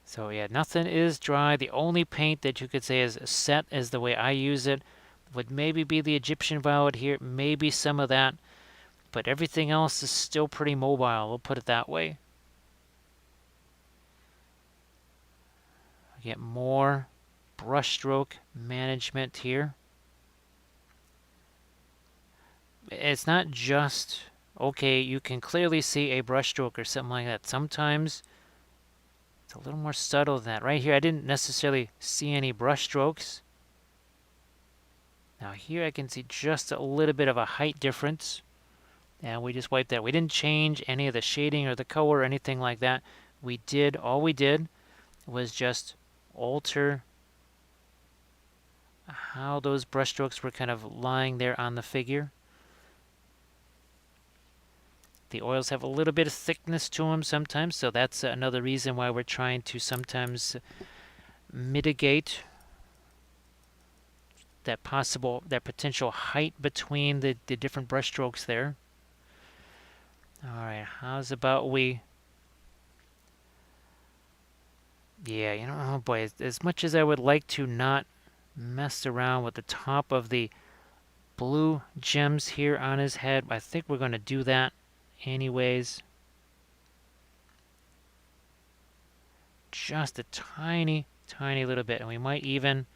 So yeah, nothing is dry. The only paint that you could say is set as the way I use it would maybe be the Egyptian Violet here, maybe some of that. But everything else is still pretty mobile, we'll put it that way. Get more brushstroke management here. It's not just, okay, you can clearly see a brushstroke or something like that. Sometimes it's a little more subtle than that. Right here, I didn't necessarily see any brushstrokes. Now here I can see just a little bit of a height difference. And we just wiped that. We didn't change any of the shading or the color or anything like that. All we did was just alter how those brushstrokes were kind of lying there on the figure. The oils have a little bit of thickness to them sometimes, so that's another reason why we're trying to sometimes mitigate that potential height between the different brushstrokes there. All right, how's about we? Yeah, oh boy, as much as I would like to not mess around with the top of the blue gems here on his head, I think we're going to do that anyways. Just a tiny, tiny little bit, and we might even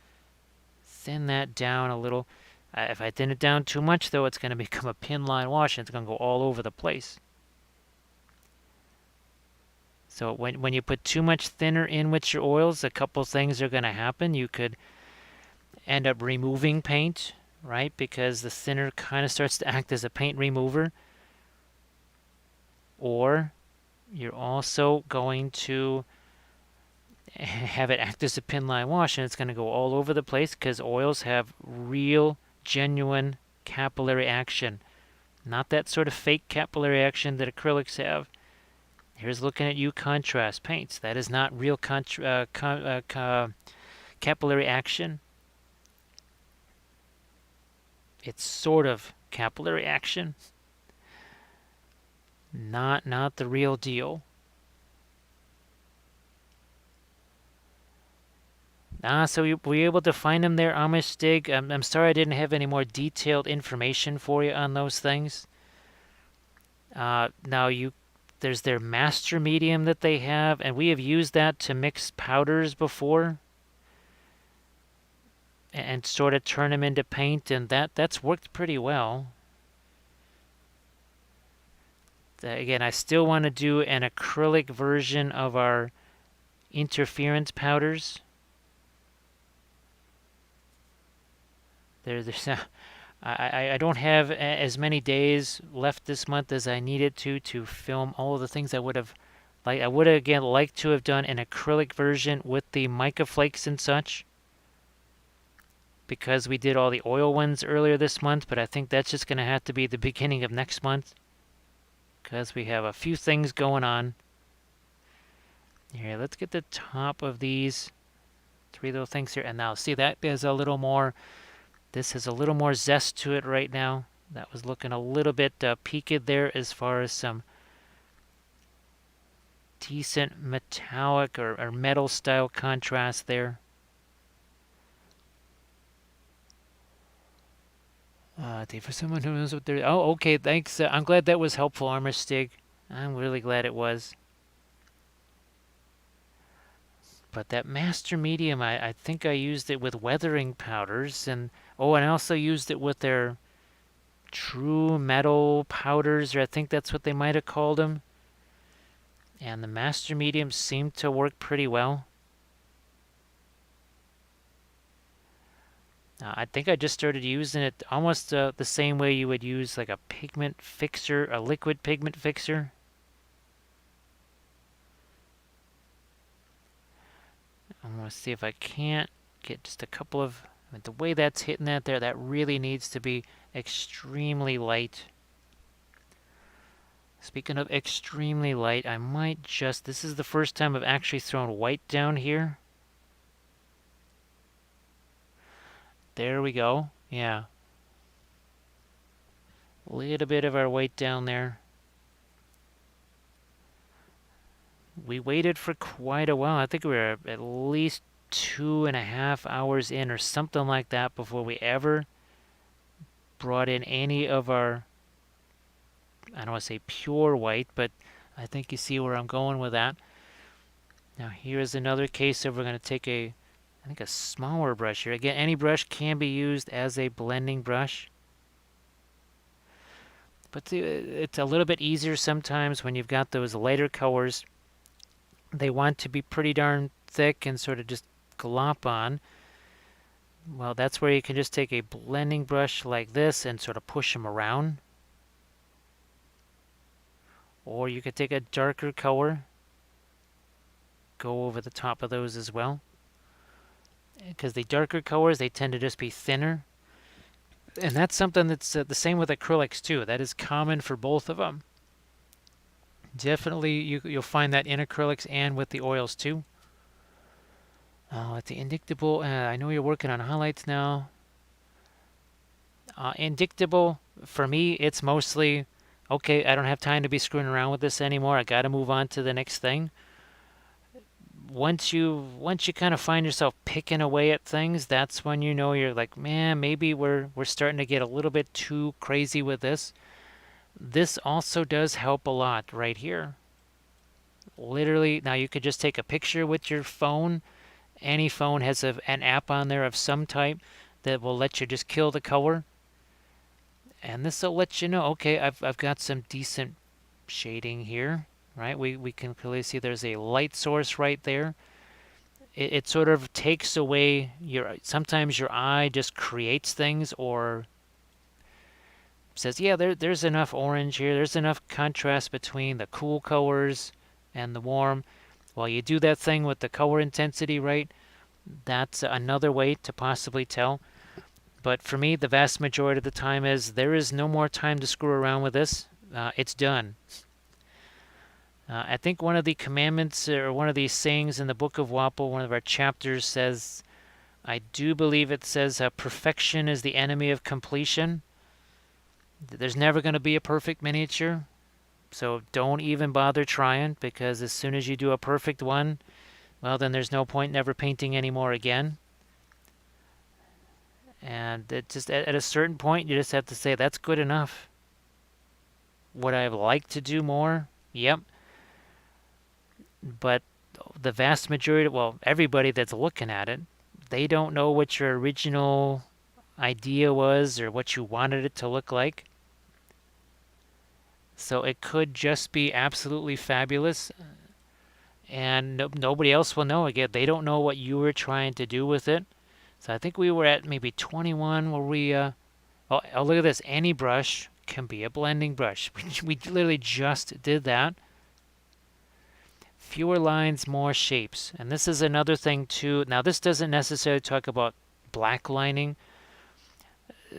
thin that down a little. If I thin it down too much, though, it's going to become a pin line wash, and it's going to go all over the place. So when you put too much thinner in with your oils, a couple things are going to happen. You could end up removing paint, right? Because the thinner kind of starts to act as a paint remover. or you're also going to have it act as a pin line wash, and it's going to go all over the place because oils have real, genuine capillary action, not that sort of fake capillary action that acrylics have. Here's looking at you contrast paints. That is not real capillary action. It's sort of capillary action, not the real deal. So were you able to find them there, Amish Stig? I'm sorry I didn't have any more detailed information for you on those things. Now there's their master medium that they have, and we have used that to mix powders before and sort of turn them into paint, and that's worked pretty well. Again, I still want to do an acrylic version of our interference powders. There's I don't have as many days left this month as I needed to film all of the things I would have I would have again liked to have done an acrylic version with the mica flakes and such, because we did all the oil ones earlier this month, but I think that's just going to have to be the beginning of next month because we have a few things going on. Here, let's get the top of these three little things here, and now see that is a little more. This has a little more zest to it right now. That was looking a little bit peaked there as far as some decent metallic or metal style contrast there. For someone who knows what they're... Oh, okay, thanks. I'm glad that was helpful, Armor Stig. I'm really glad it was. But that master medium, I think I used it with weathering powders, and I also used it with their true metal powders, or I think that's what they might have called them. And the master medium seemed to work pretty well. I think I just started using it almost the same way you would use like a pigment fixer, a liquid pigment fixer. I'm going to see if I can't get just a couple of... the way that's hitting that there, that really needs to be extremely light. Speaking of extremely light, I might just... This is the first time I've actually thrown white down here. There we go. Yeah. A little bit of our white down there. We waited for quite a while. I think we were at least 2.5 hours in or something like that before we ever brought in any of our... I don't want to say pure white, but I think you see where I'm going with that. Now here's another case of we're going to take I think a smaller brush here. Again, any brush can be used as a blending brush. But it's a little bit easier sometimes when you've got those lighter colors. They want to be pretty darn thick and sort of just glop on. Well, that's where you can just take a blending brush like this and sort of push them around. Or you could take a darker color, go over the top of those as well. Because the darker colors, they tend to just be thinner. And that's something that's the same with acrylics too. That is common for both of them. Definitely you'll find that in acrylics and with the oils too. At the indictable, I know you're working on highlights now. Indictable, for me, it's mostly, okay, I don't have time to be screwing around with this anymore. I got to move on to the next thing. Once you kind of find yourself picking away at things, that's when you know you're like, man, maybe we're starting to get a little bit too crazy with this. This also does help a lot right here. Literally, now you could just take a picture with your phone. Any phone has an app on there of some type that will let you just kill the color. And this will let you know, okay, I've got some decent shading here, right? We can clearly see there's a light source right there. It sort of takes away sometimes your eye just creates things, or says, yeah, there's enough orange here. There's enough contrast between the cool colors and the warm. Well, you do that thing with the color intensity, right? That's another way to possibly tell. But for me, the vast majority of the time is there is no more time to screw around with this. It's done. I think one of the commandments or one of these sayings in the book of Wappel, one of our chapters says, I do believe it says, perfection is the enemy of completion. There's never going to be a perfect miniature, so don't even bother trying, because as soon as you do a perfect one, well, then there's no point never painting anymore again. And it just at a certain point, you just have to say, that's good enough. Would I have liked to do more? Yep. But the vast majority, well, everybody that's looking at it, they don't know what your original idea was or what you wanted it to look like. So it could just be absolutely fabulous, and nobody else will know. Again, they don't know what you were trying to do with it. So I think we were at maybe 21 where we, oh, look at this. Any brush can be a blending brush. We literally just did that. Fewer lines, more shapes. And this is another thing too. Now this doesn't necessarily talk about black lining.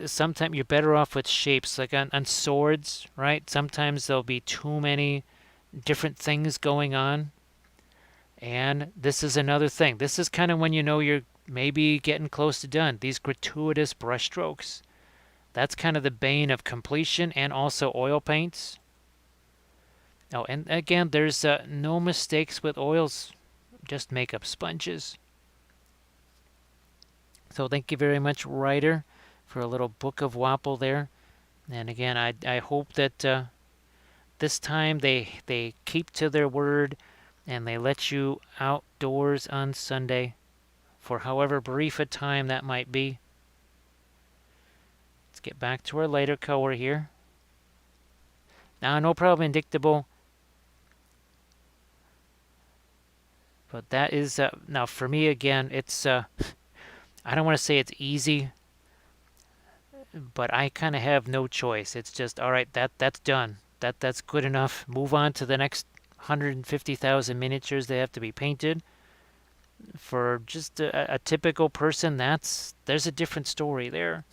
Sometimes you're better off with shapes, like on swords, right? Sometimes there'll be too many different things going on. And this is another thing. This is kind of when you know you're maybe getting close to done. These gratuitous brush strokes. That's kind of the bane of completion and also oil paints. Oh, and again, there's no mistakes with oils, just makeup sponges. So thank you very much, writer, for a little book of Wappel there. And again, I hope that this time they keep to their word and they let you outdoors on Sunday for however brief a time that might be. Let's get back to our lighter color here. Now, no problem, indictable. But that is, now for me again, it's, I don't want to say it's easy, but I kind of have no choice. It's just, all right, that's done. That's good enough. Move on to the next 150,000 miniatures that have to be painted. For just a typical person, there's a different story there.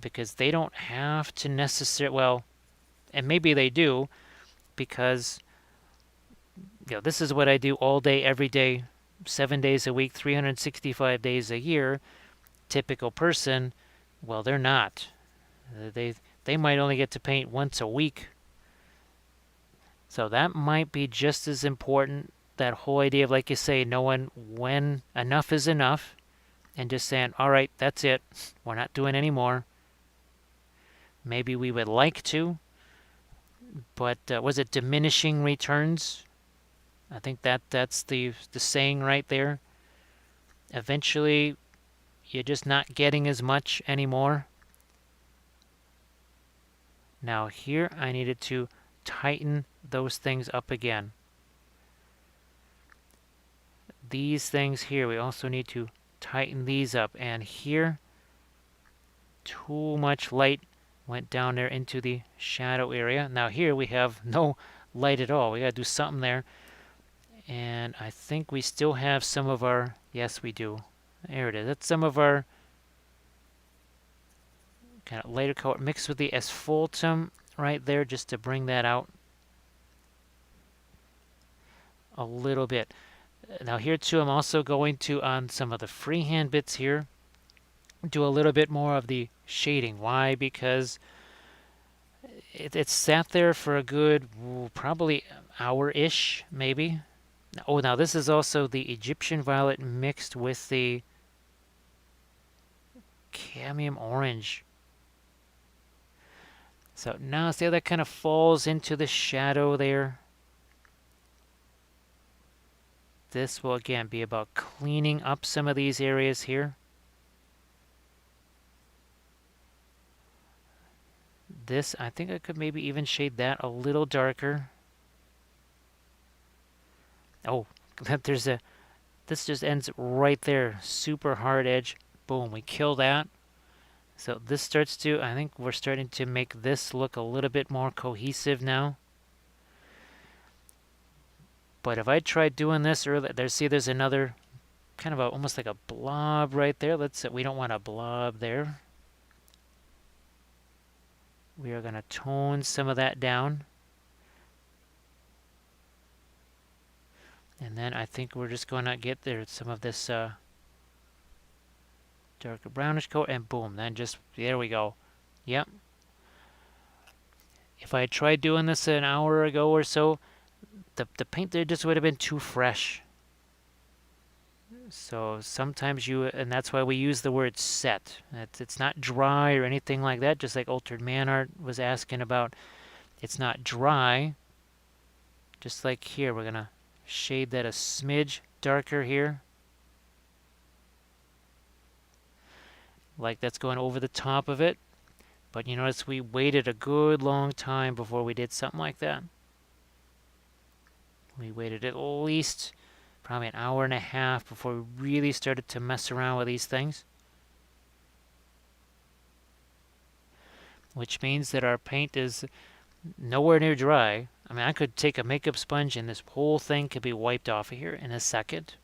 Because they don't have to necessarily, well, and maybe they do, because this is what I do all day, every day, 7 days a week, 365 days a year. Typical person, well, they're not. They might only get to paint once a week. So that might be just as important, that whole idea of, like you say, knowing when enough is enough and just saying, all right, that's it. We're not doing any more. Maybe we would like to, but was it diminishing returns? I think that's the saying right there. Eventually, you're just not getting as much anymore. Now here, I needed to tighten those things up again. These things here, we also need to tighten these up. And here, too much light went down there into the shadow area. Now here we have no light at all. We got to do something there. And I think we still have some of our, yes we do. There it is. That's some of our kind of lighter color mixed with the asphaltum right there, just to bring that out a little bit. Now here too, I'm also going to, on some of the freehand bits here, do a little bit more of the shading. Why? Because it sat there for a good, probably hour-ish, maybe. Oh, now this is also the Egyptian violet mixed with the cadmium orange. So now see how that kind of falls into the shadow there? This will again be about cleaning up some of these areas here. This, I think I could maybe even shade that a little darker. Oh, this just ends right there. Super hard edge. Boom, we kill that. So this starts to, I think we're starting to make this look a little bit more cohesive now. But if I try doing this earlier, there's another kind of almost like a blob right there. We don't want a blob there. We are going to tone some of that down. And then I think we're just going to get there some of this darker brownish coat, and boom, then just, there we go. Yep. If I had tried doing this an hour ago or so, the paint there just would have been too fresh. So sometimes and that's why we use the word set. It's not dry or anything like that, just like Altered Man Art was asking about. It's not dry. Just like here, we're going to shade that a smidge darker here. Like that's going over the top of it. But you notice we waited a good long time before we did something like that. We waited at least probably an hour and a half before we really started to mess around with these things. Which means that our paint is nowhere near dry. I mean, I could take a makeup sponge and this whole thing could be wiped off of here in a second.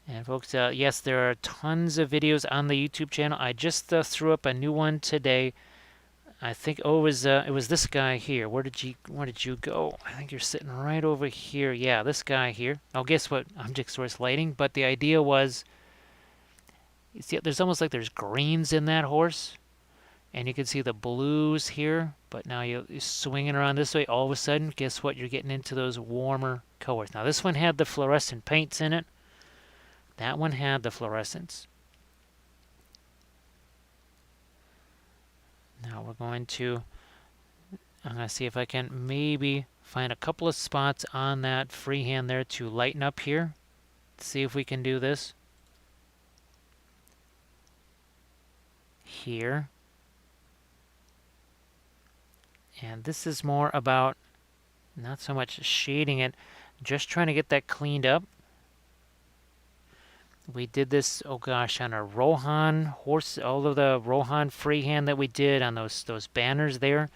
And folks, yes, there are tons of videos on the YouTube channel. I just threw up a new one today. I think it was this guy here. Where did you go? I think you're sitting right over here. Yeah, this guy here. Oh, guess what? Object source lighting. But the idea was, you see, there's almost like there's greens in that horse, and you can see the blues here. But now you're swinging around this way. All of a sudden, guess what? You're getting into those warmer colors. Now this one had the fluorescent paints in it. That one had the fluorescence. Now I'm going to see if I can maybe find a couple of spots on that freehand there to lighten up here. Let's see if we can do this. Here. And this is more about not so much shading it, just trying to get that cleaned up. We did this, oh gosh, on a Rohan horse, all of the Rohan freehand that we did on those banners there.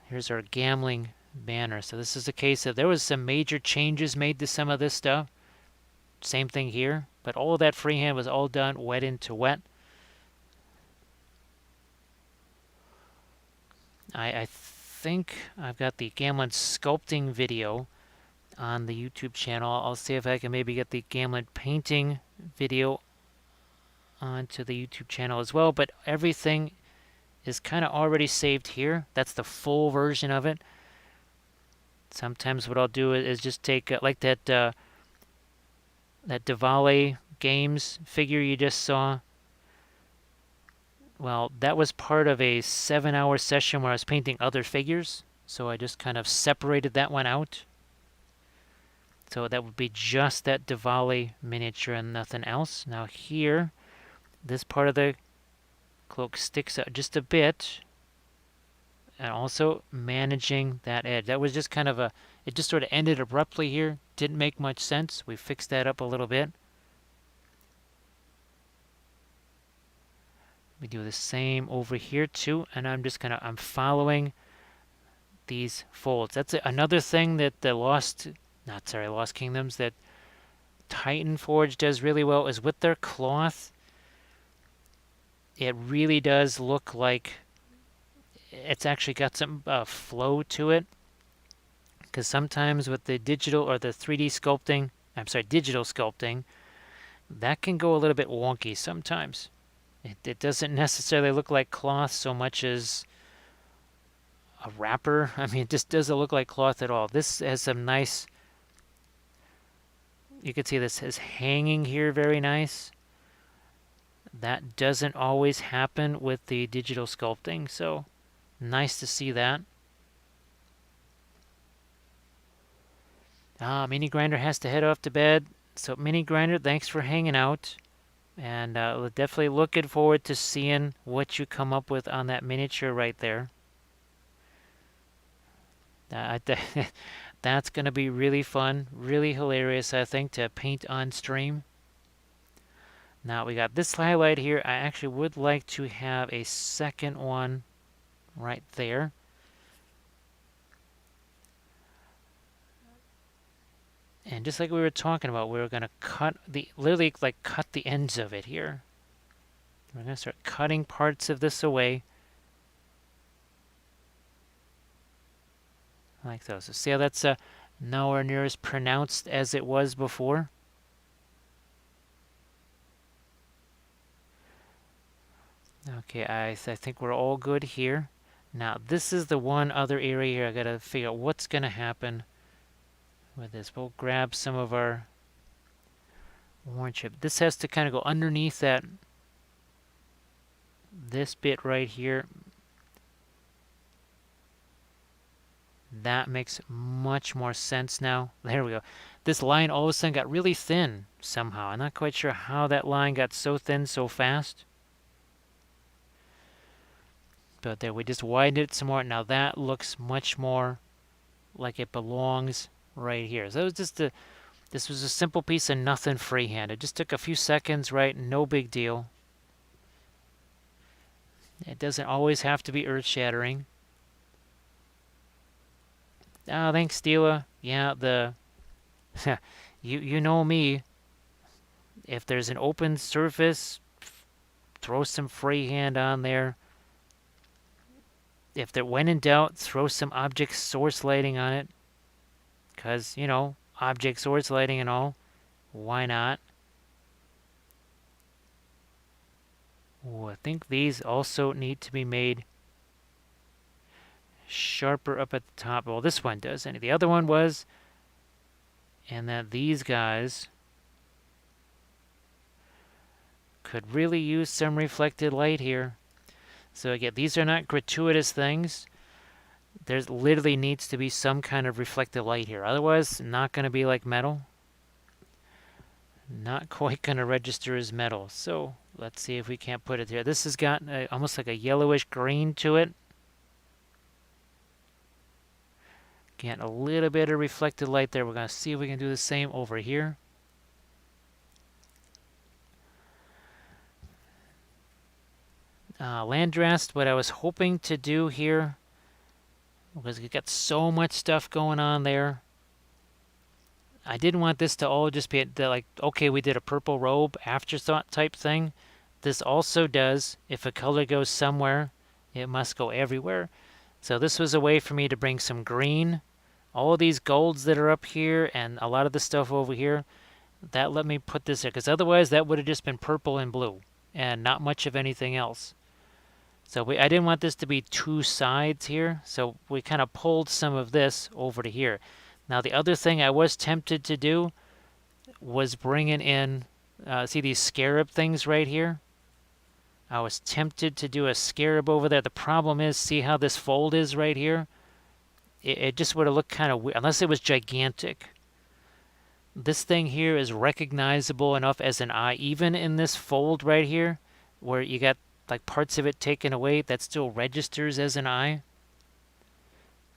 Here's our gambling banner. So this is a case of there was some major changes made to some of this stuff. Same thing here, but all of that freehand was all done wet into wet. I think I've got the Gamlin sculpting video on the YouTube channel. I'll see if I can maybe get the Gamlin painting video onto the YouTube channel as well, but everything is kind of already saved here. That's the full version of it. Sometimes what I'll do is just take like that Diwali games figure you just saw. Well, that was part of a 7-hour session where I was painting other figures, so I just kind of separated that one out. So that would be just that Diwali miniature and nothing else. Now here, this part of the cloak sticks out just a bit, and also managing that edge. That was just kind of it just sort of ended abruptly here. Didn't make much sense. We fixed that up a little bit. We do the same over here too, and I'm following these folds. That's another thing that Lost Kingdoms, that Titan Forge does really well, is with their cloth. It really does look like it's actually got some flow to it. Because sometimes with the digital or the 3D sculpting, digital sculpting, that can go a little bit wonky sometimes. It doesn't necessarily look like cloth so much as a wrapper. I mean, it just doesn't look like cloth at all. This has some nice, you can see this is hanging here very nice. That doesn't always happen with the digital sculpting, so nice to see that. Mini Grinder has to head off to bed. So Mini Grinder, thanks for hanging out. And we're definitely looking forward to seeing what you come up with on that miniature right there. That's going to be really fun, really hilarious, I think, to paint on stream. Now we got this highlight here. I actually would like to have a second one right there. And just like we were talking about, we were going to literally like cut the ends of it here. We're going to start cutting parts of this away. Like so. So see how that's nowhere near as pronounced as it was before? Okay, I think we're all good here. Now this is the one other area here I got to figure out what's going to happen with this. We'll grab some of our orange chip. This has to kind of go underneath this bit right here. That makes much more sense now. There we go. This line all of a sudden got really thin somehow. I'm not quite sure how that line got so thin so fast. But there, we just widened it some more. Now that looks much more like it belongs right here. So this was a simple piece of nothing freehand. It just took a few seconds, right? No big deal. It doesn't always have to be earth-shattering. Oh, thanks, Stila. Yeah, you know me. If there's an open surface, throw some freehand on there. If there, when in doubt, throw some object source lighting on it. Because, you know, object source lighting and all. Why not? Ooh, I think these also need to be made sharper up at the top. Well, this one does. And the other one was. And that these guys could really use some reflected light here. So again, these are not gratuitous things. There's literally needs to be some kind of reflected light here. Otherwise, not going to be like metal. Not quite going to register as metal. So let's see if we can't put it there. This has got almost like a yellowish green to it. Get a little bit of reflected light there. We're going to see if we can do the same over here. Landrast, what I was hoping to do here, because we got so much stuff going on there, I didn't want this to all just be like, okay, we did a purple robe afterthought type thing. This also does, if a color goes somewhere, it must go everywhere. So this was a way for me to bring some green. All of these golds that are up here and a lot of the stuff over here, that let me put this there. Because otherwise that would have just been purple and blue and not much of anything else. So I didn't want this to be two sides here, so we kind of pulled some of this over to here. Now the other thing I was tempted to do was bringing in, see these scarab things right here? I was tempted to do a scarab over there. The problem is, see how this fold is right here? It just would have looked kind of weird, unless it was gigantic. This thing here is recognizable enough as an eye, even in this fold right here, where you got like parts of it taken away, that still registers as an eye.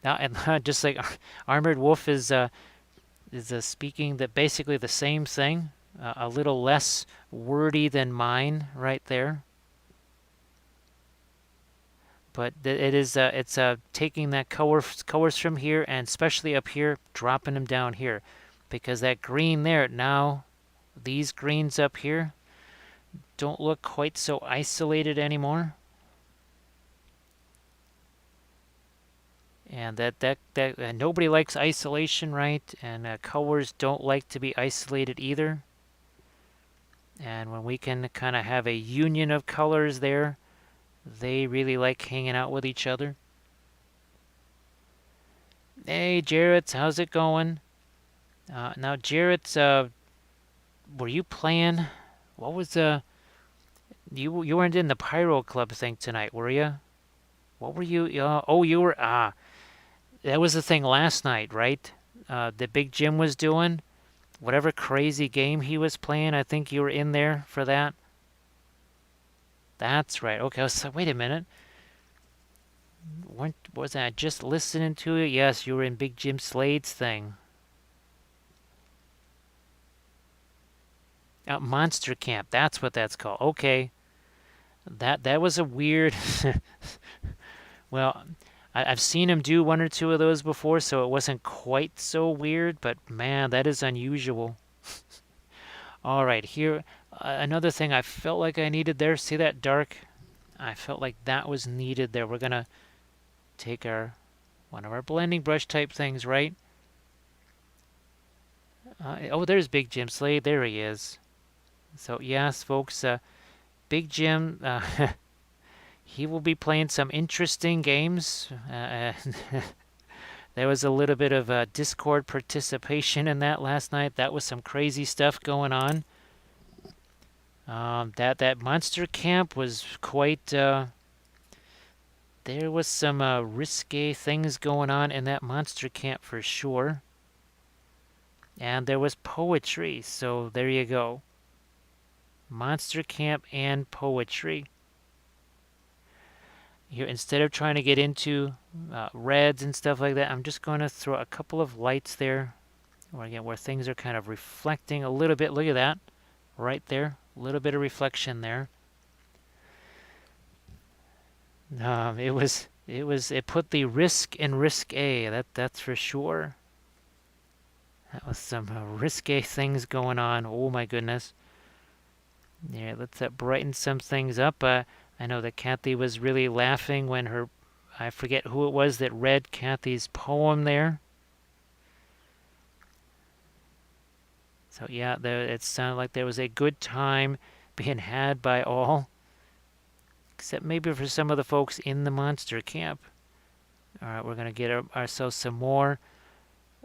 Now, and just like Armored Wolf is speaking that basically the same thing, a little less wordy than mine right there. But it is it's taking that colors from here and especially up here, dropping them down here, because that green there now, these greens up here don't look quite so isolated anymore. And that nobody likes isolation, right? And colors don't like to be isolated either. And when we can kind of have a union of colors there, they really like hanging out with each other. Hey, Jarrett, how's it going? Now, Jarrett, were you playing? What was you weren't in the Pyro Club thing tonight, were you? What were you? Oh, you were. That was the thing last night, right? The Big Jim was doing whatever crazy game he was playing. I think you were in there for that. That's right. Okay, I was like, wait a minute. Was I just listening to it? Yes, you were in Big Jim Slade's thing. Monster Camp. That's what that's called. Okay, that was a weird. Well, I've seen him do one or two of those before, so it wasn't quite so weird. But man, that is unusual. All right, here another thing I felt like I needed there. See that dark? I felt like that was needed there. We're gonna take our one of our blending brush type things, right? Oh, there's Big Jim Slade. There he is. So yes, folks, Big Jim, he will be playing some interesting games. There was a little bit of Discord participation in that last night. That was some crazy stuff going on. That monster camp was quite. There was some risque things going on in that monster camp for sure. And there was poetry, so there you go. Monster camp and poetry. Here, instead of trying to get into reds and stuff like that, I'm just going to throw a couple of lights there, where things are kind of reflecting a little bit. Look at that, right there, a little bit of reflection there. It put the risk in risque. That's for sure. That was some risque things going on. Oh my goodness. Yeah, let's brighten some things up. I know that Kathy was really laughing when I forget who it was that read Kathy's poem there. So yeah, it sounded like there was a good time being had by all, except maybe for some of the folks in the monster camp. All right, we're gonna get ourselves some more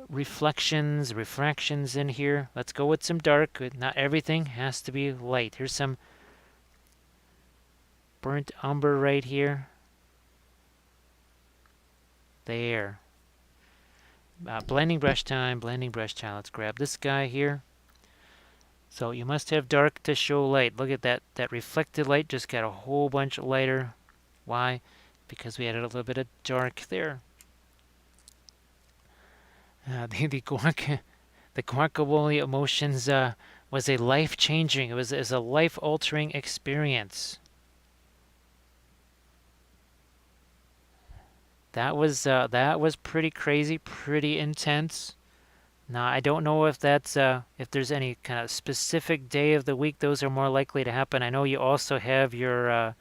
refractions in here. Let's go with some dark. Not everything has to be light. Here's some burnt umber right here. There. Blending brush time, blending brush time. Let's grab this guy here. So you must have dark to show light. Look at that. That reflected light just got a whole bunch lighter. Why? Because we added a little bit of dark there. The guacamole emotions was a life-changing. It was a life-altering experience. That was pretty crazy, pretty intense. Now I don't know if that's if there's any kind of specific day of the week those are more likely to happen. I know you also have your I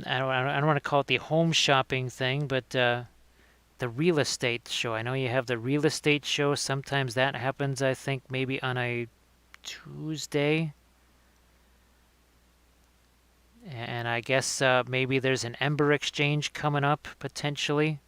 don't want to call it the home shopping thing, but the real estate show. I know you have the real estate show. Sometimes that happens. I think maybe on a Tuesday. And I guess maybe there's an Ember exchange coming up potentially.